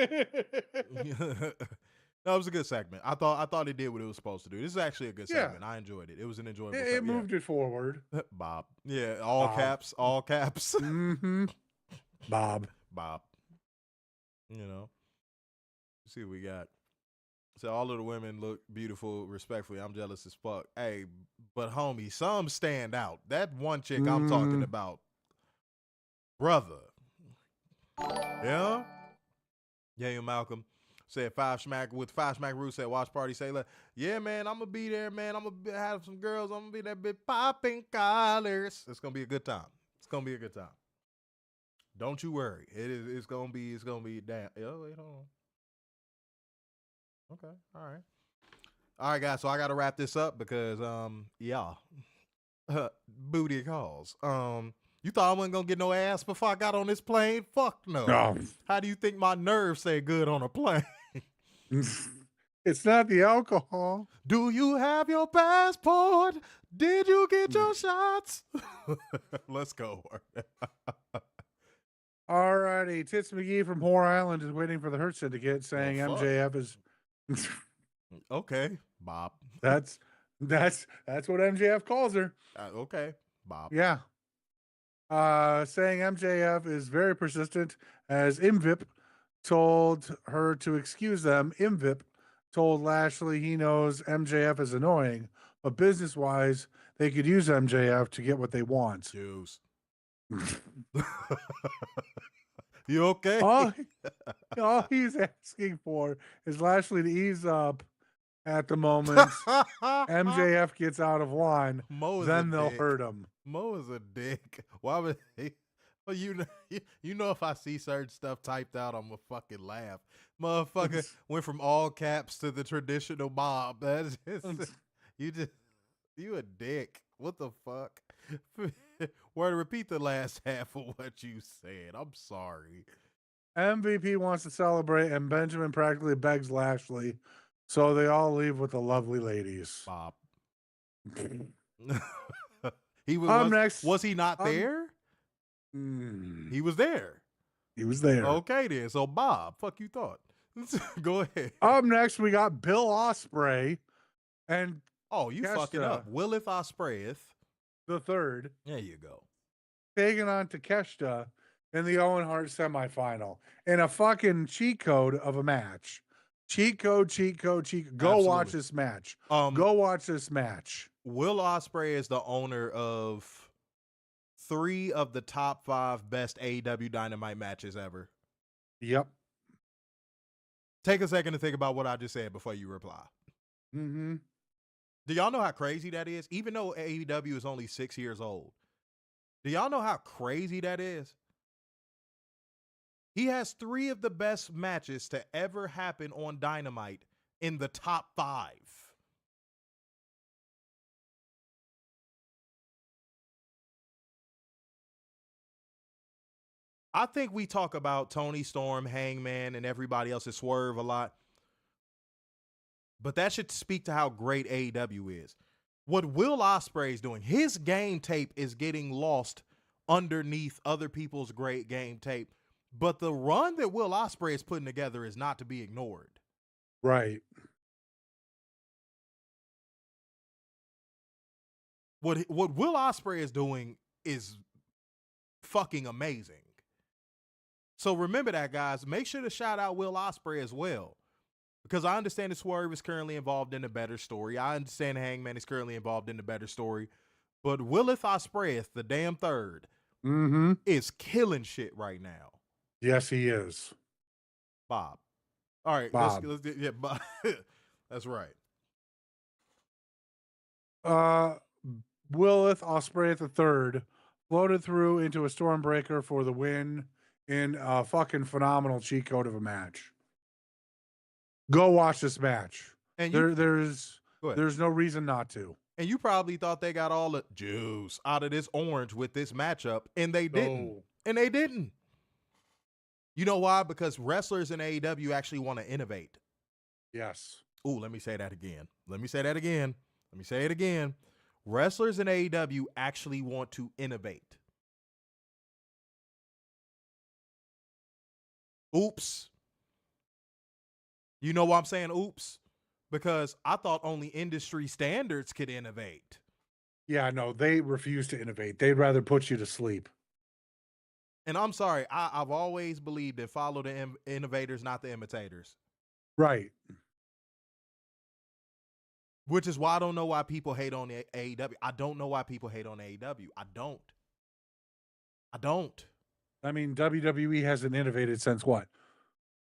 [SPEAKER 5] it was a good segment. I thought it did what it was supposed to do. This is actually a good segment. I enjoyed it. It was an enjoyable segment.
[SPEAKER 6] It moved it forward.
[SPEAKER 5] Bob. Yeah, all caps.
[SPEAKER 6] Mm-hmm. Bob.
[SPEAKER 5] You know. Let's see what we got. So all of the women look beautiful, respectfully. I'm jealous as fuck. Hey, but homie, some stand out. That one chick I'm talking about, brother. Yeah? Yeah, Malcolm said Five Smack Rules said watch party. Say, yeah, man, I'm going to be there, man. I'm going to have some girls. I'm going to be that bit popping collars. It's going to be a good time. Don't you worry. It's going to be damn. Oh, wait, hold on. Okay. All right, guys. So I got to wrap this up because, booty calls. You thought I wasn't going to get no ass before I got on this plane? Fuck no. How do you think my nerves say good on a plane?
[SPEAKER 6] It's not the alcohol.
[SPEAKER 5] Do you have your passport? Did you get your shots? Let's go.
[SPEAKER 6] All righty. Tits McGee from Whore Island is waiting for the Hurt Syndicate, saying MJF is...
[SPEAKER 5] Okay, Bob.
[SPEAKER 6] That's what MJF calls her.
[SPEAKER 5] Okay, Bob.
[SPEAKER 6] Yeah. Saying MJF is very persistent, as Imvip told her to excuse them. Imvip told Lashley he knows MJF is annoying, but business-wise, they could use MJF to get what they want.
[SPEAKER 5] Juice. You okay?
[SPEAKER 6] All he's asking for is Lashley to ease up at the moment MJF gets out of line. Then they'll hurt him.
[SPEAKER 5] Mo is a dick. Why would he? Well, you know, if I see certain stuff typed out, I'm gonna fucking laugh. Motherfucker went from all caps to the traditional mob. That's just you a dick. What the fuck? Word, repeat the last half of what you said. I'm sorry.
[SPEAKER 6] MVP wants to celebrate, and Benjamin practically begs Lashley, so they all leave with the lovely ladies.
[SPEAKER 5] Bob. He was
[SPEAKER 6] next.
[SPEAKER 5] Was he not there? He was there.
[SPEAKER 6] He was there.
[SPEAKER 5] Okay then. So Bob, fuck you thought. Go ahead.
[SPEAKER 6] Up next, we got Bill Ospreay and
[SPEAKER 5] you fucking up. Willith Ospreayeth
[SPEAKER 6] the third.
[SPEAKER 5] There you go.
[SPEAKER 6] Taking on Takeshita in the Owen Hart semifinal in a fucking cheat code of a match. Cheat code. Go
[SPEAKER 5] Absolutely.
[SPEAKER 6] watch this match. Go watch this match.
[SPEAKER 5] Will Ospreay is the owner of 3 of the top 5 best AEW Dynamite matches ever.
[SPEAKER 6] Yep.
[SPEAKER 5] Take a second to think about what I just said before you reply.
[SPEAKER 6] Mm-hmm.
[SPEAKER 5] Do y'all know how crazy that is? Even though AEW is only 6 years old. Do y'all know how crazy that is? He has 3 of the best matches to ever happen on Dynamite in the top 5. I think we talk about Tony Storm, Hangman, and everybody else at Swerve a lot. But that should speak to how great AEW is. What Will Ospreay is doing, his game tape is getting lost underneath other people's great game tape. But the run that Will Ospreay is putting together is not to be ignored.
[SPEAKER 6] Right.
[SPEAKER 5] What Will Ospreay is doing is fucking amazing. So remember that, guys. Make sure to shout out Will Ospreay as well. Because I understand that Swerve is currently involved in a better story. I understand Hangman is currently involved in a better story. But Willith Ospreay, the damn third, is killing shit right now.
[SPEAKER 6] Yes, he is.
[SPEAKER 5] Bob. All right.
[SPEAKER 6] Bob.
[SPEAKER 5] Yeah, Bob. That's right.
[SPEAKER 6] Willith Ospreay III floated through into a Stormbreaker for the win in a fucking phenomenal cheat code of a match. Go watch this match. And there's no reason not to.
[SPEAKER 5] And you probably thought they got all the juice out of this orange with this matchup, and they didn't.
[SPEAKER 6] Oh.
[SPEAKER 5] And they didn't. You know why? Because wrestlers in AEW actually want to innovate.
[SPEAKER 6] Yes.
[SPEAKER 5] Ooh, let me say that again. Let me say it again. Wrestlers in AEW actually want to innovate. Oops. You know why I'm saying oops? Because I thought only industry standards could innovate.
[SPEAKER 6] Yeah, no, they refuse to innovate. They'd rather put you to sleep.
[SPEAKER 5] And I'm sorry, I've always believed that follow the innovators, not the imitators.
[SPEAKER 6] Right.
[SPEAKER 5] Which is why I don't know why people hate on the AEW. I don't know why people hate on AEW. I don't.
[SPEAKER 6] I mean, WWE hasn't innovated since what?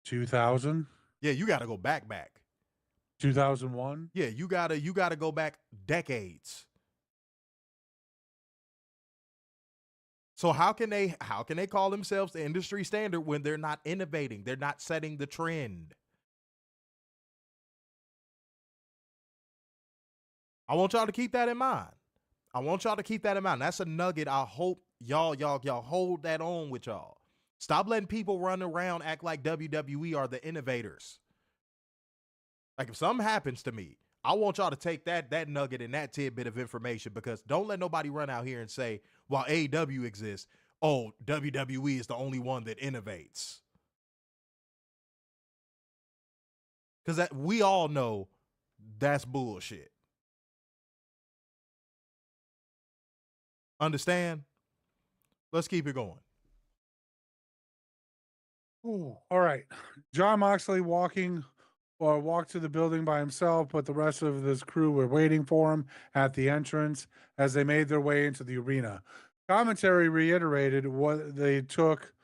[SPEAKER 6] 2000?
[SPEAKER 5] Yeah, you got to go back.
[SPEAKER 6] 2001?
[SPEAKER 5] Yeah, you gotta go back decades. So how can they call themselves the industry standard when they're not innovating? They're not setting the trend. I want y'all to keep that in mind. That's a nugget. I hope y'all hold that on with y'all. Stop letting people run around act like WWE are the innovators. Like if something happens to me, I want y'all to take that nugget and that tidbit of information, because don't let nobody run out here and say, while AEW exists, oh, WWE is the only one that innovates. Because we all know that's bullshit. Understand? Let's keep it going.
[SPEAKER 6] Ooh, all right. Jon Moxley walked to the building by himself, but the rest of his crew were waiting for him at the entrance as they made their way into the arena. Commentary reiterated what they took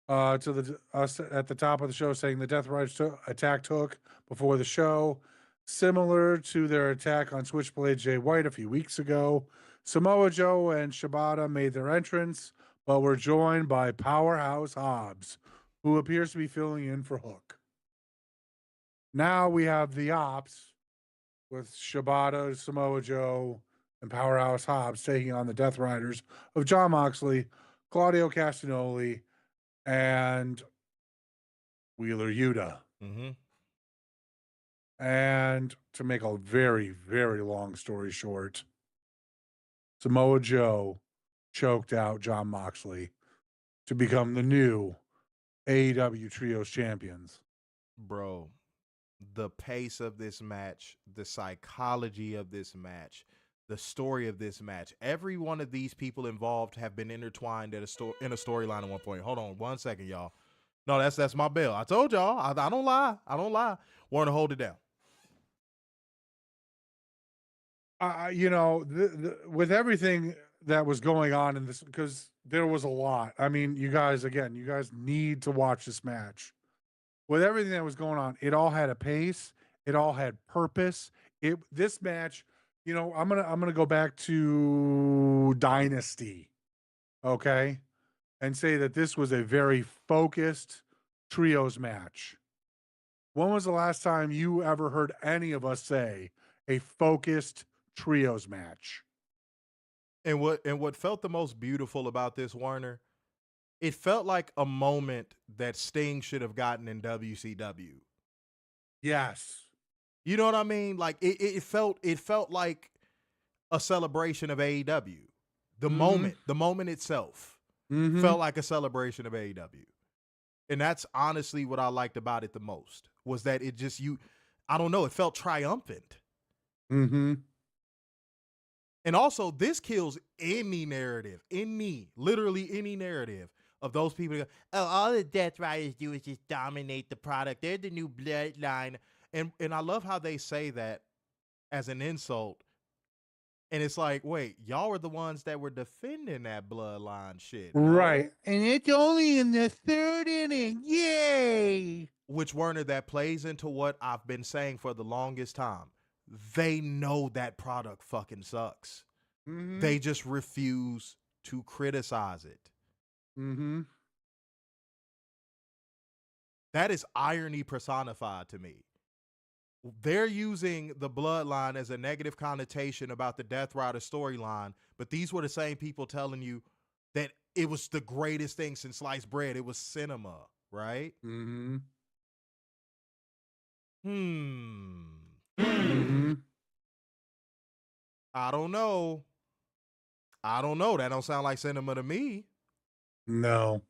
[SPEAKER 6] to us at the top of the show, saying the Death Riders attack took before the show, similar to their attack on Switchblade Jay White a few weeks ago. Samoa Joe and Shibata made their entrance, but were joined by Powerhouse Hobbs, who appears to be filling in for Hook. Now we have the Opps with Shibata, Samoa Joe, and Powerhouse Hobbs taking on the Death Riders of Jon Moxley, Claudio Castagnoli, and Wheeler Yuta.
[SPEAKER 5] Mm-hmm.
[SPEAKER 6] And to make a very, very long story short, Samoa Joe choked out Jon Moxley to become the new AEW Trios champions.
[SPEAKER 5] Bro, the pace of this match, the psychology of this match, the story of this match, every one of these people involved have been intertwined in a storyline at one point. Hold on 1 second, y'all. No, that's my bell. I told y'all. I don't lie. Want to hold it down.
[SPEAKER 6] With everything that was going on in this, because there was a lot. I mean, you guys need to watch this match. With everything that was going on, it all had a pace. It all had purpose. This match, I'm gonna go back to Dynasty, okay, and say that this was a very focused, trios match. When was the last time you ever heard any of us say a focused trios match?
[SPEAKER 5] And what felt the most beautiful about this, Warner, it felt like a moment that Sting should have gotten in WCW.
[SPEAKER 6] Yes.
[SPEAKER 5] You know what I mean? Like it felt like a celebration of AEW. The moment itself felt like a celebration of AEW. And that's honestly what I liked about it the most, was that it just, I don't know, it felt triumphant.
[SPEAKER 6] Mm-hmm.
[SPEAKER 5] And also, this kills any narrative, literally any narrative of those people that go, oh, all the Death Riders do is just dominate the product. They're the new bloodline. And I love how they say that as an insult. And it's like, wait, y'all were the ones that were defending that bloodline shit.
[SPEAKER 6] Right. No? And it's only in the third inning. Yay!
[SPEAKER 5] Which, Werner, that plays into what I've been saying for the longest time. They know that product fucking sucks. Mm-hmm. They just refuse to criticize it.
[SPEAKER 6] Mm-hmm.
[SPEAKER 5] That is irony personified to me. They're using the bloodline as a negative connotation about the Death Rider storyline, but these were the same people telling you that it was the greatest thing since sliced bread. It was cinema, right?
[SPEAKER 6] Mm-hmm.
[SPEAKER 5] Mm-hmm. I don't know. That don't sound like cinema to me.
[SPEAKER 6] No.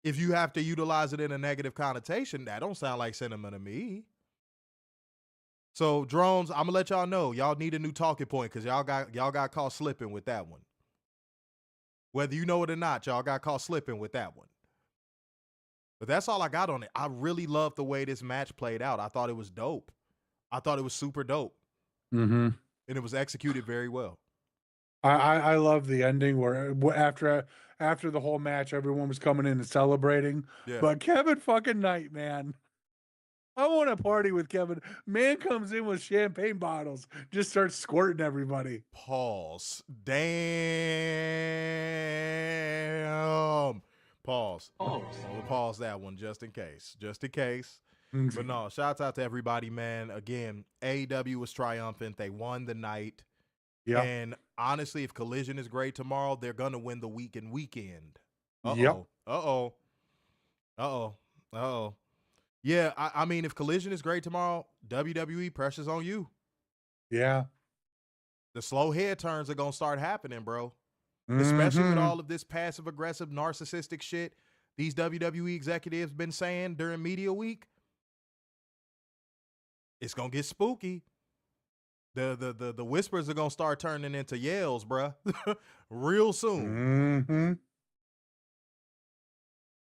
[SPEAKER 5] If you have to utilize it in a negative connotation, that don't sound like cinema to me. So, drones, I'm gonna let y'all know, y'all need a new talking point because y'all got caught slipping with that one. Whether you know it or not, y'all got caught slipping with that one. But that's all I got on it. I really loved the way this match played out. I thought it was dope. I thought it was super dope.
[SPEAKER 6] Mm-hmm.
[SPEAKER 5] And it was executed very well.
[SPEAKER 6] I love the ending where after the whole match, everyone was coming in and celebrating. Yeah. But Kevin fucking Knight, man. I want to party with Kevin. Man comes in with champagne bottles, just starts squirting everybody.
[SPEAKER 5] Pause. Damn. Pause. I'll pause that one just in case. But no, shouts out to everybody, man. Again, AEW was triumphant. They won the night. Yeah. And honestly, if Collision is great tomorrow, they're going to win the weekend. Uh-oh. Yep. Uh-oh. Yeah, I mean, if Collision is great tomorrow, WWE, pressure's on you.
[SPEAKER 6] Yeah.
[SPEAKER 5] The slow head turns are going to start happening, bro. Mm-hmm. Especially with all of this passive-aggressive, narcissistic shit these WWE executives been saying during media week. It's going to get spooky. The whispers are going to start turning into yells, bro. Real soon.
[SPEAKER 6] Mm-hmm.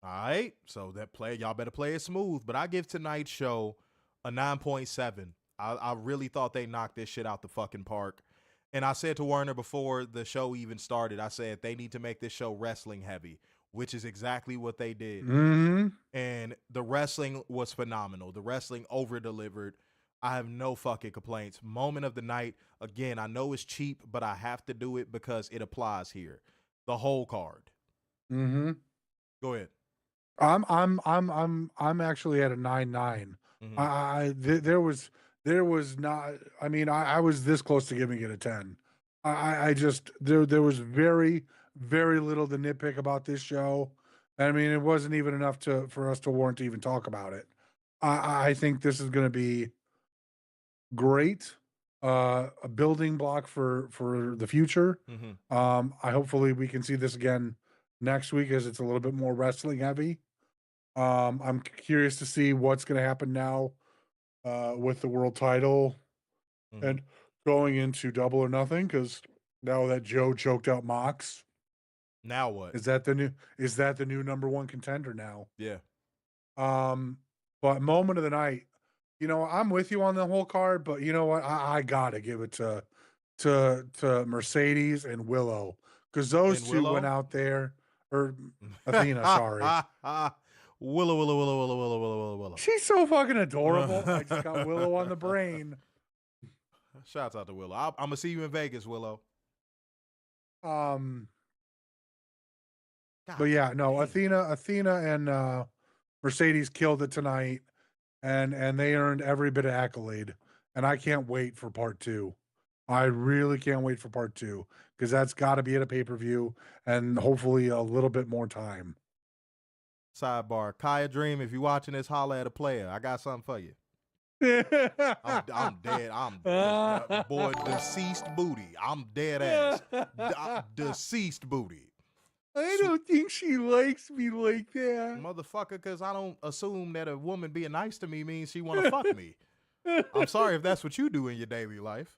[SPEAKER 5] All right, so y'all better play it smooth. But I give tonight's show a 9.7. I really thought they knocked this shit out the fucking park. And I said to Werner before the show even started, I said they need to make this show wrestling heavy, which is exactly what they did.
[SPEAKER 6] Mm-hmm.
[SPEAKER 5] And the wrestling was phenomenal. The wrestling over-delivered. I have no fucking complaints. Moment of the night. Again, I know it's cheap, but I have to do it because it applies here. The whole card.
[SPEAKER 6] Mm-hmm.
[SPEAKER 5] Go ahead.
[SPEAKER 6] I'm actually at a 9.9. Mm-hmm. There was not. I mean, I was this close to giving it a 10. I just there was very, very little to nitpick about this show. I mean, it wasn't even enough for us to warrant to even talk about it. I think this is going to be great, a building block for the future. Mm-hmm. Hopefully we can see this again next week as it's a little bit more wrestling heavy. I'm curious to see what's going to happen now with the world title and going into Double or Nothing, because now that Joe choked out Mox.
[SPEAKER 5] Now what?
[SPEAKER 6] Is that the new number one contender now?
[SPEAKER 5] Yeah.
[SPEAKER 6] But moment of the night, I'm with you on the whole card, but you know what? I gotta give it to Mercedes and Willow, because those two went out there, or Athena, sorry.
[SPEAKER 5] Willow.
[SPEAKER 6] She's so fucking adorable. I just got Willow on the brain.
[SPEAKER 5] Shouts out to Willow. I'm gonna see you in Vegas, Willow.
[SPEAKER 6] But yeah, no, Athena and Mercedes killed it tonight, and they earned every bit of accolade. And I can't wait for part 2. I really can't wait for part 2 because that's got to be at a pay-per-view and hopefully a little bit more time.
[SPEAKER 5] Sidebar, Kaya Dream, if you're watching this, holla at a player. I got something for you. I'm dead. Boy, deceased booty. I'm dead ass. Deceased booty.
[SPEAKER 6] I don't think she likes me like that.
[SPEAKER 5] Motherfucker, because I don't assume that a woman being nice to me means she want to fuck me. I'm sorry if that's what you do in your daily life.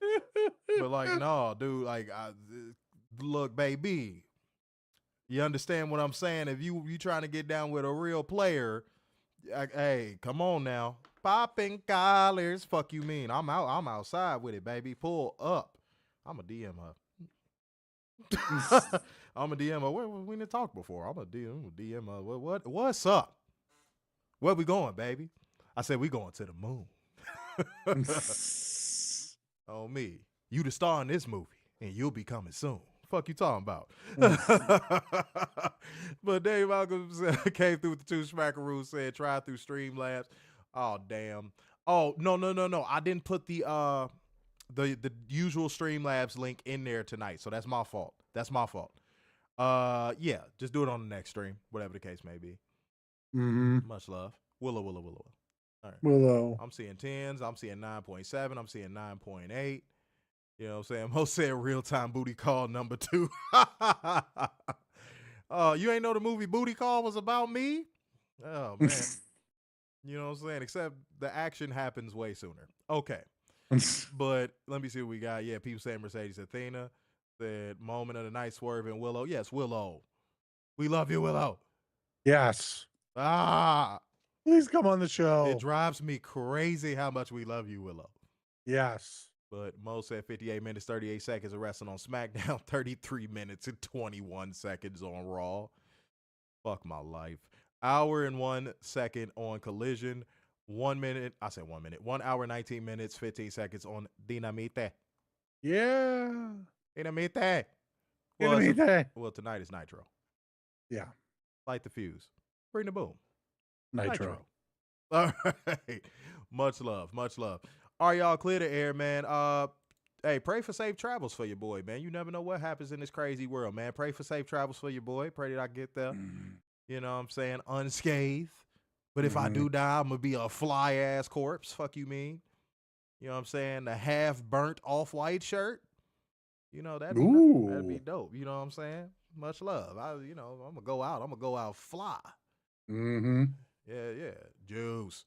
[SPEAKER 5] But, like, no, dude, like, look, baby, you understand what I'm saying? If you trying to get down with a real player, hey, come on now. Popping collars. Fuck you mean? I'm outside with it, baby. Pull up. I'm a DM her. I'm a DM her. We didn't talk before. I'm a DM her. What's up? Where we going, baby? I said we going to the moon. Oh me. You the star in this movie, and you'll be coming soon. Fuck you talking about? But Dave Malcolm came through with the 2 smackaroos, said try through Streamlabs. Oh damn. Oh no. I didn't put the usual Streamlabs link in there tonight, so that's my fault. Yeah, just do it on the next stream, whatever the case may be. Much love. Willow. All right.
[SPEAKER 6] Willow.
[SPEAKER 5] I'm seeing 10s. I'm seeing 9.7. I'm seeing 9.8. You know what I'm saying? Mo said real-time booty call number 2. You ain't know the movie Booty Call was about me? Oh, man. You know what I'm saying? Except the action happens way sooner. Okay. But let me see what we got. Yeah, people saying Mercedes Athena. Said moment of the night Swerve and Willow. Yes, Willow. We love you, Willow.
[SPEAKER 6] Yes. Please come on the show.
[SPEAKER 5] It drives me crazy how much we love you, Willow.
[SPEAKER 6] Yes.
[SPEAKER 5] But Mo said 58 minutes, 38 seconds of wrestling on SmackDown, 33 minutes and 21 seconds on Raw. Fuck my life. Hour and 1 second on Collision. 1 minute. I said 1 minute. 1 hour, 19 minutes, 15 seconds on Dynamite.
[SPEAKER 6] Yeah.
[SPEAKER 5] Dynamite. Well, tonight is Nitro.
[SPEAKER 6] Yeah.
[SPEAKER 5] Light the fuse. Bring the boom.
[SPEAKER 6] Nitro.
[SPEAKER 5] All right. Much love. All right, y'all, clear the air, man. Hey, pray for safe travels for your boy, man. You never know what happens in this crazy world, man. Pray for safe travels for your boy. Pray that I get there, you know what I'm saying, unscathed. But if I do die, I'm going to be a fly-ass corpse. Fuck you mean? You know what I'm saying? The half-burnt off-white shirt. You know, that'd be dope. You know what I'm saying? Much love. I'm going to go out. I'm going to go out fly.
[SPEAKER 6] Mm-hmm.
[SPEAKER 5] Yeah. Juice.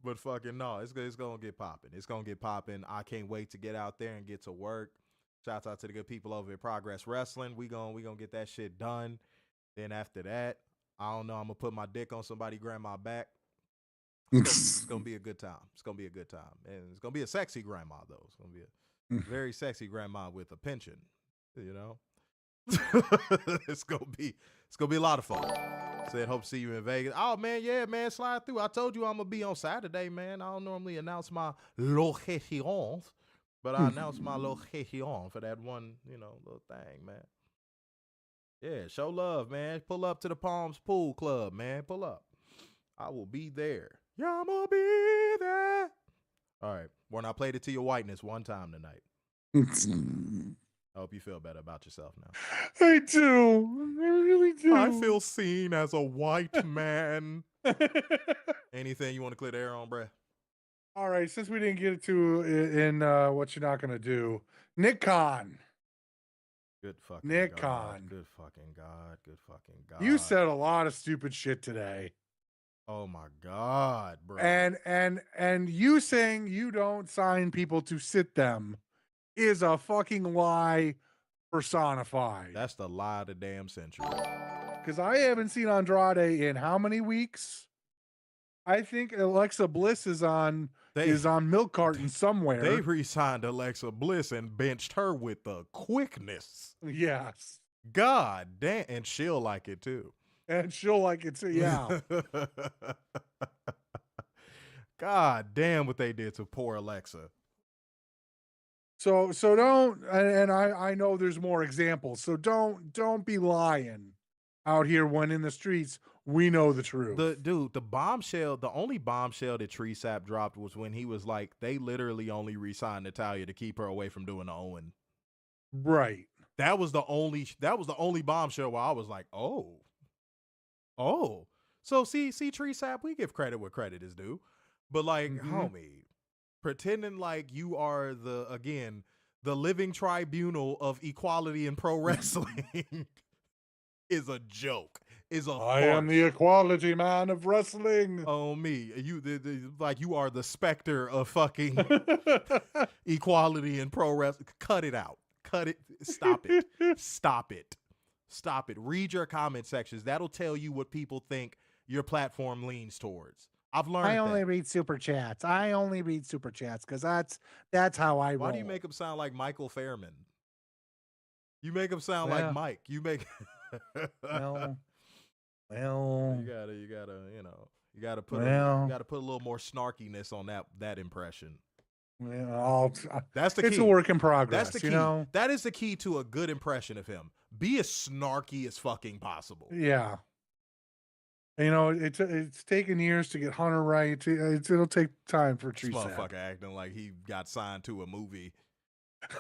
[SPEAKER 5] But fucking no, it's gonna get popping. It's gonna get popping. I can't wait to get out there and get to work. Shouts out to the good people over at Progress Wrestling. We gonna get that shit done. Then after that, I don't know. I'm gonna put my dick on somebody's grandma back. It's gonna be a good time. And it's gonna be a sexy grandma though. It's gonna be a very sexy grandma with a pension. You know. It's gonna be a lot of fun. Said hope to see you in Vegas. Oh man, yeah, man, slide through. I told you I'm gonna be on Saturday, man. I don't normally announce my location, but I announced my location for that one, little thing, man. Yeah, show love, man. Pull up to the Palms Pool Club, man. Pull up. I will be there. Yeah, I'm gonna be there. All right, when I played it to your whiteness one time tonight. I hope you feel better about yourself now.
[SPEAKER 6] I do. I really do.
[SPEAKER 5] I feel seen as a white man. Anything you want to clear the air on, bruh?
[SPEAKER 6] All right, since we didn't get to in what you're not gonna do, Nick Khan.
[SPEAKER 5] Good fucking
[SPEAKER 6] Nick
[SPEAKER 5] God.
[SPEAKER 6] Khan.
[SPEAKER 5] Good fucking God. Good fucking God.
[SPEAKER 6] You said a lot of stupid shit today.
[SPEAKER 5] Oh my God, bro.
[SPEAKER 6] And you saying you don't sign people to sit them is a fucking lie personified.
[SPEAKER 5] That's the lie of the damn century.
[SPEAKER 6] Because I haven't seen Andrade in how many weeks? I think Alexa Bliss is on milk carton somewhere.
[SPEAKER 5] They re-signed Alexa Bliss and benched her with the quickness.
[SPEAKER 6] Yes.
[SPEAKER 5] God damn. And she'll like it too.
[SPEAKER 6] Yeah.
[SPEAKER 5] God damn what they did to poor Alexa.
[SPEAKER 6] So don't, and I know there's more examples. So don't be lying out here when in the streets, we know the truth.
[SPEAKER 5] The bombshell, the only bombshell that Tree Sap dropped was when he was like, they literally only re-signed Natalya to keep her away from doing the Owen.
[SPEAKER 6] Right.
[SPEAKER 5] That was the only bombshell where I was like, oh. So see Tree Sap, we give credit where credit is due. But like, homie, pretending like you are the living tribunal of equality in pro wrestling is a joke. I
[SPEAKER 6] am the equality man of wrestling.
[SPEAKER 5] Oh me, like you are the specter of fucking equality in pro wrestling. Cut it out. Cut it. Stop it. Stop it. Stop it. Read your comment sections. That'll tell you what people think your platform leans towards. I've learned.
[SPEAKER 9] I only read super chats. Because that's how I roll.
[SPEAKER 5] Why do you make him sound like Michael Fairman? You make him sound like Mike. You make.
[SPEAKER 9] well,
[SPEAKER 5] you gotta put a little more snarkiness on that impression.
[SPEAKER 6] Well,
[SPEAKER 5] that's the key.
[SPEAKER 6] It's a work in progress.
[SPEAKER 5] That's the key. That is the key to a good impression of him. Be as snarky as fucking possible.
[SPEAKER 6] Yeah. It's taken years to get Hunter right. It'll take time for Tree Sap.
[SPEAKER 5] Motherfucker acting like he got signed to a movie.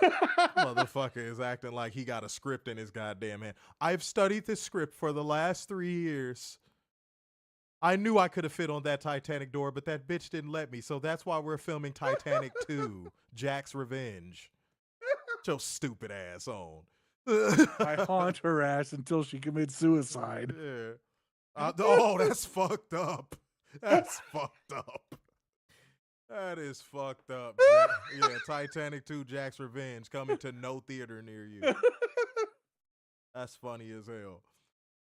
[SPEAKER 5] Motherfucker is acting like he got a script in his goddamn hand. I've studied this script for the last 3 years. I knew I could have fit on that Titanic door, but that bitch didn't let me. So that's why we're filming Titanic 2, Jack's Revenge. Get your stupid ass on.
[SPEAKER 6] I haunt her ass until she commits suicide.
[SPEAKER 5] Yeah. That's fucked up. That's fucked up. That is fucked up. Yeah, Titanic 2, Jack's Revenge, coming to no theater near you. That's funny as hell.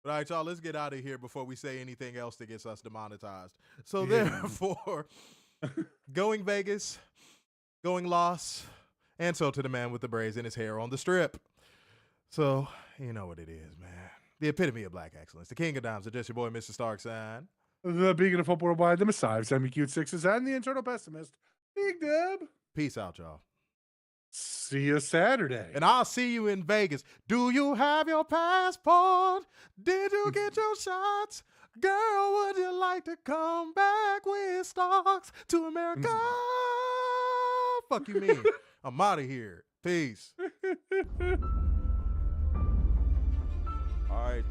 [SPEAKER 5] But all right, y'all, let's get out of here before we say anything else that gets us demonetized. So therefore, going Vegas, going Las, and so to the man with the braids in his hair on the strip. So, you know what it is, man. The epitome of black excellence. The king of dimes, just your boy, Mr. Starksign.
[SPEAKER 6] The beacon of hope worldwide, the Messiah of semi-cute sixes, and the internal pessimist, Big Deb.
[SPEAKER 5] Peace out, y'all.
[SPEAKER 6] See you Saturday.
[SPEAKER 5] And I'll see you in Vegas. Do you have your passport? Did you get your shots? Girl, would you like to come back with stocks to America? Fuck you mean? I'm out of here. Peace. All right.